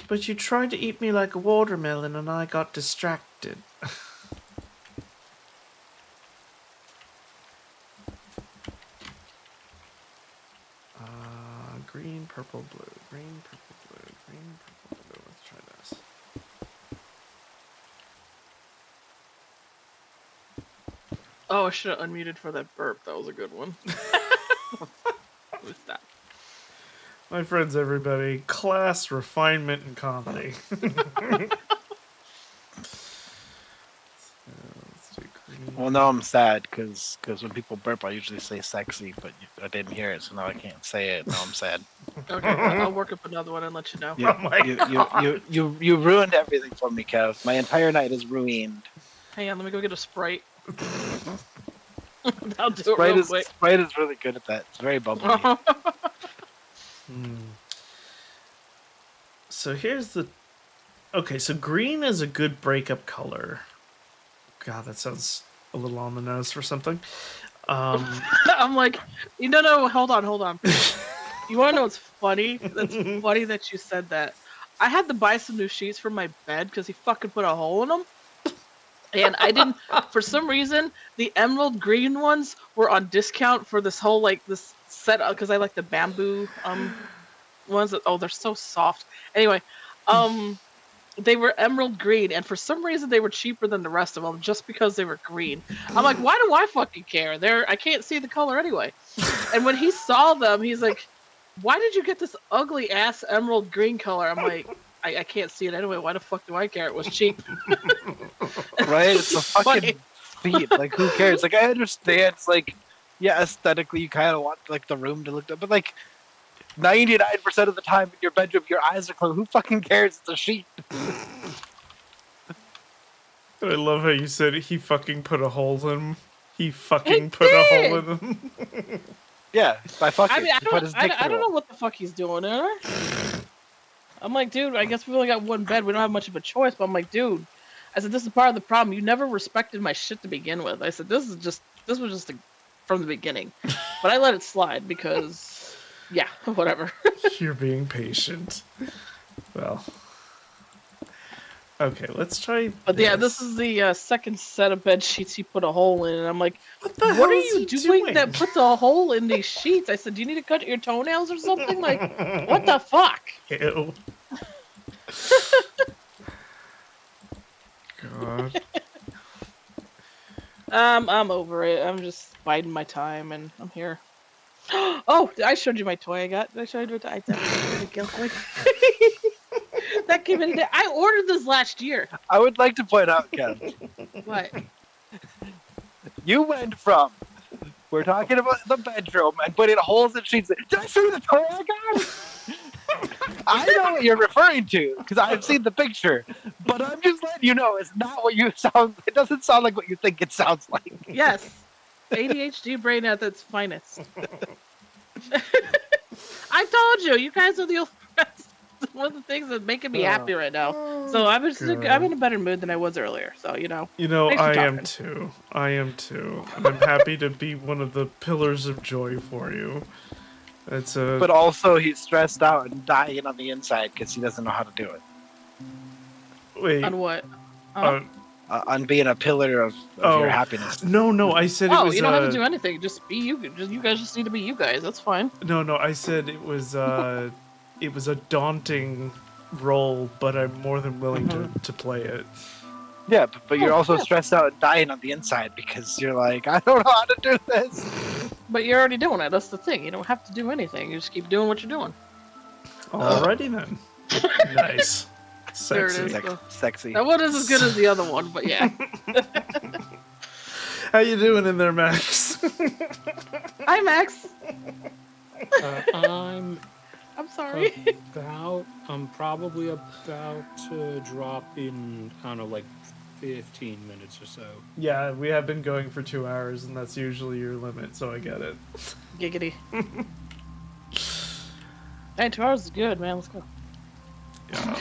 But you tried to eat me like a watermelon and I got distracted. Green, purple, blue. Green, purple, blue. Green, purple, blue. Let's try this. Oh, I should have unmuted for that burp. That was a good one. Who's that? My friends, everybody. Class, refinement, and comedy. Let's do green. Well, now I'm sad because when people burp, I usually say sexy, but I didn't hear it, so now I can't say it. Now I'm sad. Okay, I'll work up another one and let you know. You, Oh my God. you ruined everything for me, Kev. My entire night is ruined. Hang on, let me go get a Sprite. I'll do Sprite it real is quick. Sprite is really good at that. It's very bubbly. So here's the... Okay, so green is a good breakup color. God, that sounds a little on the nose for something. I'm like, no, hold on. You want to know what's funny? That's funny that you said that. I had to buy some new sheets for my bed because he fucking put a hole in them. And I didn't, for some reason, the emerald green ones were on discount for this whole, like, this set, because I like the bamboo, ones that, they're so soft. Anyway, they were emerald green, and for some reason they were cheaper than the rest of them just because they were green. I'm like, why do I fucking care? I can't see the color anyway. And when he saw them, he's like, why did you get this ugly ass emerald green color? I'm like, I can't see it anyway. Why the fuck do I care? It was cheap. Right? It's a fucking feat. Like, who cares? Like, I understand. It's like, yeah, aesthetically, you kind of want like the room to look good, but like 99% of the time in your bedroom, your eyes are closed. Who fucking cares? It's a sheet. I love how you said he fucking put a hole in him. He fucking He put a did! hole in him. Yeah, by fucking. I mean, He put his dick I don't through know it. what the fuck he's doing there. I'm like, dude, I guess we only got one bed. We don't have much of a choice. But I'm like, dude, I said, this is part of the problem. You never respected my shit to begin with. I said, this was just from the beginning. But I let it slide because, yeah, whatever. You're being patient. Well. Okay, let's try. But yeah, this is the second set of bed sheets he put a hole in. And I'm like, What the what hell are is you he doing that puts a hole in these sheets? I said, do you need to cut your toenails or something? Like, what the fuck? Ew. God. I'm over it. I'm just biding my time, and I'm here. Oh, I showed you my toy I got. Did I show you my toy? I definitely did. That came in today. I ordered this last year. I would like to point out, Kev, What? you went from we're talking about the bedroom and putting holes in sheets. Did I show you the toy I got? I know what you're referring to because I've seen the picture, but I'm just letting you know it's not what you sound. It doesn't sound like what you think it sounds like. Yes. ADHD brain at its finest. I told you, you guys are the old friends. One of the things that's making me happy right now. So I'm in a better mood than I was earlier. So You know, Thanks for I am talking. too. I am too. And I'm happy to be one of the pillars of joy for you. It's a. But also, he's stressed out and dying on the inside because he doesn't know how to do it. Wait. On what? On being a pillar of your happiness. No. I said it was. You don't have to do anything. Just be you. You guys just need to be you guys. That's fine. No. I said it was. It was a daunting role, but I'm more than willing to play it. Yeah, but you're Oh, also yeah. stressed out and dying on the inside because you're like, I don't know how to do this. But you're already doing it. That's the thing. You don't have to do anything. You just keep doing what you're doing. Alrighty then. Nice. There it Sexy. is. Sexy. That one is as good as the other one, but yeah. How you doing in there, Max? Hi, Max. I'm I'm sorry. I'm probably about to drop in, I don't know, like 15 minutes or so. Yeah, we have been going for 2 hours, and that's usually your limit, so I get it. Giggity. Hey, 2 hours is good, man. Let's go. Yeah.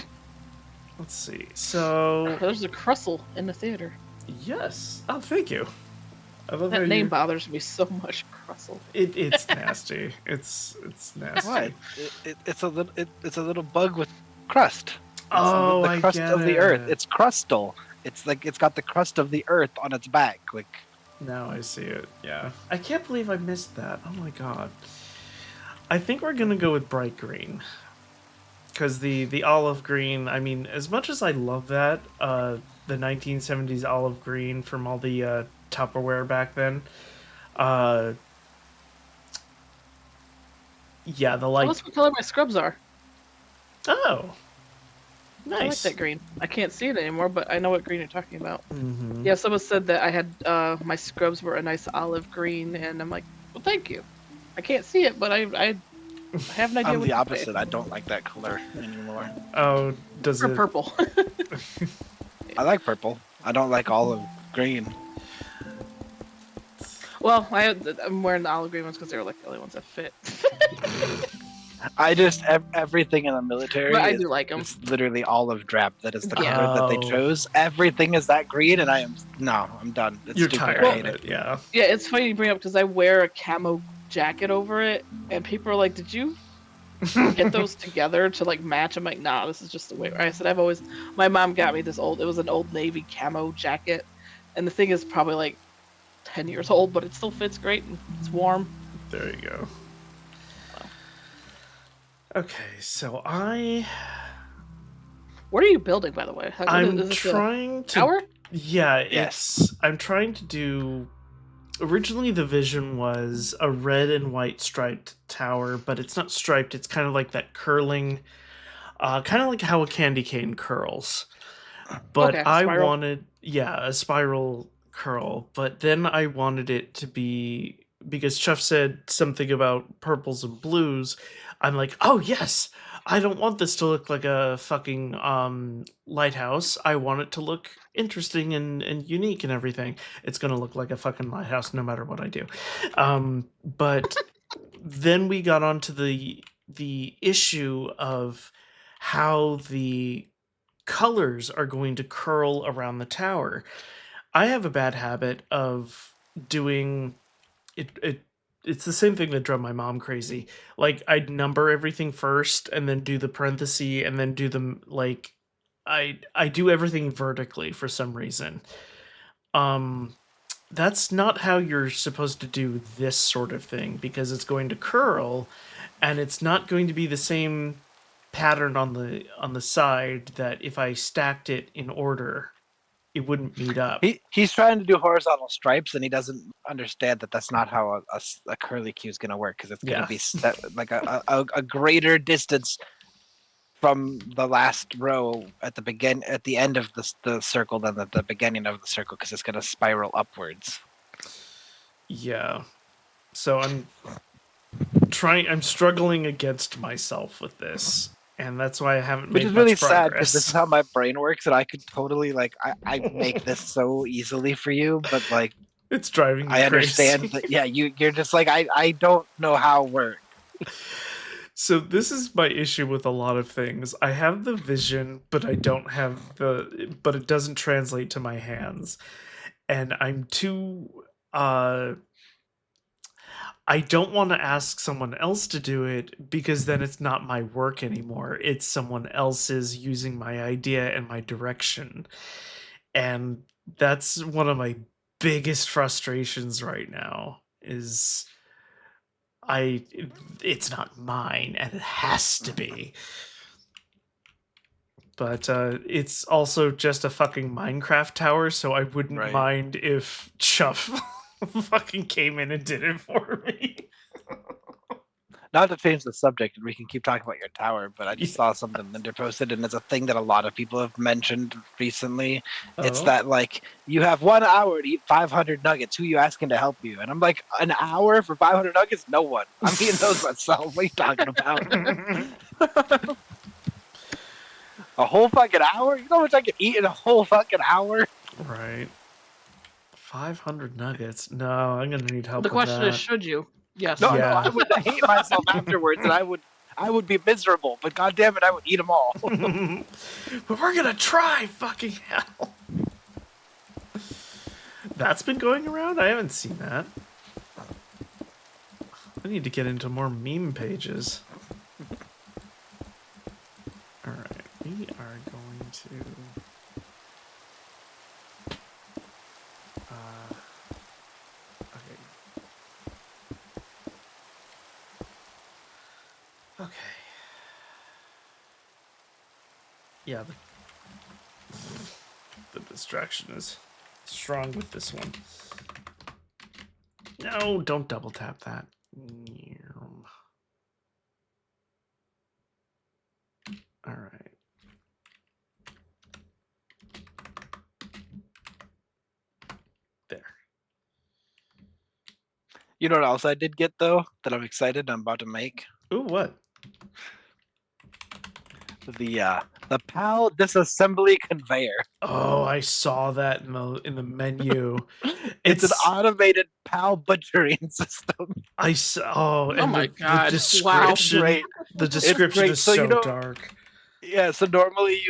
Let's see. So, There's a Crustle in the theater. yes. Oh, thank you. I love how That name you... bothers me so much, Crustle. It's nasty. It's nasty. What? It's a little bug with crust. It's Oh, the I crust get of the earth. it. It's crustal. It's like it's got the crust of the earth on its back. Like, Now I see it. Yeah. I can't believe I missed that. Oh my god. I think we're gonna go with bright green. Because the olive green, I mean, as much as I love that, the 1970s olive green from all the Tupperware back then, yeah, the Oh, like... that's what color my scrubs are. Oh, I like nice. that green. I can't see it anymore, but I know what green you're talking about. Mm-hmm. Yeah, someone said that I had my scrubs were a nice olive green, and I'm like, well, thank you. I can't see it, but I have an idea I'm what the to opposite. say. I don't like that color anymore. Oh, does Or it... purple. I like purple. I don't like olive green. Well, I'm wearing the olive green ones because they're like the only ones that fit. I just everything in the military But I is do like them. it's literally olive drab. That is the Yeah. color that they Oh. chose. Everything is that green, and I'm done. It's You're stupid. tired I of hate it, yeah. Yeah, it's funny you bring up because I wear a camo jacket over it, and people are like, "Did you get those together to like match?" I'm like, "Nah, this is just the way." I said, my mom got me this it was an Old Navy camo jacket, and the thing is probably like 10 years old, but it still fits great and it's warm. There you go. So. Okay, so What are you building, by the way? I'm is this trying a to... tower? Yeah, Yes. I'm trying to do... Originally, the vision was a red and white striped tower, but it's not striped. It's kind of like that curling, kind of like how a candy cane curls. But Okay, I spiral. wanted, yeah, a spiral curl. But then I wanted it to be... Because Chuff said something about purples and blues, I'm like, oh yes! I don't want this to look like a fucking lighthouse. I want it to look interesting and unique and everything. It's gonna look like a fucking lighthouse no matter what I do. But then we got onto the issue of how the colors are going to curl around the tower. I have a bad habit of doing it. It's the same thing that drove my mom crazy. Like, I'd number everything first and then do the parenthesis and then do them like... I do everything vertically for some reason. That's not how you're supposed to do this sort of thing, because it's going to curl and it's not going to be the same pattern on the side that if I stacked it in order, it wouldn't meet up. He's trying to do horizontal stripes, and he doesn't understand that that's not how a curly Q is going to work, because it's going Yeah. to be set, like a greater distance from the last row at the end of the circle than the beginning of the circle, because it's going to spiral upwards. Yeah. So I'm struggling against myself with this, and that's why I haven't Which made is really much sad, progress. because this is how my brain works, and I could totally I make this so easily for you, but like It's driving me I crazy. understand that. Yeah, you're just like I don't know how it works. So this is my issue with a lot of things. I have the vision, but I don't have but it doesn't translate to my hands. And I'm too I don't want to ask someone else to do it, because then it's not my work anymore. It's someone else's using my idea and my direction. And that's one of my biggest frustrations right now is it's not mine and it has to be. But it's also just a fucking Minecraft tower, so I wouldn't Right. mind if Chuff fucking came in and did it for me. Not to change the subject, and we can keep talking about your tower, but I just Yeah. saw something Linder posted, and it's a thing that a lot of people have mentioned recently. It's Oh. that, like, you have 1 hour to eat 500 nuggets. Who you asking to help you? And I'm like, an hour for 500 nuggets? No one. I'm eating those myself. What are you talking about? A whole fucking hour? You know how much I could eat in a whole fucking hour? Right. 500 nuggets. No, I'm gonna need help The with question is, that. should you? Yes. No, Yeah. I would hate myself afterwards, and I would be miserable. But god damn it, I would eat them all. But we're gonna try, fucking hell. That's been going around? I haven't seen that. I need to get into more meme pages. Alright, we are going to... okay. Okay. Yeah, the distraction is strong with this one. No, don't double tap that. All right. There. You know what else I did get though that I'm excited I'm about to make? Ooh, what? The PAL disassembly conveyor. Oh, I saw that in the menu. It's an automated PAL butchering system. I saw. Oh my God. The Wow. description. Great. The description great. is So, so you know- dark. Yeah, so normally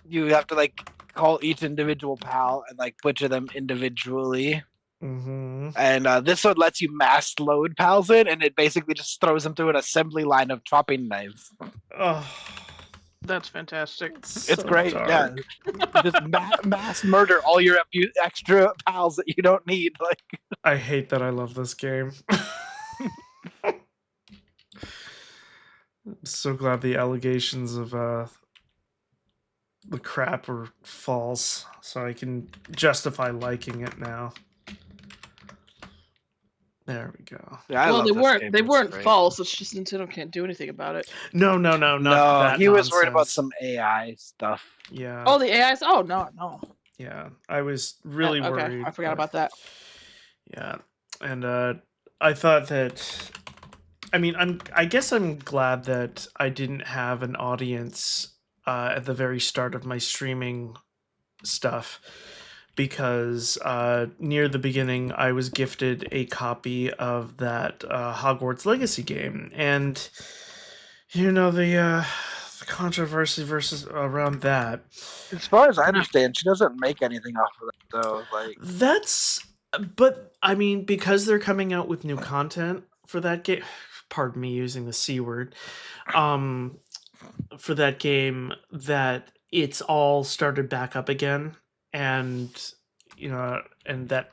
you have to like call each individual PAL and like butcher them individually. Mm-hmm. And this one lets you mass load PALs in, and it basically just throws them through an assembly line of chopping knives. Oh, That's fantastic. It's great. Dark. Yeah, just mass murder all your extra PALs that you don't need. Like, I hate that I love this game. I'm so glad the allegations of the crap were false, so I can justify liking it now. There we go. yeah, I Well, love they this weren't. game. They It's weren't great. false. It's just Nintendo can't do anything about it. No, not No, that he was worried about nonsense. some AI stuff. Yeah. Oh, the AIs. Oh no, no. Yeah, I was really Okay, worried. I forgot but- about that. Yeah, and I thought that. I mean, I guess I'm glad that I didn't have an audience at the very start of my streaming stuff, because near the beginning I was gifted a copy of that Hogwarts Legacy game, and you know the controversy versus around that. As far as I understand, she doesn't make anything off of it though. Like, But I mean, because they're coming out with new content for that game, pardon me using the C word, for that game, that it's all started back up again, and and that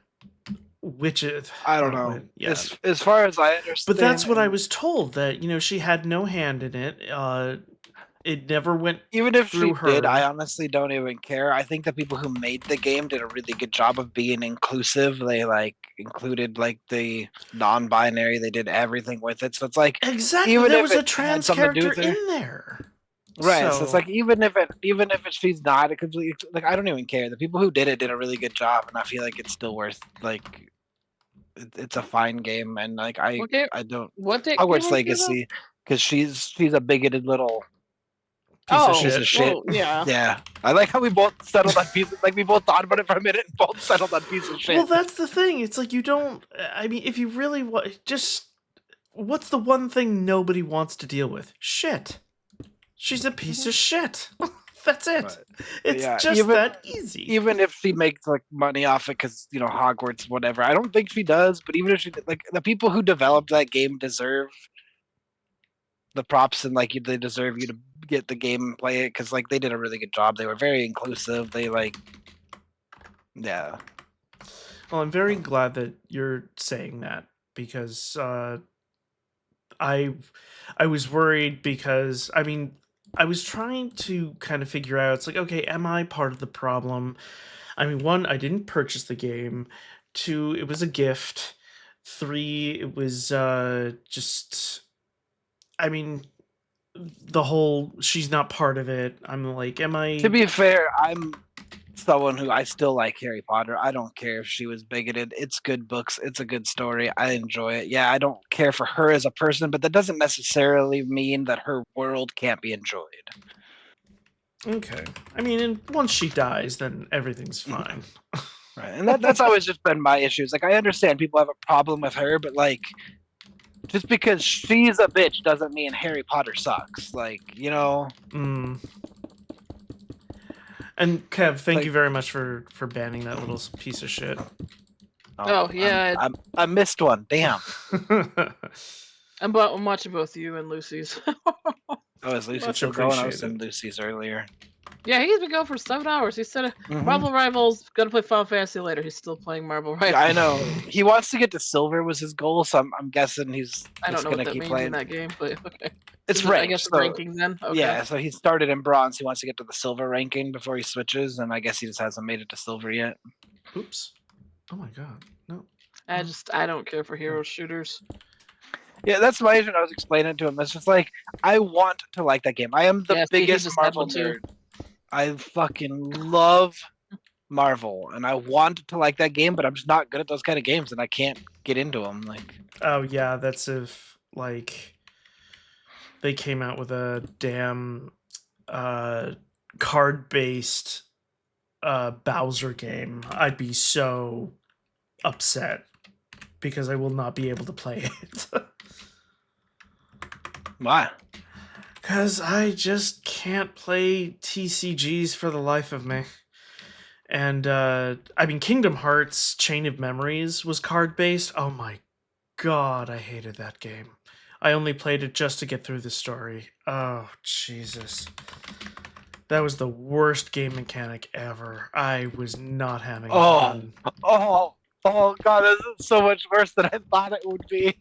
witches. I don't know. Yeah. As far as I understand, But that's what I was told, that she had no hand in it. It never went. Even if she through did, her. I honestly don't even care. I think the people who made the game did a really good job of being inclusive. They like included like the non-binary. They did everything with it. So it's like, Exactly. even There if was a it had trans something to do character with her- in there. right. So it's like even if she's not a complete, like, I don't even care. The people who did it did a really good job, and I feel like it's still worth, like, it's a fine game, and like Okay. I don't What did Hogwarts Legacy, because she's a bigoted little Piece of piece shit. of shit. Well, yeah. Yeah, I like how we both settled on piece. Like, we both thought about it for a minute and both settled on piece of shit. Well, that's the thing. It's like, you don't. I mean, if you really want, just what's the one thing nobody wants to deal with? Shit. She's a piece of shit. That's it. Right. It's Yeah, just that easy. Even if she makes like money off it, because Hogwarts, whatever. I don't think she does. But even if she, like, the people who developed that game deserve the props, and like they deserve you to get the game and play it, because like they did a really good job. They were very inclusive. They yeah. Well, I'm very glad that you're saying that, because I was worried, because I mean, I was trying to kind of figure out, it's like, okay, am I part of the problem? I mean, one, I didn't purchase the game. Two, it was a gift. Three, it was just, I mean, the whole she's not part of it. I'm like, am To I? be fair, I'm someone who I still like Harry Potter. I don't care if she was bigoted. It's good books. It's a good story. I enjoy it. Yeah, I don't care for her as a person, but that doesn't necessarily mean that her world can't be enjoyed. Okay. I mean, and once she dies, then everything's fine. Right. And that's always just been my issues. Like I understand people have a problem with her, but like just because she's a bitch doesn't mean Harry Potter sucks. Like, you know. Mm. And Kev, thank Like- you very much for banning that little piece of shit. Oh, yeah. I missed one. Damn. I'm watching both you and Lucy's. Oh, is Lucy Much still going? I was appreciated. in Lucy's earlier. Yeah, he's been going for 7 hours. He said Mhm. Marvel Rivals, gonna play Final Fantasy later. He's still playing Marvel Rivals. Yeah, I know. He wants to get to silver was his goal, so I'm guessing he's I don't just know gonna what that keep means playing. in that game, but okay. It's Is it, I ranked, guess so ranking then. Okay. yeah. So he started in bronze. He wants to get to the silver ranking before he switches, and I guess he just hasn't made it to silver yet. Oops. Oh my god. No. I don't care for hero shooters. Yeah, that's my issue. I was explaining to him. It's just like I want to like that game. I am the Yeah, see, he biggest just had Marvel one too. nerd. I fucking love Marvel, and I want to like that game, but I'm just not good at those kind of games, and I can't get into them. Like, Oh yeah, that's if like they came out with a damn card-based Bowser game. I'd be so upset because I will not be able to play it. why? Because I just can't play TCGs for the life of me. And, I mean, Kingdom Hearts Chain of Memories was card based. Oh my god, I hated that game. I only played it just to get through the story. Oh, Jesus. That was the worst game mechanic ever. I was not having fun. Oh god, this is so much worse than I thought it would be.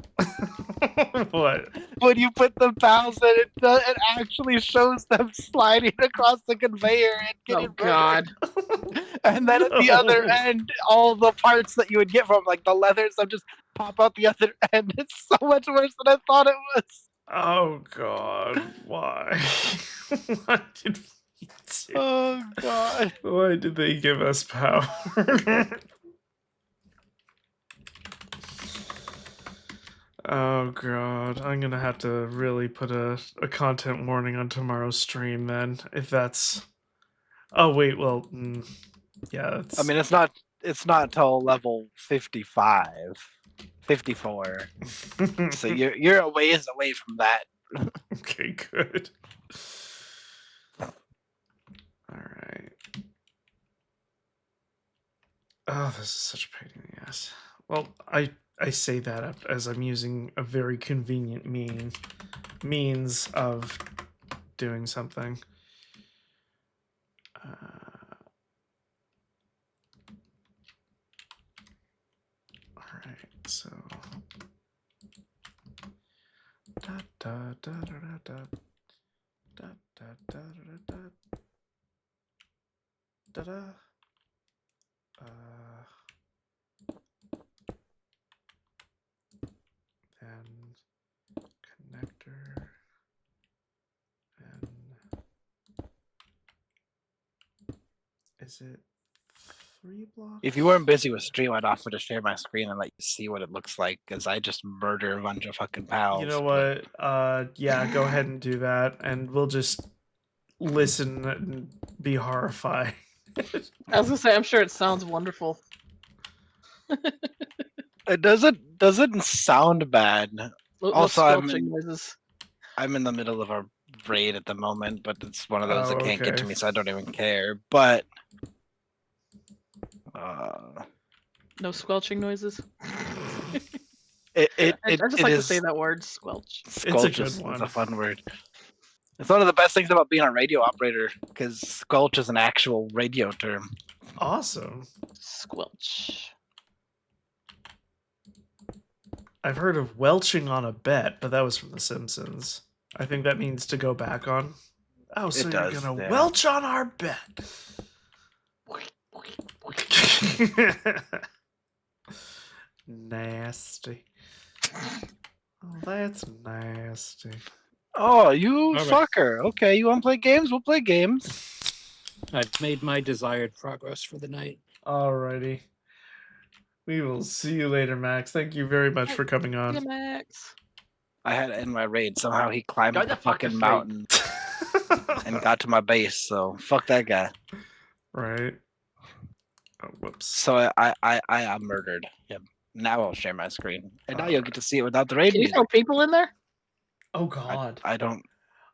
What? When you put the pals in, it actually shows them sliding across the conveyor and getting Oh God. murdered. And then at the other No. end, all the parts that you would get from like the leathers, them just pop out the other end. It's so much worse than I thought it was. Oh god, why? Why did we do? Oh god. Why did they give us power? Oh god, I'm gonna have to really put a content warning on tomorrow's stream then, if that's... Oh wait, well, yeah, that's... I mean, it's not till level 55, 54. So you're a ways away from that. Okay, good. Alright. Oh, this is such a pain in the ass. Well, I say that as I'm using a very convenient means of doing something. Alright, so... Da da da da da da da da da da da da. Then connector and is it 3 blocks? If you weren't busy with stream, I'd offer to share my screen and let you see what it looks like, because I just murder a bunch of fucking pals. You know what? Yeah, go ahead and do that, and we'll just listen and be horrified. I was gonna say, I'm sure it sounds wonderful. It doesn't sound bad. No Also, squelching noises. I'm in the middle of a raid at the moment, but it's one of those Oh, that can't get to okay. me, so I don't even care. But No squelching noises. it I just it like to is say that word, squelch. squelch good is one. a fun word. It's one of the best things about being a radio operator, because squelch is an actual radio term. Awesome. Squelch. I've heard of welching on a bet, but that was from The Simpsons. I think that means to go back on. Oh, so It you're does, gonna yeah. welch on our bed. Nasty. Oh, that's nasty. Oh, you right. fucker. Okay, you want to play games? We'll play games. I've made my desired progress for the night. Alrighty. We will see you later, Max. Thank you very much for coming Yeah, on. Max. I had it in my raid. Somehow he climbed Go the to fucking fucking sleep. mountain and got to my base. So fuck that guy. Right. Oh, whoops. So I am murdered him. Now I'll share my screen, and now you'll get to see it without the raid Can you music. throw people in there? Oh God. I don't.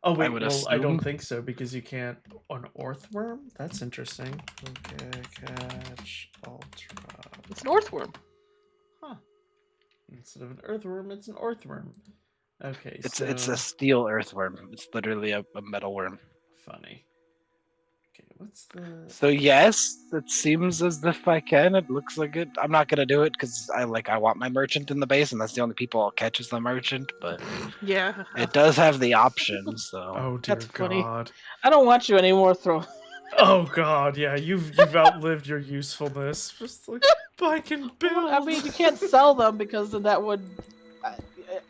Oh wait, would well I don't assume. think so because you can't an orthworm? That's interesting. Okay, catch ultra. It's an earthworm. Huh. Instead of an earthworm, it's an orthworm. Okay, It's so a steel earthworm. It's literally a metal worm. funny. Okay, what's the So yes, it seems as if I can. It looks like it. I'm not gonna do it because I want my merchant in the base, and that's the only people I'll catch is the merchant. But Yeah. it does have the option. So Oh dear That's funny. God. I don't want you anymore. Oh God, yeah, you've outlived your usefulness. Just like I can build. I mean, you can't sell them because then that would.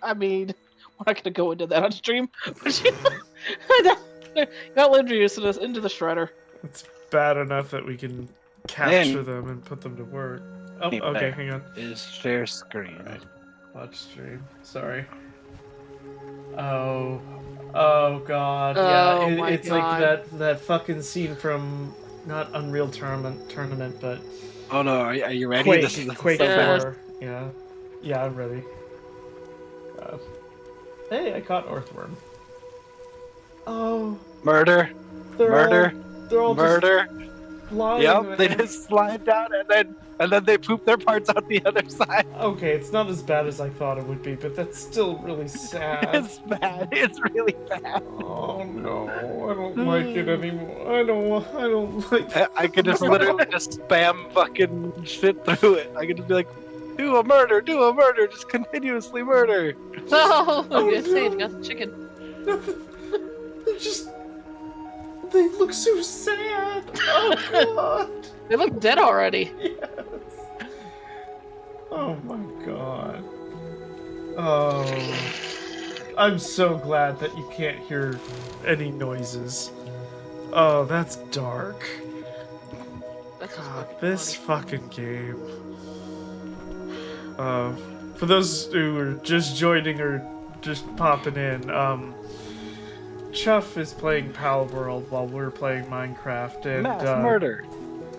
I mean, we're not gonna go into that on stream. But you outlived your usefulness into the shredder. It's bad enough that we can capture them and put them to work. Oh, okay, hang on. is share screen. Alright. Watch stream. Sorry. Oh God. Oh Yeah, my it's God. like that fucking scene from not Unreal Tournament, but Oh no, are you ready? Quake. This is Quake so bad. 4. Yeah. Yeah, I'm ready. Hey, I caught Earthworm. Oh, Murder, they're all murder. just flying. Yep, they man. just slide down and then they poop their parts out the other side. Okay, it's not as bad as I thought it would be, but that's still really sad. It's bad. It's really bad. Oh no, I don't like it anymore. I don't like it. I could just literally just spam fucking shit through it. I could just be like, do a murder, just continuously murder. Oh, Oh, good save. no. Got the chicken. They look so sad. Oh God. They look dead already. Yes. Oh my God. Oh. I'm so glad that you can't hear any noises. Oh, that's dark. That's just God, fucking this funny. fucking game. For those who are just joining or just popping in, Chuff is playing Pal World while we're playing Minecraft, and Mass murder.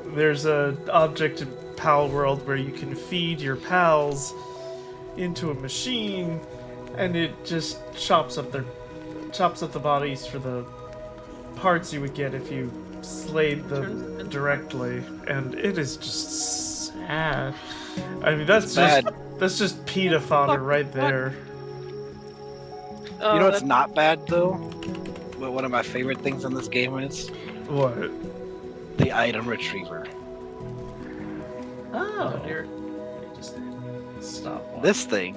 there's a object in Pal World where you can feed your pals into a machine, and it just chops up the bodies for the parts you would get if you slayed them directly, and it is just sad. I mean, that's just PETA fodder right there. Oh, You know what's that's- not bad though? What one of my favorite things in this game is? What? The item retriever. Oh dear. Let me just stop. This thing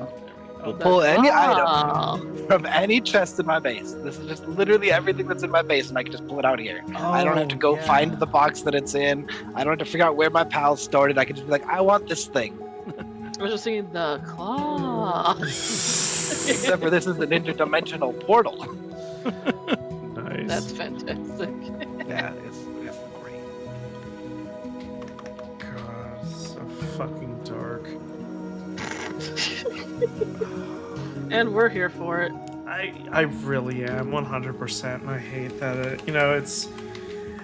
will that- pull any Ah. item from any chest in my base. This is just literally everything that's in my base, and I can just pull it out here. I don't have to go find the box that it's in. I don't have to figure out where my pals stored it. I can just be like, I want this thing. I was just seeing the claw. Except for this is an interdimensional portal. Nice. That's fantastic. Yeah, it's great. God, so fucking dark. And we're here for it. I really am 100%, and I hate that it's.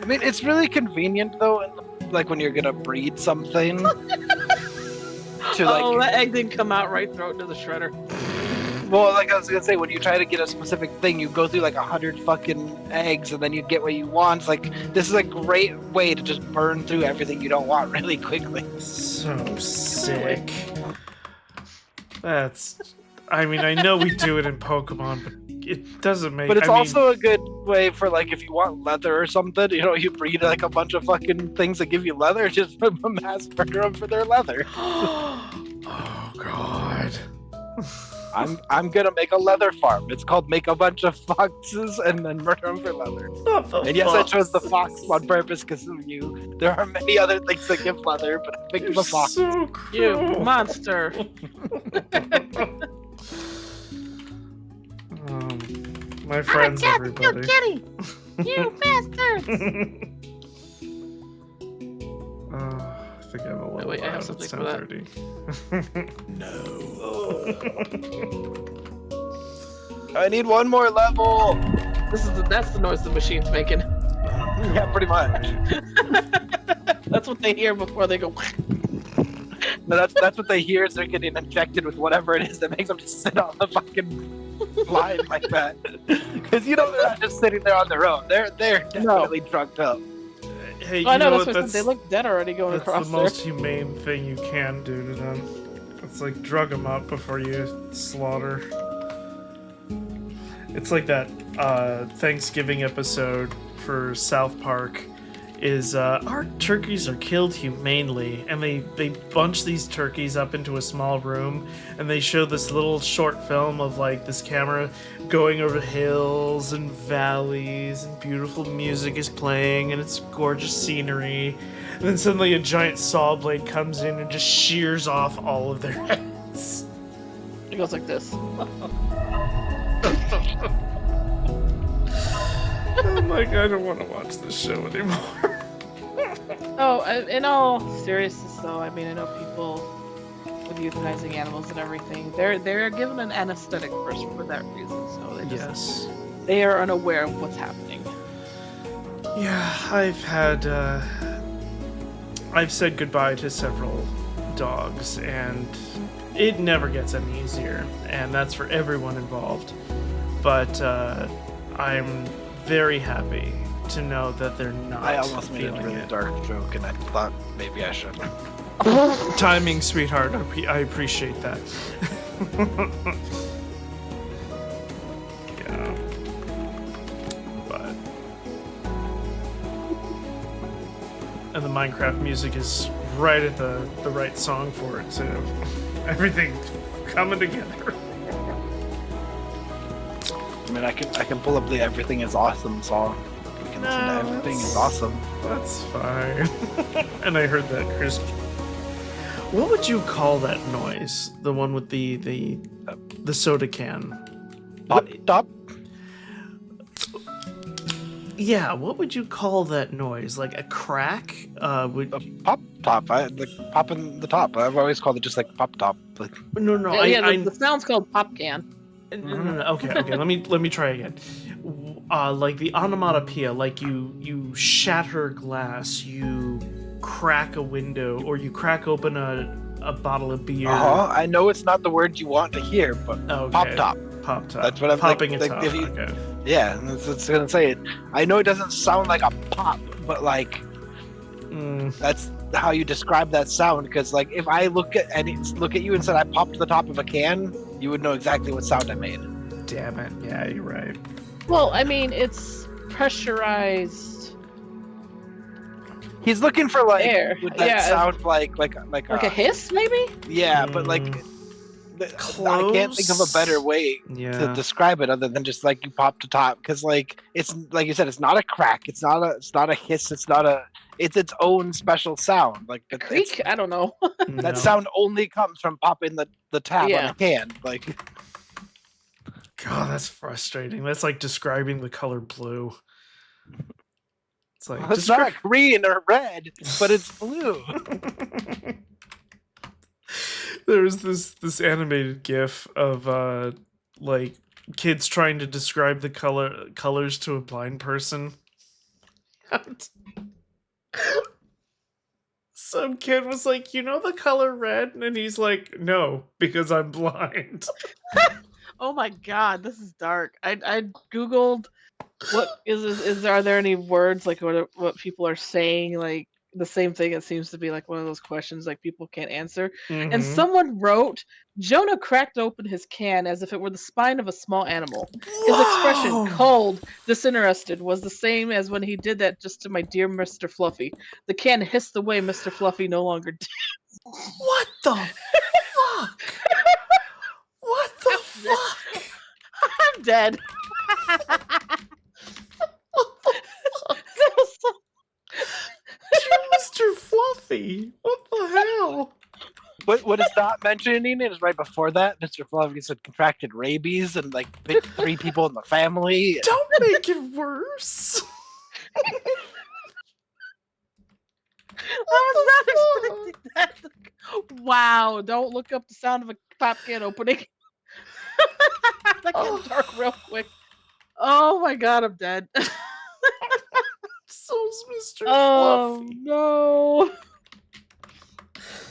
I mean, it's really convenient though, like when you're gonna breed something. Oh, that egg didn't come out right, throw it into the shredder. Well, like I was gonna say, when you try to get a specific thing, you go through like 100 fucking eggs, and then you get what you want. It's like, this is a great way to just burn through everything you don't want really quickly. So sick. I mean, I know we do it in Pokemon, but it doesn't make. But it's I mean, also a good way for like if you want leather or something, you breed like a bunch of fucking things that give you leather, just mass murder them for their leather. Oh God. I'm gonna make a leather farm. It's called make a bunch of foxes and then murder them for leather. Not the And yes, I chose the fox. fox on purpose because of you. There are many other things that give leather, but I picked You're the fox. so You cruel. monster! My friends, everybody. kitty! You bastards! I think I'm a little wait, I have loud. something It's for that. 10:30. I need one more level. That's the noise the machine's making. Yeah, pretty much. That's what they hear before they go. No, that's what they hear is they're getting injected with whatever it is that makes them just sit on the fucking line like that. Because they're not just sitting there on their own. They're definitely drugged up. Hey, you I know know that's what? what they look dead already going That's across the there. most humane thing you can do to them. It's like drug them up before you slaughter. It's like that Thanksgiving episode for South Park is our turkeys are killed humanely, and they bunch these turkeys up into a small room, and they show this little short film of like this camera going over hills and valleys, and beautiful music is playing, and it's gorgeous scenery, and then suddenly a giant saw blade comes in and just shears off all of their heads. It goes like this. I'm like, I don't want to watch this show anymore. Oh, in all seriousness, though, I mean, I know people with euthanizing animals and everything. They're given an anesthetic first for that reason, so Yes. they are unaware of what's happening. Yeah, I've said goodbye to several dogs, and it never gets any easier, and that's for everyone involved. But I'm very happy to know that they're not. I almost made a feeling really it. dark joke, and I thought maybe I shouldn't. Timing, sweetheart. I appreciate that. Yeah. But. And the Minecraft music is right at the right song for it, too. Everything coming together. I mean, I can pull up the "Everything Is Awesome" song. We can listen to No, "Everything Is that's- Awesome." That's fine. And I heard that crisp. What would you call that noise? The one with the soda can. Pop top. Yeah, what would you call that noise? Like a crack? Would Pop top. Like popping the top. I've always called it just like pop top. Like no. The sound's called pop can. No. Okay. Let me try again. Like the onomatopoeia, like you shatter glass, you crack a window, or you crack open a bottle of beer. I know it's not the word you want to hear, but Okay. pop top. Pop top. That's what I'm popping like, a top. if you- Okay. Yeah, that's gonna say it. I know it doesn't sound like a pop, but like that's how you describe that sound. Because like if I look at you and said I popped the top of a can, you would know exactly what sound I made. Damn it. Yeah, you're right. Well, I mean, it's pressurized He's looking for like air. would that Yeah, sound like like a hiss, maybe. yeah, but like I can't think of a better way to Yeah. describe it other than just like you popped the top, because like it's like you said, it's not a crack, it's not a hiss, it's its own special sound. Like Creak? I don't know. that sound only comes from popping the tab on Yeah. a can. Like God, that's frustrating. That's like describing the color blue. It's like it's not green or red, but it's blue. There's this animated GIF of like kids trying to describe the colors to a blind person. Some kid was like, "You know the color red?" And he's like, "No, because I'm blind." Oh my god, this is dark. I googled what are there any words like what people are saying, like the same thing. It seems to be like one of those questions like people can't answer. And Mhm. someone wrote, Jonah cracked open his can as if it were the spine of a small animal. His expression, Whoa! cold, disinterested, was the same as when he did that just to my dear Mr. Fluffy. The can hissed away Mr. Fluffy no longer did. What the fuck? What the fuck? I'm dead. That was so- You're Mr. Fluffy. What the hell? What is not mentioning is right before that, Mr. Fluffy said contracted rabies and like bit 3 people in the family. Don't make it worse. I was not expecting that. Wow, don't look up the sound of a pop can opening. That Oh. gets dark real quick. Oh my god, I'm dead. So's Mr. Oh Fluffy. no.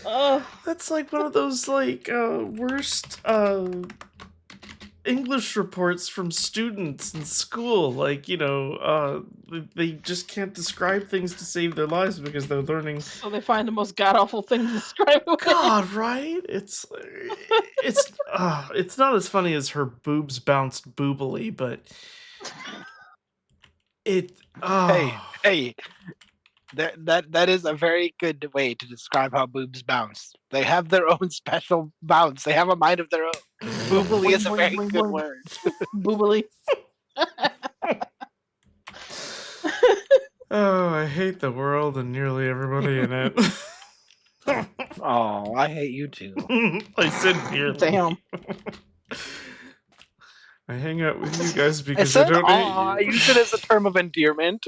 Oh, That's like one of those like worst English reports from students in school. Like, they just can't describe things to save their lives because they're learning. so they find the most god awful thing to describe it with. God, right? It's not as funny as her boobs bounced boobily, but it. Hey, that is a very good way to describe how boobs bounce. They have their own special bounce. They have a mind of their own. Boobily is a Boing, very boing, good boing. word. Boobily. Oh, I hate the world and nearly everybody in it. Oh, I hate you too. I said nearly. Damn. I hang out with you guys I because I said, don't "Aw." I hate you. use it as a term of endearment.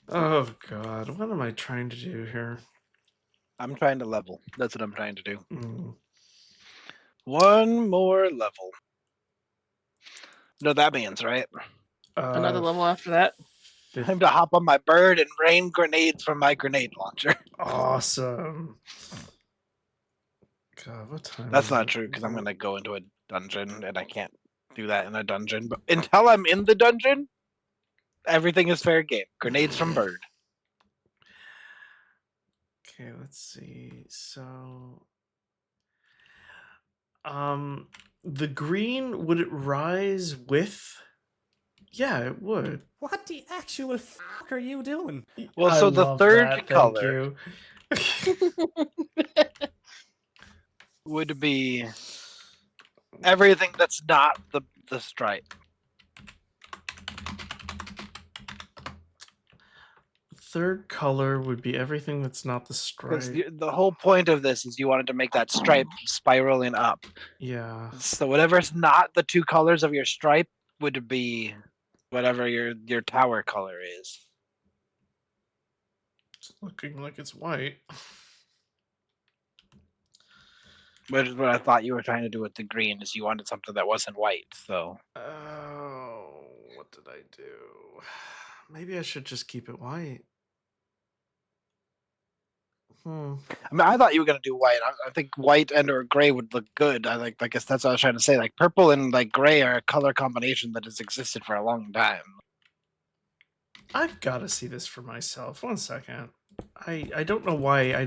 Oh god, what am I trying to do here? I'm trying to level. That's what I'm trying to do. Mm. One more level. No, that means right. Another level after that. Time to hop on my bird and rain grenades from my grenade launcher. Awesome. God, what time That's is not it? true because I'm gonna go into a dungeon and I can't do that in a dungeon. But until I'm in the dungeon, everything is fair game. Grenades from bird. Okay, let's see. So, the green, would it rise with? Yeah, it would. What the actual fuck are you doing? Well, I so the love third that, color thank you. would be everything that's not the stripe. Third color would be everything that's not the Because stripe. the whole point of this is you wanted to make that stripe spiraling up. Yeah. So whatever's not the 2 colors of your stripe would be whatever your tower color is. It's looking like it's white. Which is what I thought you were trying to do with the green, is you wanted something that wasn't white. So Oh, what did I do? Maybe I should just keep it white. I mean, I thought you were gonna do white. I think white and or gray would look good. I guess that's what I was trying to say. Like purple and like gray are a color combination that has existed for a long time. I've got to see this for myself. One second. I don't know why I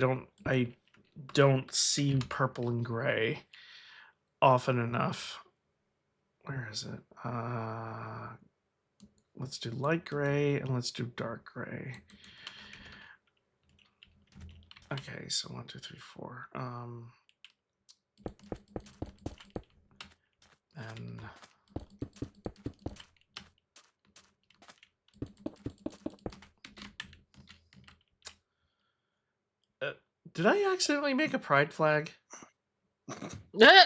don't see purple and gray often enough. Where is it? Let's do light gray and let's do dark gray. Okay, so 1, 2, 3, 4. And did I accidentally make a pride flag? Yeah,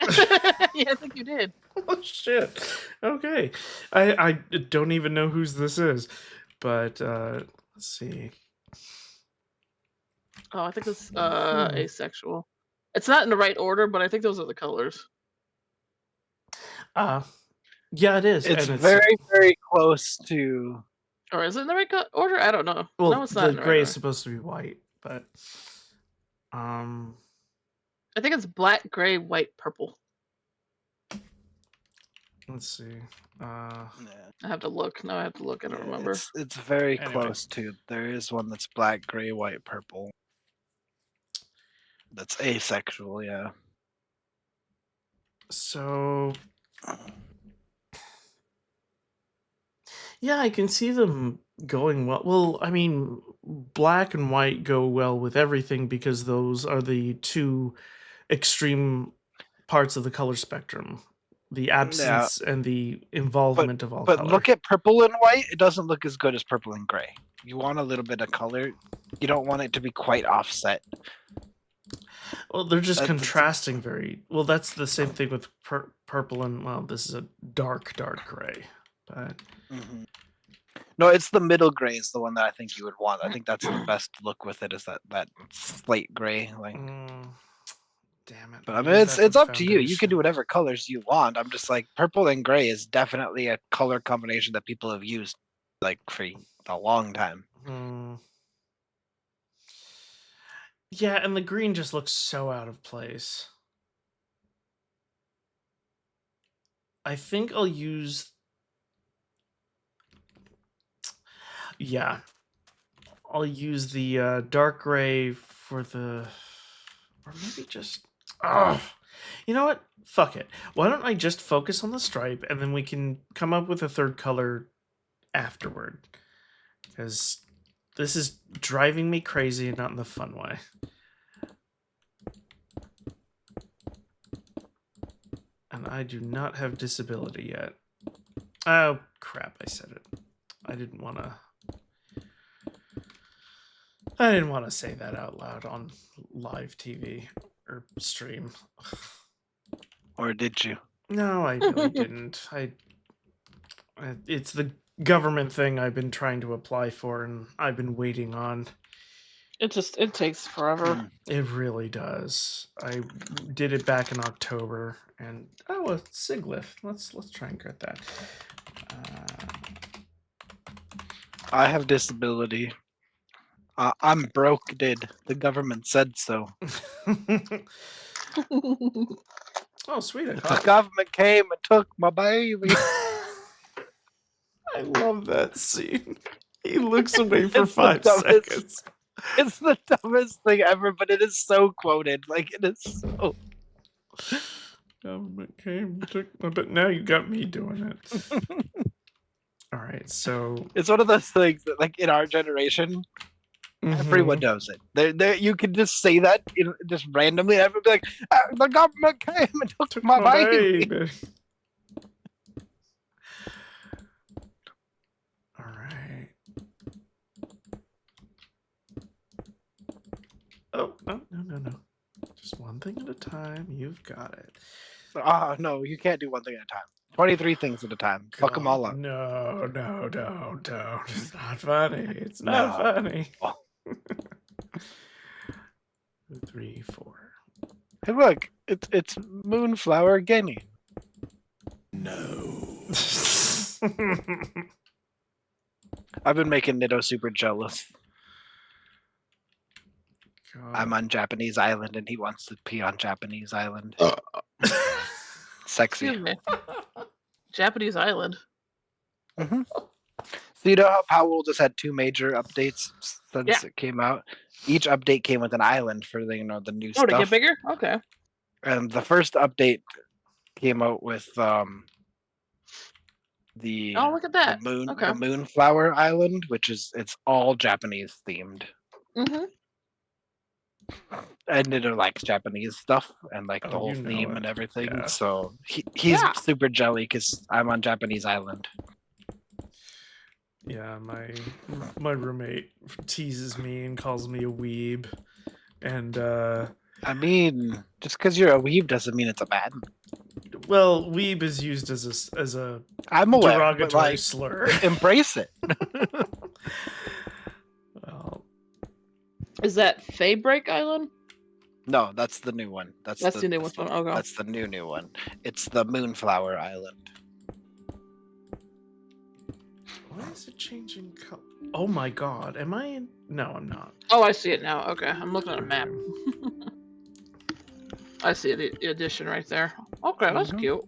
I think you did. Oh shit. Okay. I don't even know whose this is. But let's see. Oh, I think it's asexual. It's not in the right order, but I think those are the colors. Yeah, it is. It's and very, very close to. Or is it in the right order? I don't know. well, No, it's not the in the right gray is order. supposed to be white, but I think it's black, gray, white, purple. let's see. I have to look. No, I have to look. I don't remember. It's very Anyway. close to. There is one that's black, gray, white, purple. That's asexual, yeah. So yeah, I can see them going well. Well, I mean, black and white go well with everything because those are the two extreme parts of the color spectrum, the Yeah, absence and the involvement of all but color. look at purple and white. It doesn't look as good as purple and gray. You want a little bit of color. You don't want it to be quite offset. Well, they're just That's- contrasting very well. That's the same thing with purple and, well, this is a dark gray, but Mhm. No, it's the middle gray is the one that I think you would want. I think that's the best look with it, is that slate gray. Like, damn it. but I'll I mean, use that it's for up to you. You can foundation. do whatever colors you want. I'm just like, purple and gray is definitely a color combination that people have used like for a long time. Yeah, and the green just looks so out of place. I think I'll use... Yeah. I'll use the dark gray for the... Or maybe just... Oh, you know what? Fuck it. Why don't I just focus on the stripe, and then we can come up with a third color afterward. Because this is driving me crazy and not in the fun way. And I do not have disability yet. Oh, crap, I said it. I didn't want to say that out loud on live TV or stream. Or did you? No, I really didn't. It's the government thing I've been trying to apply for, and I've been waiting on. It takes forever. Hmm. It really does. I did it back in October, and a sig lift. Let's try and get that. I have disability. I'm broke, did. The government said so. Oh, sweet! I The caught it. government came and took my baby. I love that scene. He looks away for It's the 5 dumbest- seconds. It's the dumbest thing ever, but it is so quoted. Like, it is so. Government came, took my... But now you got me doing it. All right, so It's one of those things that, like, in our generation, everyone knows it. You can just say that just randomly, and everyone be like, "The government came and took my baby." All right. Oh, no. Just one thing at a time. You've got it. No, you can't do one thing at a time. 23 things at a time. Fuck them all up. No, don't. It's not funny. It's not funny. 2, 3, 4. Hey, look, it's Moonflower Guinea. No. I've been making Nitto super jealous. I'm on Japanese Island and he wants to pee on Japanese Island. Sexy. Excuse me. Japanese island. So you know how Powell just had 2 major updates since it came out? Each update came with an island for the new stuff. Oh, to get bigger? Okay. And the first update came out with the Oh, look at that. the Moonflower Island, which it's all Japanese themed. Mm-hmm. And Nitto likes Japanese stuff and like the whole theme and everything. Yeah. So he's super jelly because I'm on Japanese Island. Yeah, my roommate teases me and calls me a weeb, and I mean, just because you're a weeb doesn't mean it's a bad. Well, weeb is used as a I'm aware, derogatory slur. Embrace it. Well, is that Faybreak Island? No, that's the new one. That's the new one. Okay. That's the new one. It's the Moonflower Island. Why is it changing color? Oh my god, am I in? No, I'm not. Oh, I see it now. Okay, I'm looking at a map. I see the addition right there. Okay, that's cute.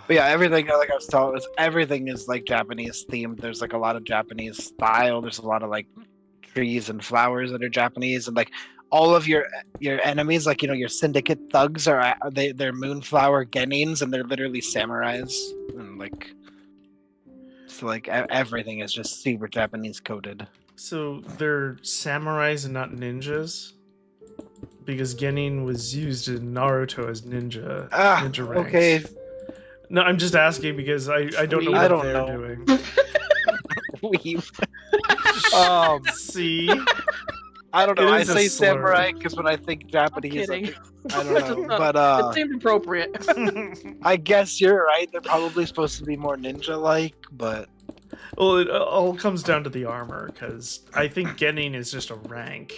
But yeah, everything, like I was telling, everything is like Japanese themed. There's like a lot of Japanese style. There's a lot of like trees and flowers that are Japanese, and like all of your enemies, like your syndicate thugs they're Moonflower Genins, and they're literally samurais, and like So like everything is just super Japanese coded. So they're samurais and not ninjas? Because Genin was used in Naruto as ninja ranks. Okay. No, I'm just asking because I don't know Weeb. what I don't they're know. doing. See? I don't know. It I is a say slur. samurai because when I think Japanese, kidding. I don't Just know. thought- But it seemed appropriate. I guess you're right. They're probably supposed to be more ninja-like, but Well, it all comes down to the armor, because I think Genin is just a rank.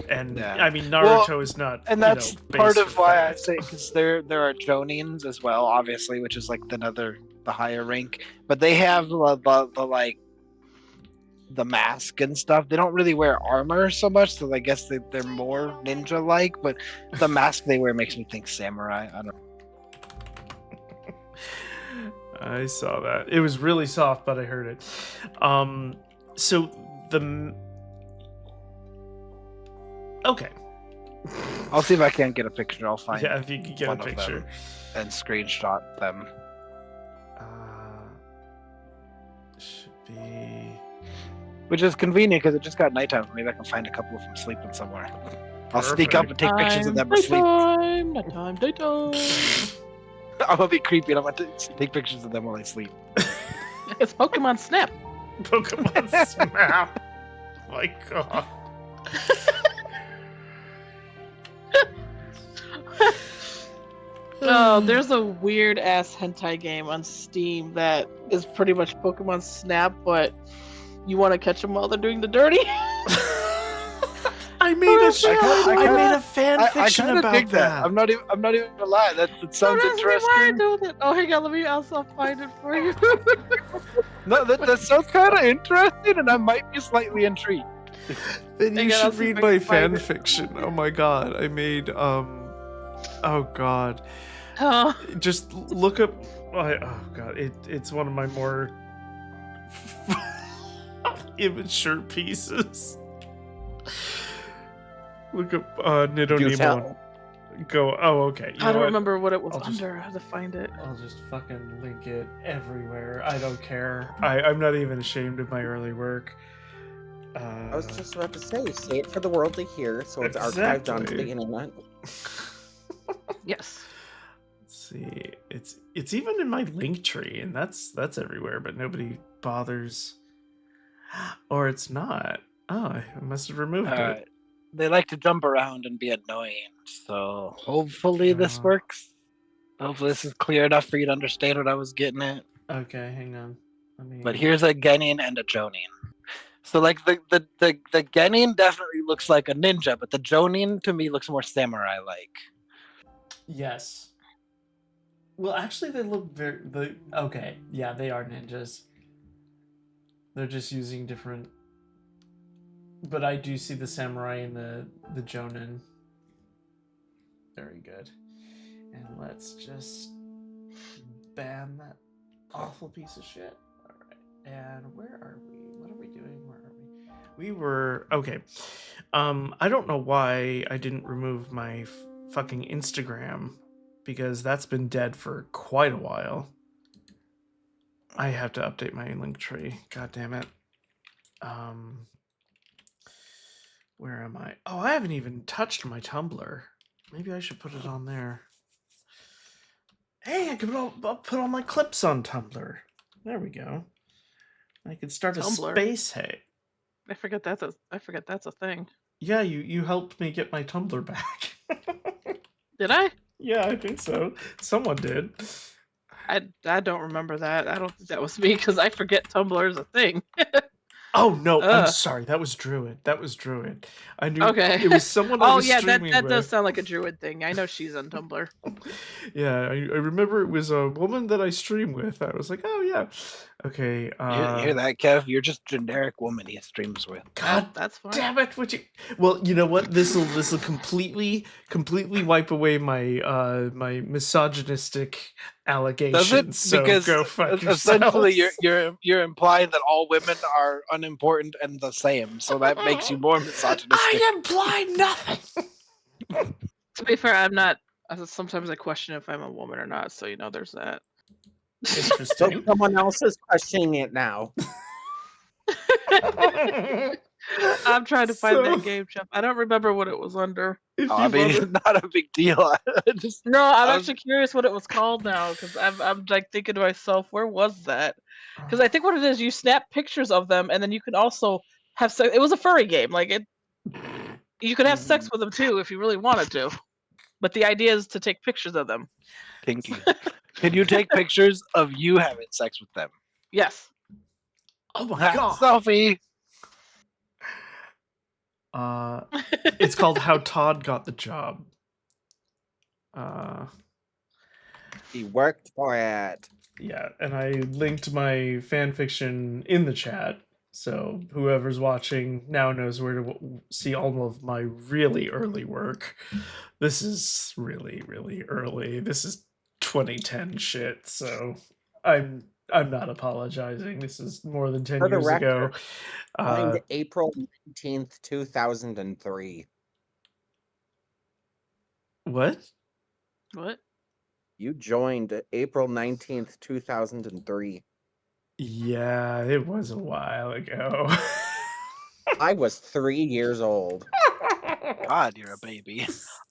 And, Yeah. I mean, Naruto is not, and that's you know, part base of for why I fat. say because there are Jonins as well, obviously, which is like the higher rank. But they have the like the mask and stuff. They don't really wear armor so much, so I guess they're more ninja-like. But the mask they wear makes me think samurai. I don't know. I saw that. It was really soft, but I heard it. So the... Okay. I'll see if I can't get a picture. I'll find Yeah, if you could get a one of them picture. and screenshot them. Should be... Which is convenient because it just got nighttime. Maybe I can find a couple of them sleeping somewhere. I'll sneak up and take pictures of them asleep. Nighttime. I'm gonna be creepy and I'm gonna take pictures of them while I sleep. It's Pokemon Snap. Pokemon Snap. Oh my god. Oh, there's a weird ass hentai game on Steam that is pretty much Pokemon Snap, but you want to catch them while they're doing the dirty. I made a show. I made a fan I fiction kind of about dig that. that. I'm not even gonna lie. That sounds Why interesting. do that? Oh, hang on, let me also find it for you. No, that sounds kind of interesting, and I might be slightly intrigued. Then Hang you on, I'll should see if read I my can find fan it. fiction. Oh my god, I made oh god. Oh, Just look up oh god, it's one of my more immature pieces. Look up Nido Do Nemo tell. and go, oh okay. You I know don't what? remember what it was I'll just- under. I had to find it. I'll just fucking link it everywhere. I don't care. I'm not even ashamed of my early work. I was just about to say it for the world to hear, so it's archived onto Exactly. the internet. Yes. Let's see. It's even in my link tree, and that's everywhere, but nobody bothers. Or it's not. Oh, I must have removed it. They like to jump around and be annoying, so hopefully this works. Hopefully this is clear enough for you to understand what I was getting at. Okay, hang on. Let me. But here's a Genin and a Jonin. So like the Genin definitely looks like a ninja, but the Jonin to me looks more samurai-like. Yes. Well, actually, they look very. Okay, yeah, they are ninjas. They're just using different. But I do see the samurai and the Jonin. Very good. And let's just ban that awful piece of shit. All right. And where are we? What are we doing? Where are we? We were okay. I don't know why I didn't remove my fucking Instagram, because that's been dead for quite a while. I have to update my link tree. God damn it. Where am I? Oh, I haven't even touched my Tumblr. Maybe I should put it on there. Hey, I could put all my clips on Tumblr. There we go. I could start Tumblr? a space hate. I forget that's a thing. Yeah, you helped me get my Tumblr back. Did I? Yeah, I think so. Someone did. I don't remember that. I don't think that was me because I forget Tumblr is a thing. Oh no, I'm Ugh. sorry. That was Druid. I knew Okay. it was someone I Oh was yeah, streaming that with. does sound like a druid thing. I know she's on Tumblr. Yeah, I remember it was a woman that I stream with. I was like, oh yeah. Okay. You hear that, Kev? You're just generic woman he streams with. God That's fine. damn it! Would you? Well, you know what? This will completely wipe away my my misogynistic allegations. Does it? So Because go fuck essentially yourselves. you're implying that all women are unimportant and the same, so that makes you more misogynistic. I imply nothing. To be fair, I'm not. Sometimes I question if I'm a woman or not. So there's that. So Interesting. someone else is questioning it now. I'm trying to find So, that game, Chef. I don't remember what it was under. if Oh, you I mean, want it's not a big deal. No, I'm I was- actually curious what it was called now because I'm like thinking to myself, where was that? Because I think what it is, you snap pictures of them, and then you can also have sex. It was a furry game, like it. You could have sex with them too if you really wanted to, but the idea is to take pictures of them. Kinky. Can you take pictures of you having sex with them? Yes. oh my god. Selfie. It's called How Todd Got the Job. He worked for it. Yeah, and I linked my fan fiction in the chat, so whoever's watching now knows where to see all of my really early work. This is really, really early. This is 2010 shit, so I'm not apologizing. This is more than 10 For the years ago. record, Signed April 19th, 2003. What? What? You joined April 19th, 2003. Yeah, it was a while ago. I was 3 years old. God, you're a baby.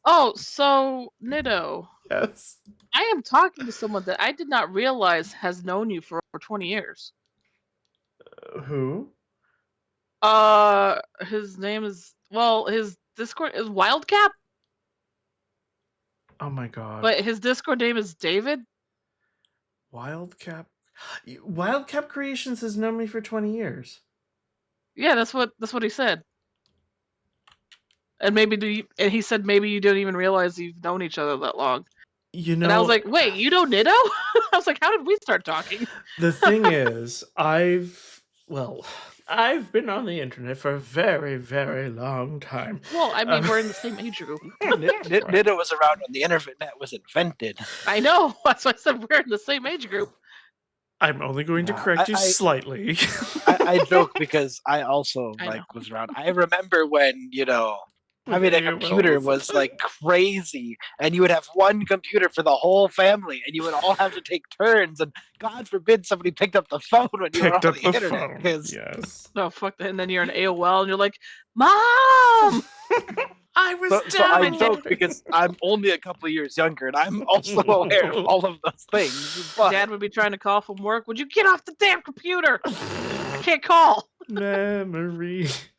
Oh, so Nido, Yes. I am talking to someone that I did not realize has known you for over 20 years. Who? His name is his Discord is Wildcap, Oh my god. but his Discord name is David. Wildcap. Wildcap Creations has known me for 20 years. Yeah, that's what he said. And and he said maybe you don't even realize you've known each other that long. You know, And I was like, wait, you know Nido? I was like, how did we start talking? the thing is, I've been on the internet for a very, very long time. Well, I mean, we're in the same age group. Nido was around when the internet was invented. I know. That's why I said we're in the same age group. I'm only going to Nah, correct you I- slightly. I joke because I also I know. was around. I remember when having a computer was like crazy, and you would have one computer for the whole family, and you would all have to take turns. And God forbid somebody picked up the phone when you were Picked on up the the internet. phone. 'Cause Yes. No, fuck that. And then you're in AOL and you're like, Mom! I was So I down. joke because I'm only a couple of years younger, and I'm also aware of all of those things. But Dad would be trying to call from work. Would you get off the damn computer? I can't call. Memories.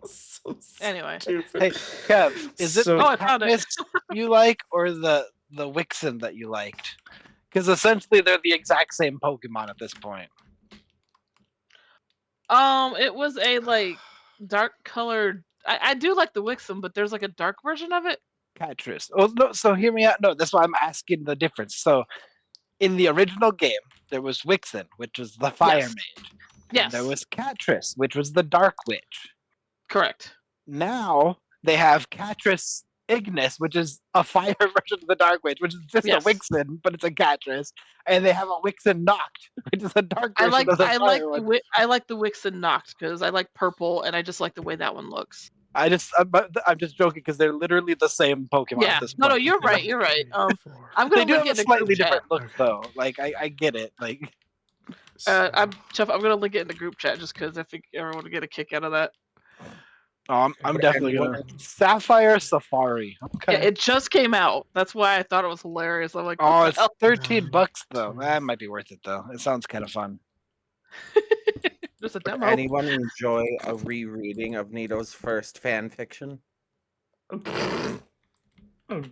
So Anyway. stupid. hey, Kev, is it So- the Oh, I found it. Katniss you like or the Wixen that you liked? Because essentially they're the exact same Pokemon at this point. It was a like dark colored. I do like the Wixom, but there's like a dark version of it. Catrice. Oh no, so hear me out. No, that's why I'm asking the difference. So in the original game, there was Wixen, which was the fire Yes. mage. And Yes, there was Catrice, which was the dark witch. correct. Now they have Catrice Ignis, which is a fire version of the dark witch, which is just Yes. a Wixen, but it's a Catrice. And they have a Wixen Noct, which is a dark I version like of the I fire like one. I like the Wixen Noct because I like purple and I just like the way that one looks. I'm just joking because they're literally the same Pokemon Yeah. at this No, point. you're right. You're right. I'm They gonna do link have it a in the group slightly chat. different look, Okay. though. Like I get it. Like Jeff. I'm gonna link it in the group chat just because I think everyone would get a kick out of that. I'm Would definitely anyone- gonna Sapphire Safari. Okay. Yeah, it just came out. That's why I thought it was hilarious. I'm like, Oh, what the it's hell? $13 though. That might be worth it though. It sounds kind of fun. There's a Would demo. anyone enjoy a rereading of Nito's first fan fiction? Oh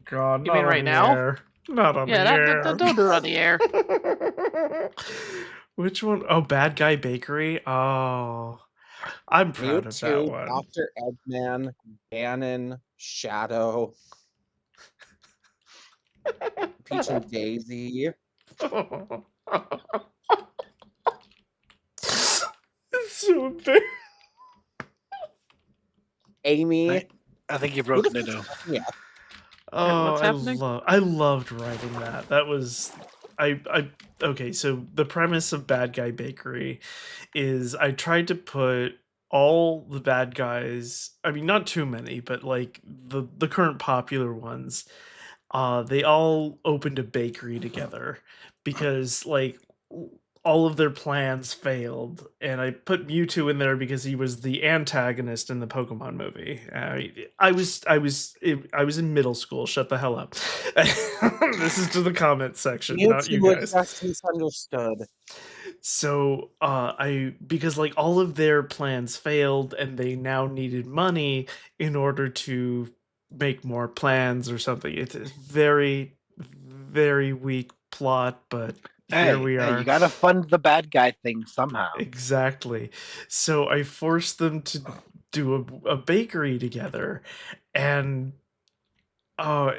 god, You not mean on right the now? air. Not on Yeah, the air. don't do it on the air. Which one? Oh, Bad Guy Bakery. Oh, I'm proud of that Mewtwo, one. Dr. Eggman, Ganon, Shadow, Peach and Daisy. It's so embarrassing. Amy. Right. I think you Who broke the Nido. fuck- Yeah. Oh, what's happening? I loved writing that. That was okay, so the premise of Bad Guy Bakery is I tried to put all the bad guys, I mean not too many, but like the current popular ones they all opened a bakery together because like all of their plans failed, and I put Mewtwo in there because he was the antagonist in the Pokemon movie. I was in middle school. Shut the hell up. This is to the comment section, not Mewtwo you was guys. just misunderstood. So I because like all of their plans failed and they now needed money in order to make more plans or something. It's a very, very weak plot, but here we Hey, you are. gotta fund the bad guy thing somehow. Exactly. So I forced them to do a bakery together, and oh,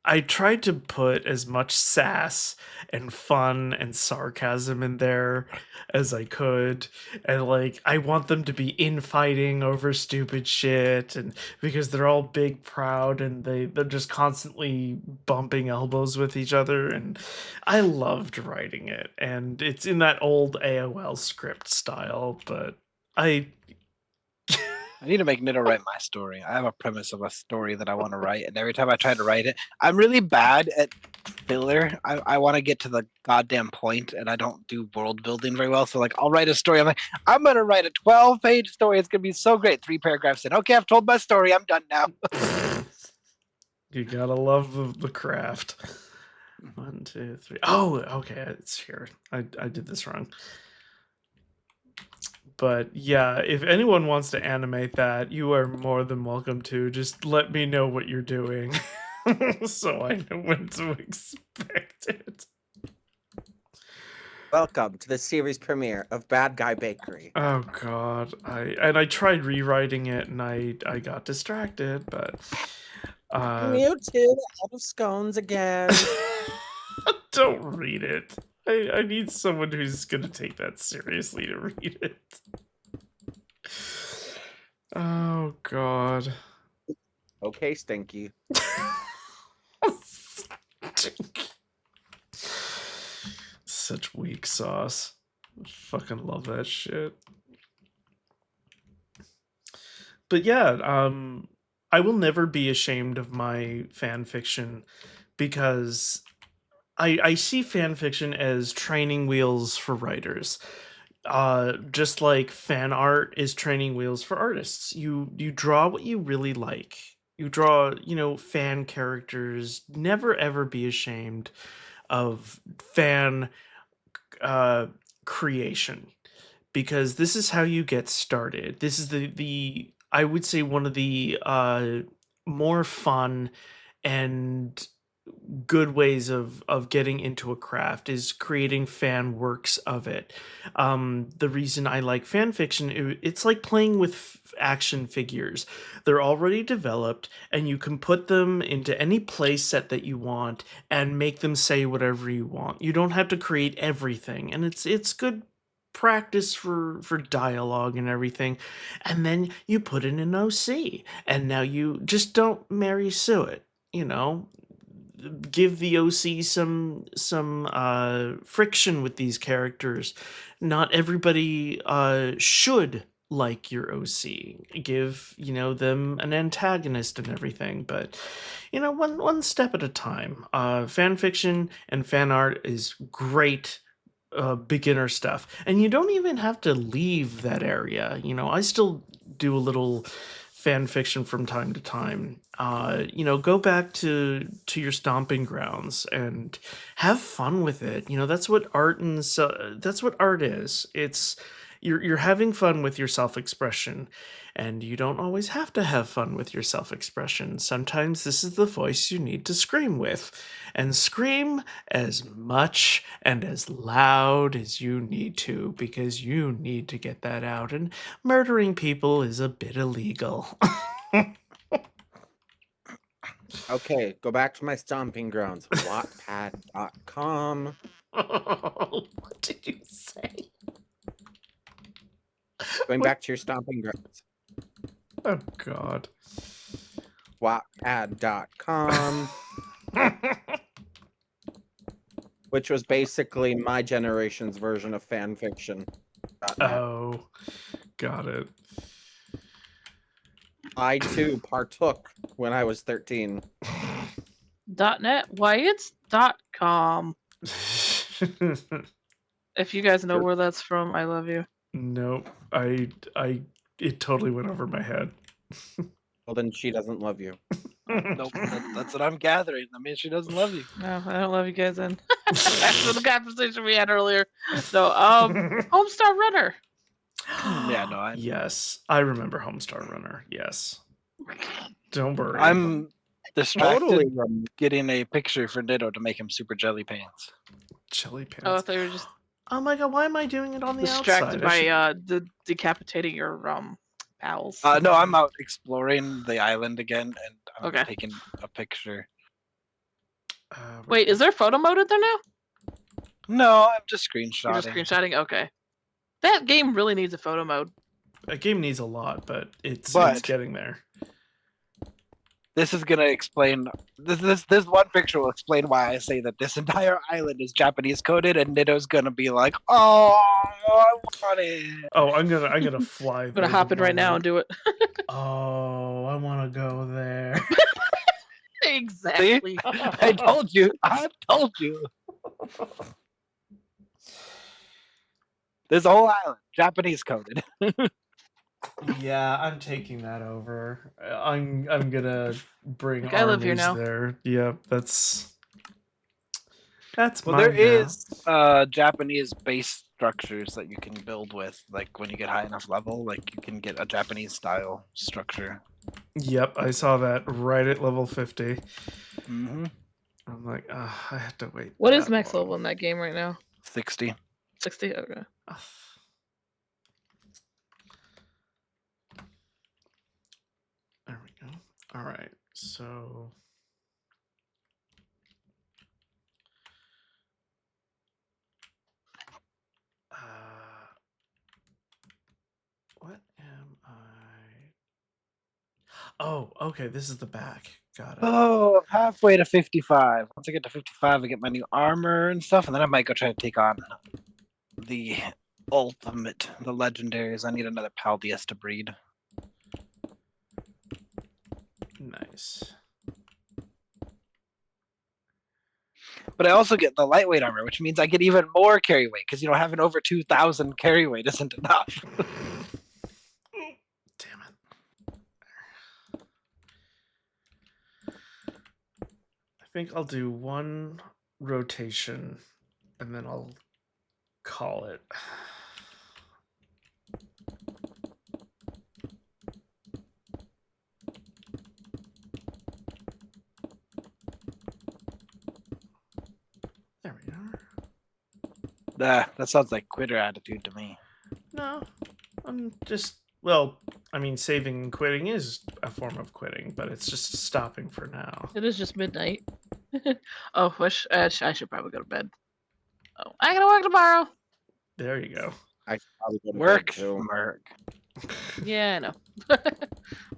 I tried to put as much sass and fun and sarcasm in there as I could. And like I want them to be infighting over stupid shit, and because they're all big proud and they're just constantly bumping elbows with each other, and I loved writing it. And it's in that old AOL script style, but I I need to make Nito write my story. I have a premise of a story that I want to write, and every time I try to write it, I'm really bad at filler. I want to get to the goddamn point, and I don't do world building very well. So like, I'll write a story. I'm like, I'm gonna write a 12-page story. It's gonna be so great. 3 paragraphs in. Okay, I've told my story. I'm done now. You gotta love the craft. 1, 2, 3. Oh, okay, it's here. I did this wrong. But yeah, if anyone wants to animate that, you are more than welcome to. Just let me know what you're doing, so I know when to expect it. Welcome to the series premiere of Bad Guy Bakery. Oh god, I tried rewriting it and I got distracted, but Mewtwo out of scones again. don't read it. I need someone who's gonna take that seriously to read it. Oh god. Okay, Stinky. Such weak sauce. Fucking love that shit. But yeah, I will never be ashamed of my fan fiction because I see fan fiction as training wheels for writers. Just like fan art is training wheels for artists. You draw what you really like. You draw, fan characters. Never ever be ashamed of fan uh creation, because this is how you get started. This is the I would say one of the more fun and good ways of getting into a craft is creating fan works of it. The reason I like fan fiction, it's like playing with action figures. They're already developed, and you can put them into any play set that you want and make them say whatever you want. You don't have to create everything, and it's good practice for dialogue and everything. And then you put in an OC, and now you just don't Mary Sue it, you know give the OC some friction with these characters. Not everybody should like your OC. Give them an antagonist and everything, but one step at a time. Fan fiction and fan art is great beginner stuff, and you don't even have to leave that area. I still do a little fan fiction from time to time. Go back to your stomping grounds and have fun with it. That's what that's what art is. It's you're having fun with your self-expression, and you don't always have to have fun with your self-expression. Sometimes this is the voice you need to scream with, and scream as much and as loud as you need to, because you need to get that out, and murdering people is a bit illegal. Okay, go back to my stomping grounds. Wattpad.com. What did you say? Going back to your stomping grounds. Oh god. Wattpad.com. Which was basically my generation's version of fan fiction. Oh, got it. I too partook when I was 13. .net? Why, it's .com. If you guys know where that's from, I love you. Nope. It totally went over my head. Well, then she doesn't love you. Nope, that's what I'm gathering. I mean, she doesn't love you. No, I don't love you guys then. After the conversation we had earlier. No, Homestar Runner. Yeah, no, Yes, I remember Homestar Runner. Yes. Don't worry. I'm distracted Totally. getting a picture for Ditto to make him super jelly pants. Chili Oh, I pants. thought you were just Oh my god, why am I doing it on the distracted outside? by decapitating your pals. No, I'm out exploring the island again, and I'm Okay. taking a picture. Wait, is there photo mode in there now? No, I'm just You're screenshotting. just screenshotting? Okay. That game really needs a photo mode. A game needs a lot, but it's But- getting there. This is gonna explain. This one picture will explain why I say that this entire island is Japanese coded, and Nitto's gonna be like, "Oh, I want it." Oh, I'm gonna fly. I'm gonna hop in right now and do it. Oh, I want to go there. Exactly. I told you. I told you. This whole island, Japanese coded. Yeah, I'm taking that over. I'm gonna bring Like, I live here armies now. there. Yeah, that's Well, mine there now. is Japanese base structures that you can build with. Like when you get high enough level, like you can get a Japanese style structure. Yep, I saw that right at level 50. Mm-hmm. I'm like, I have to wait. What is that max long. level in that game right now? 60. 60? Okay. Ugh. There we go. All right, so. What am I? Oh, okay. This is the back. Got it. Oh, I'm halfway to 55. Once I get to 55, I get my new armor and stuff, and then I might go try to take on the ultimate, the legendaries. I need another Paldius to breed. Nice. But I also get the lightweight armor, which means I get even more carry weight, because, having over 2,000 carry weight isn't enough. Damn it. I think I'll do one rotation and then I'll call it. There we are. That sounds like quitter attitude to me. No, I'm just, well, I mean, saving and quitting is a form of quitting, but it's just stopping for now. It is just midnight. Oh, I should probably go to bed. Oh, I gotta work tomorrow. There you go. I should probably go to bed, Work, too. Merc. Yeah, I know.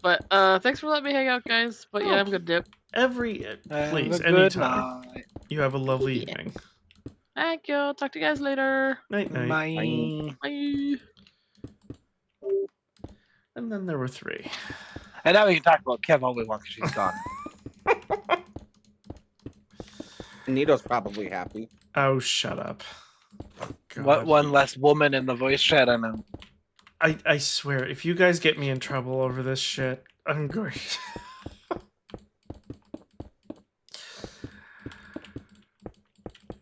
But thanks for letting me hang out, guys. But yeah, I'm gonna dip. Please, Have a good anytime. night. You have a lovely Yeah. evening. Thank you. Talk to you guys later. Night, night. Bye. Bye. And then there were 3. And now we can talk about Kev all we want because she's gone. Nito's probably happy. Oh, shut up. God. What one less woman in the voice chat? I know. I swear, if you guys get me in trouble over this shit, I'm going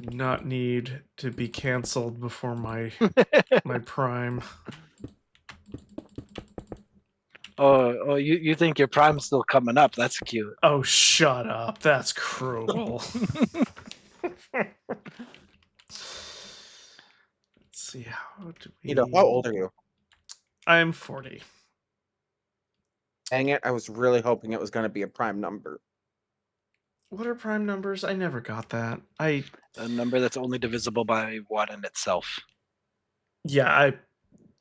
not need to be canceled before my prime. Oh, you think your prime's still coming up? That's cute. Oh, shut up. That's cruel. Let's see, how do we... Nito, how old are you? I'm 40. Dang it, I was really hoping it was going to be a prime number. What are prime numbers? I never got that. A number that's only divisible by 1 in itself. Yeah,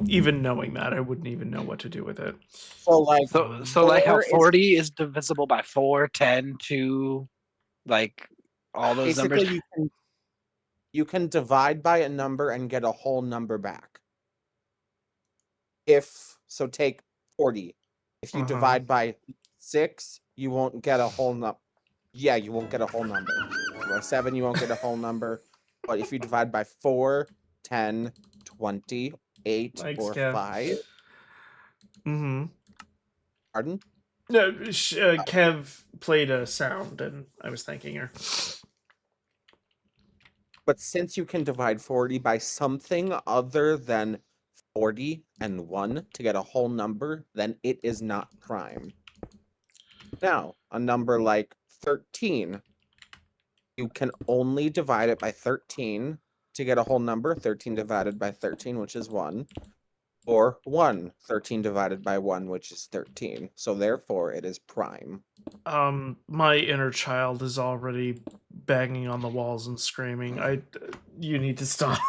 even knowing that, I wouldn't even know what to do with it. So, like, So like how 4 is 40 is divisible by 4, 10, 2, like all those basically numbers. you can divide by a number and get a whole number back. So take 40. If you Uh-huh. divide by 6, you won't get a whole number. Yeah, you won't get a whole number. By 7, you won't get a whole number. But if you divide by 4, 10, 20, 8, Thanks, or Kev. 5, Mm-hmm. pardon? No, Kev played a sound, and I was thanking her. But since you can divide 40 by something other than 40 and 1 to get a whole number, then it is not prime. Now, a number like 13, you can only divide it by 13 to get a whole number, 13 divided by 13, which is 1, or 1, 13 divided by 1, which is 13. So therefore, it is prime. My inner child is already banging on the walls and screaming. You need to stop.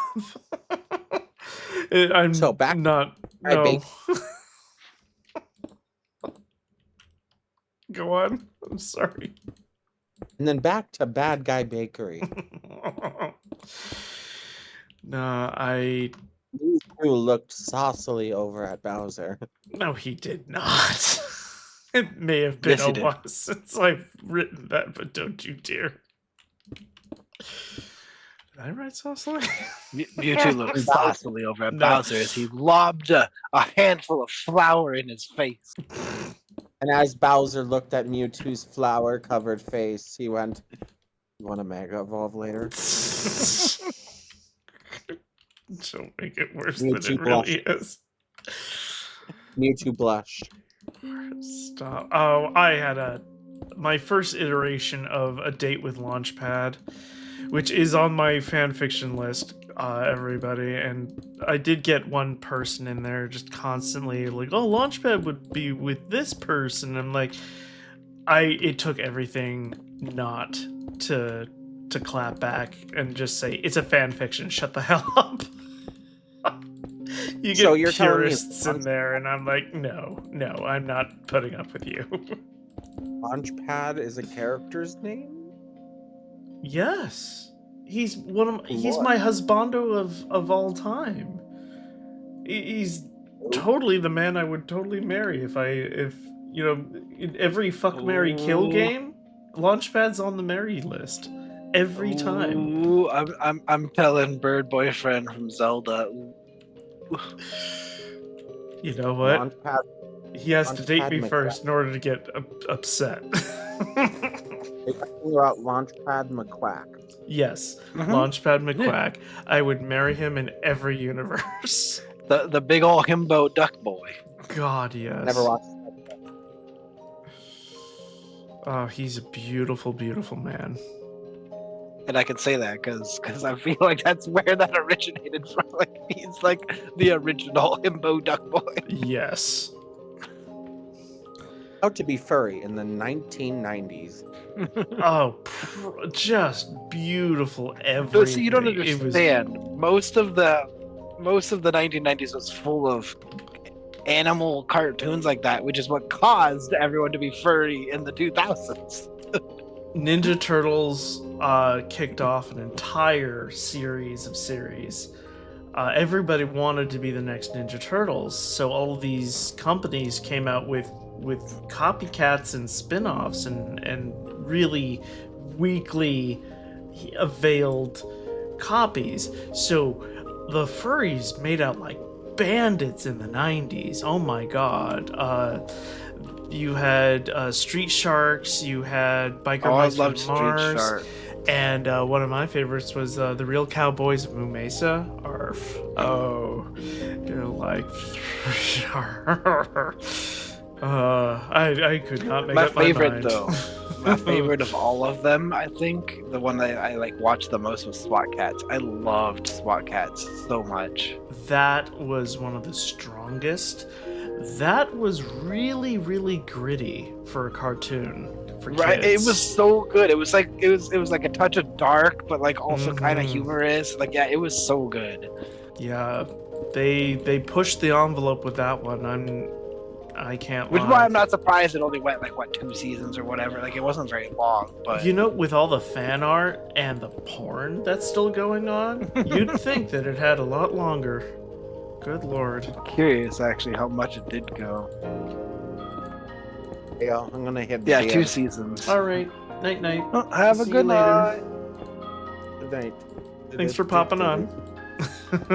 I'm So back not. I No. Go on. I'm sorry. And then back to Bad Guy Bakery. No, You two looked saucily over at Bowser. No, he did not. It may have been Yes, he a did. while since I've written that, but don't you dare. Did I write saucily? Mewtwo looked saucily over at No. Bowser as he lobbed a handful of flour in his face. And as Bowser looked at Mewtwo's flour-covered face, he went, "You want to Mega Evolve later?" Don't make it worse Mewtwo than it really is. Mewtwo blushed. Stop. Oh, I had my first iteration of A Date with Launchpad, which is on my fanfiction list, everybody, and I did get one person in there just constantly like, oh, Launchpad would be with this person. I'm like, it took everything not to clap back and just say, it's a fanfiction, shut the hell up. You get So you're telling me purists in there, and I'm like, no, I'm not putting up with you. Launchpad is a character's name? Yes, he's he's Lord. my husbando of all time. He's totally the man I would totally marry if you know, in every fuck, marry, kill Ooh. game, Launchpad's on the marry list every time. Ooh, I'm telling Bird Boyfriend from Zelda. You know what? Launchpad. He has to date Launchpad me McCracken. first in order to get upset. Are you talking about Launchpad McQuack? Yes, Mhm. Launchpad McQuack. I would marry him in every universe. The big ol' himbo duck boy. God, yes. Never watched. Oh, he's a beautiful, beautiful man. And I can say that because I feel like that's where that originated from. Like he's like the original himbo duck boy. Yes. How to be furry in the 1990s. Oh, just beautiful everything. No, see, you don't It was understand. Most of the 1990s was full of animal cartoons like that, which is what caused everyone to be furry in the 2000s. Ninja Turtles kicked off an entire series of series. Everybody wanted to be the next Ninja Turtles, so all of these companies came out with copycats and spin-offs and really weakly veiled copies. So the furries made out like bandits in the 90s. Oh my god. You had Street Sharks, you had Biker Oh, I Mice loved from Street Mars, Shark. and one of my favorites was the Real Cowboys of Moo Mesa. Arf. Oh, you're like, I could not make My up my favorite mind. though, my favorite of all of them, I think the one that I like watched the most was SWAT Cats. I loved SWAT Cats so much. That was one of the strongest. That was really, really gritty for a cartoon for kids. Right, it was so good. It was like a touch of dark, but like also kind of Mhm. humorous. Like yeah, it was so good. Yeah, they pushed the envelope with that one. I can't Which is lie. why I'm not surprised it only went like what 2 seasons or whatever. Like it wasn't very long, but You know, with all the fan art and the porn that's still going on, you'd think that it had a lot longer. Good lord. curious actually how much it did go. Yeah, I'm gonna hit. Yeah, the 2 end. seasons. All right, Night night. Well, have a See good you later. night. Good night. Thanks for popping on. And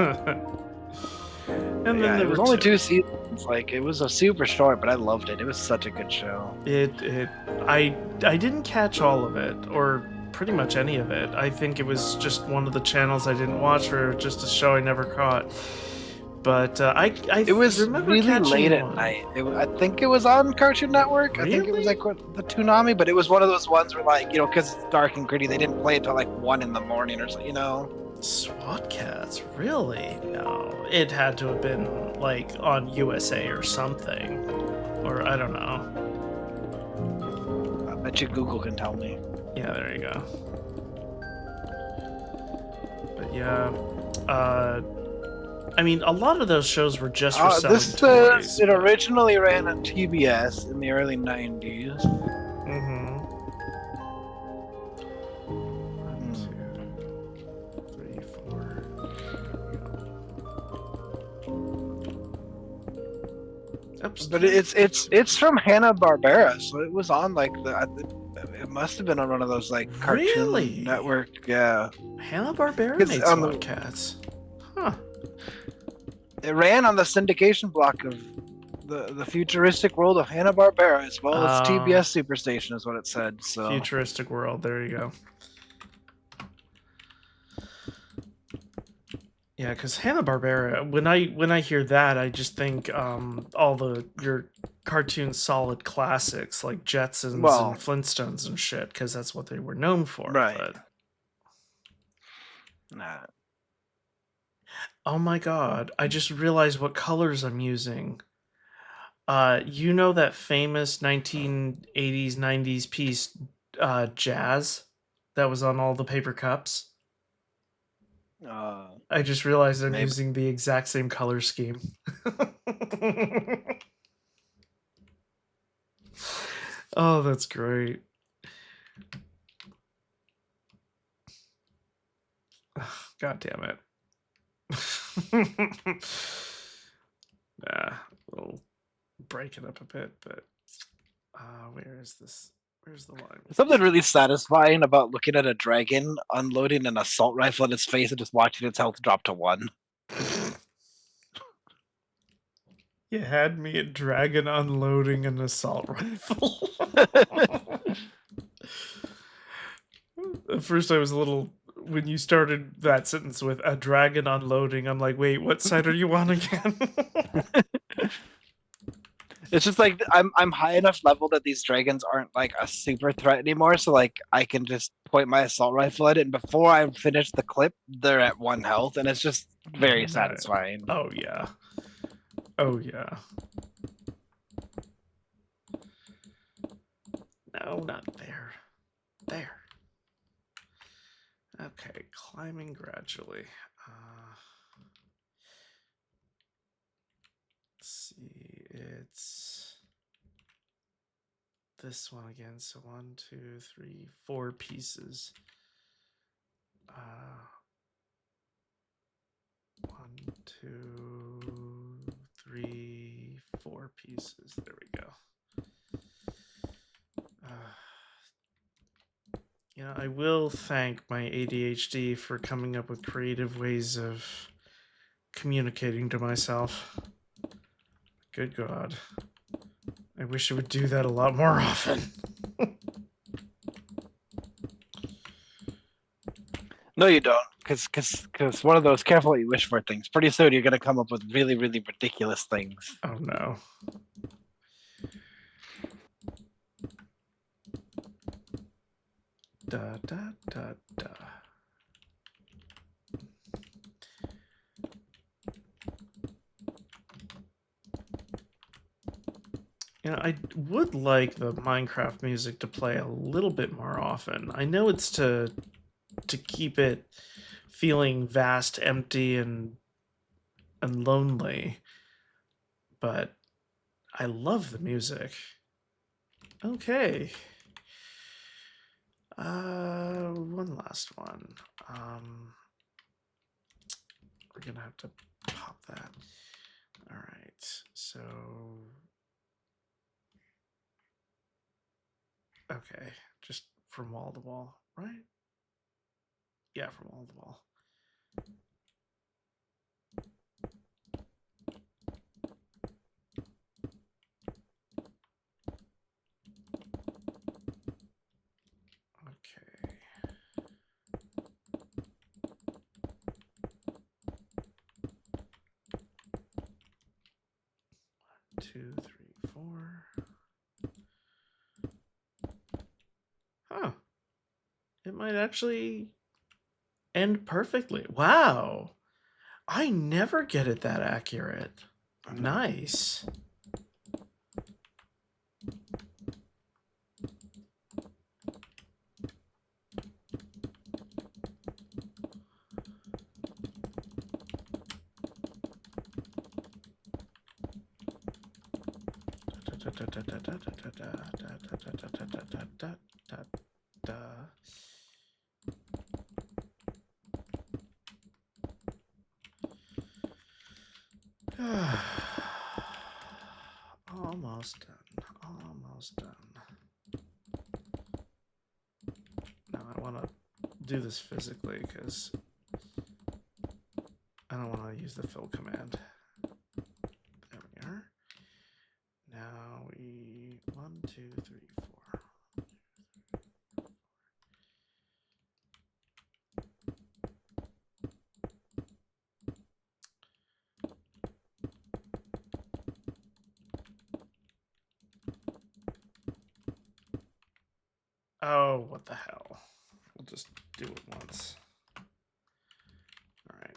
then Yeah, there it was were only two. 2 seasons. Like, it was a super short, but I loved it. It was such a good show. I didn't catch all of it, or pretty much any of it. I think it was just one of the channels I didn't watch, or just a show I never caught. But I It was remember really catching late at one. night. I think it was on Cartoon Network. I think it was Really? like the Toonami, but it was one of those ones where, like, because it's dark and gritty, they didn't play it till like 1 in the morning or so, SWAT Cats, really? No, it had to have been like on USA or something, or I don't know. I bet you Google can tell me. Yeah, there you go. But yeah, I mean, a lot of those shows were just for selling This toys. says it originally ran on TBS in the early 90s. Mm-hmm. 1, 2, 3, 4. Oops. But it's from Hanna-Barbera, so it was on like it must have been on one of those like Cartoon Really? Network. Yeah, Hanna-Barbera It's made on SWAT the- Cats. Huh. it ran on the syndication block of the futuristic world of Hanna-Barbera, as well as TBS Superstation, is what it said. So Futuristic world. There you go. Yeah, because Hanna-Barbera, when I hear that, I just think all your cartoon solid classics like Jetsons Well- and Flintstones and shit, because that's what they were known for. Right. But nah. oh my god, I just realized what colors I'm using. You know that famous 1980s, 90s piece, Jazz, that was on all the paper cups? I just realized I'm Maybe. using the exact same color scheme. Oh, that's great. God damn it. We'll break it up a bit, but where is this? Where's the line? Something really satisfying about looking at a dragon unloading an assault rifle in its face and just watching its health drop to 1. You had me at dragon unloading an assault rifle. At first I was a little, when you started that sentence with a dragon unloading, I'm like, wait, what side are you on again? It's just like I'm high enough level that these dragons aren't like a super threat anymore, so like I can just point my assault rifle at it, and before I finish the clip, they're at 1 health, and it's just very Nice. satisfying. Oh yeah. Oh yeah. No, not there. There. Okay, climbing gradually. Let's see, it's this one again. So 1, 2, 3, 4 pieces. 1, 2, 3, 4 pieces. There we go. You know, I will thank my ADHD for coming up with creative ways of communicating to myself. Good God. I wish I would do that a lot more often. No, you don't, because one of those careful what you wish for things. Pretty soon you're gonna come up with really, really ridiculous things. Oh no. Da da da da. You know, I would like the Minecraft music to play a little bit more often. I know it's to keep it feeling vast, empty, and lonely, but I love the music. Okay. One last one. We're gonna have to pop that. All right. So. Okay, just from wall to wall, right? Yeah, from wall to wall. Okay. 2, 3, 4. Huh. It might actually end perfectly. Wow. I never get it that accurate. Nice. Almost done. Almost done. Now I want to do this physically because I don't want to use the fill command. There we are. Now we 1, 2, 3, 4. Oh, what the hell? We'll just do it once. All right.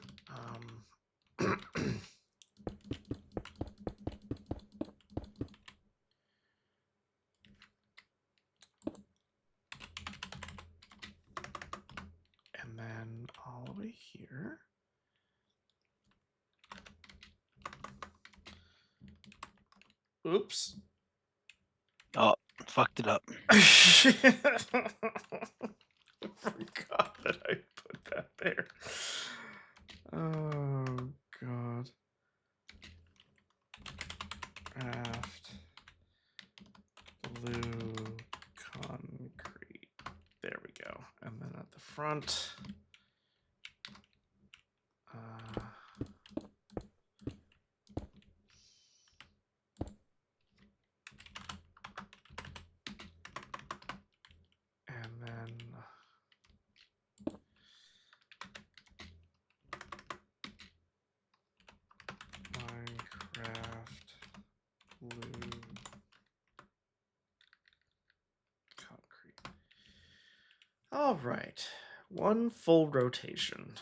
And then all the way here. Oops. Oh, fucked it up. I forgot that I put that there. Oh, God. Craft blue concrete. There we go. And then at the front. And then Minecraft blue concrete. All right, one full rotation.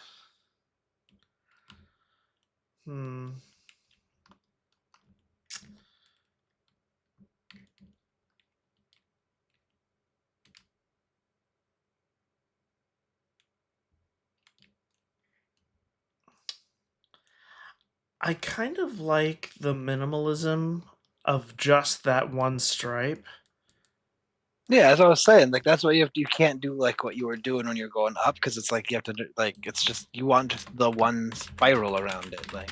I kind of like the minimalism of just that one stripe. Yeah, as I was saying, like that's what you have to, you can't do like what you were doing when you're going up because it's like you have to do, like it's just you want just the one spiral around it, like.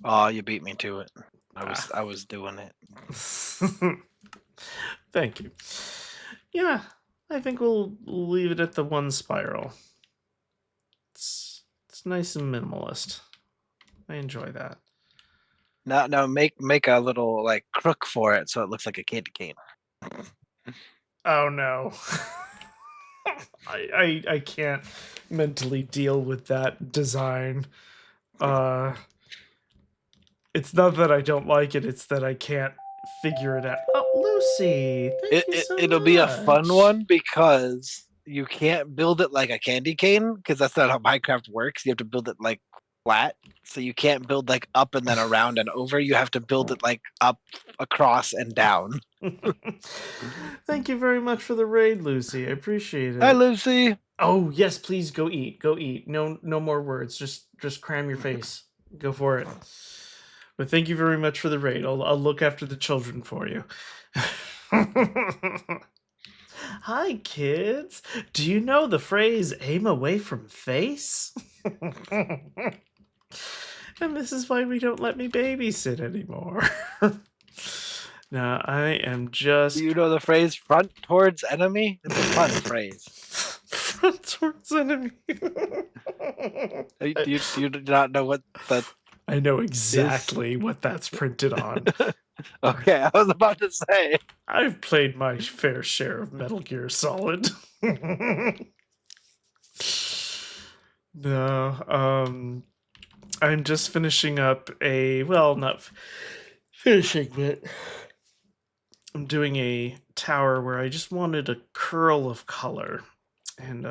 Oh, you beat me to it. I was doing it. Thank you. Yeah, I think we'll leave it at the one spiral. It's nice and minimalist. I enjoy that. Now make a little like crook for it so it looks like a candy cane. Oh no. I can't mentally deal with that design. It's not that I don't like it, it's that I can't figure it out. Oh, Lucy, thank you so It'll be a fun much. one because you can't build it like a candy cane because that's not how Minecraft works. You have to build it like flat. So you can't build like up and then around and over. You have to build it like up, across, and down. Thank you very much for the raid, Lucy. I appreciate it. Hi, Lucy. Oh yes, please go eat. Go eat. No more words. Just cram your face. Go for it. But thank you very much for the raid. I'll look after the children for you. Hi, kids. Do you know the phrase "aim away from face"? And this is why we don't let me babysit anymore. Now, I am just... Do you know the phrase front towards enemy? It's a fun phrase. front towards enemy. Do you not know what that I know exactly what that's printed on. Okay, I was about to say. I've played my fair share of Metal Gear Solid. No, I'm just finishing up not finishing, but I'm doing a tower where I just wanted a curl of color, and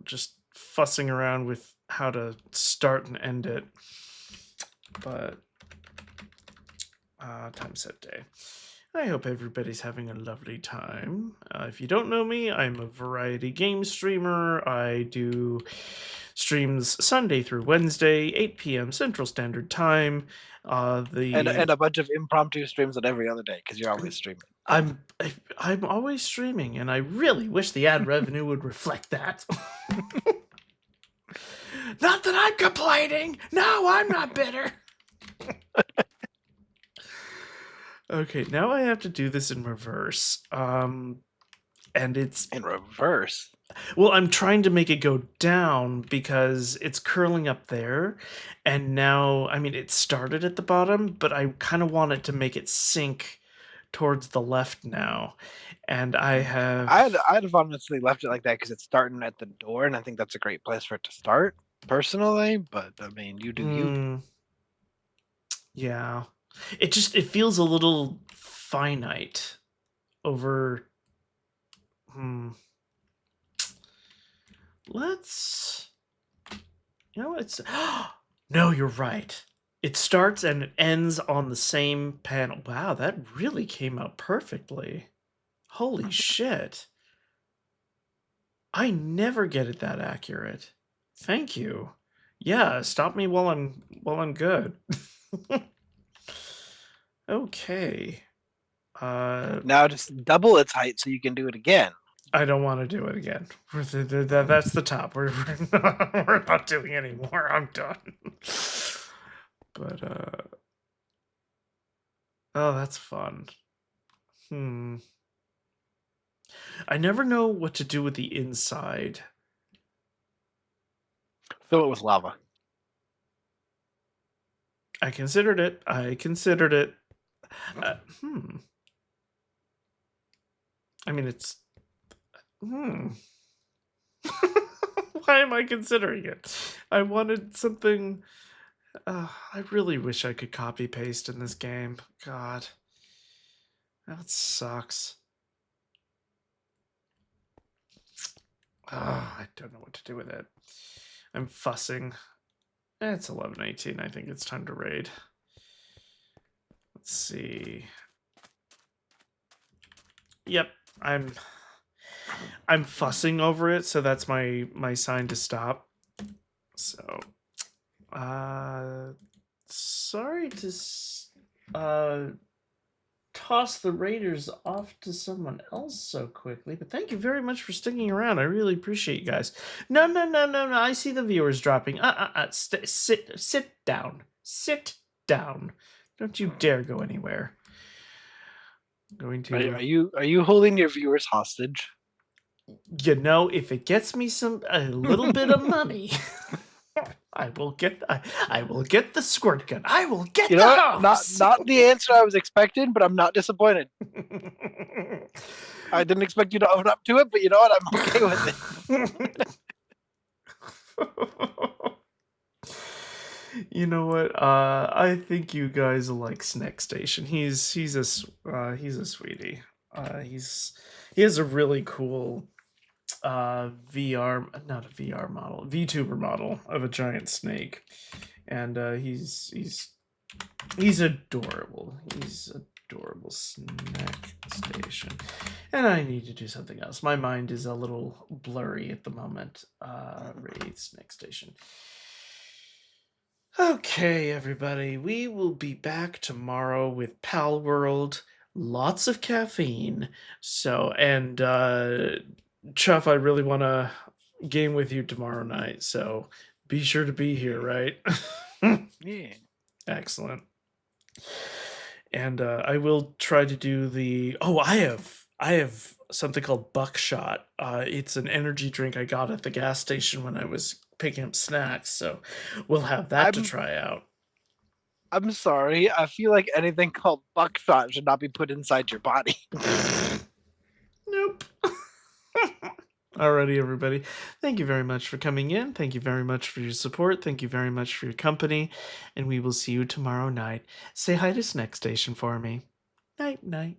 just fussing around with how to start and end it. But time set day. I hope everybody's having a lovely time. If you don't know me, I'm a variety game streamer. I do streams Sunday through Wednesday, 8 p.m. Central Standard Time. And a bunch of impromptu streams on every other day because you're always streaming. I'm always streaming, and I really wish the ad revenue would reflect that. Not that I'm complaining. No, I'm not bitter. Okay, now I have to do this in reverse. And it's in reverse. Well, I'm trying to make it go down because it's curling up there, and now, I mean, it started at the bottom, but I kind of want it to make it sink towards the left now. And I'd have honestly left it like that because it's starting at the door, and I think that's a great place for it to start, personally. But I mean, you do you. Yeah, it feels a little finite over. Let's. You know, it's. No, you're right. It starts and it ends on the same panel. Wow, that really came out perfectly. Holy shit. I never get it that accurate. Thank you. Yeah, stop me while I'm good. Okay. Now just double its height so you can do it again. I don't want to do it again. That's the top. We're not doing anymore. I'm done. But oh, that's fun. I never know what to do with the inside. Fill it with lava. I considered it. I mean, it's. Why am I considering it? I wanted something. I really wish I could copy paste in this game. God, that sucks. I don't know what to do with it. I'm fussing. It's 11:18. I think it's time to raid. Let's see. Yep, I'm fussing over it, so that's my sign to stop. So, sorry to toss the raiders off to someone else so quickly, but thank you very much for sticking around. I really appreciate you guys. No. I see the viewers dropping. Sit down. Sit down. Don't you dare go anywhere. I'm going to. Are you holding your viewers hostage? You know, if it gets me a little bit of money, I will get the squirt gun. I will get the hose. Not the answer I was expecting, but I'm not disappointed. I didn't expect you to own up to it, but you know what? I'm okay with it. You know what? I think you guys will like Snack Station. He's a sweetie. He has a really cool VTuber model of a giant snake, and he's adorable. He's adorable. Snack Station. And I need to do something else. My mind is a little blurry at the moment. Raid Snack Station. Okay, everybody, we will be back tomorrow with Pal World. Lots of caffeine. So, and Chuff, I really want to game with you tomorrow night, so be sure to be here, right? Yeah. Excellent. And I will try to do the. Oh, I have something called Buckshot. It's an energy drink I got at the gas station when I was picking up snacks. So we'll have that to I'm try out. I'm sorry. I feel like anything called buckshot should not be put inside your body. Nope. Alrighty, everybody. Thank you very much for coming in. Thank you very much for your support. Thank you very much for your company. And we will see you tomorrow night. Say hi to Snack Station for me. Night, night.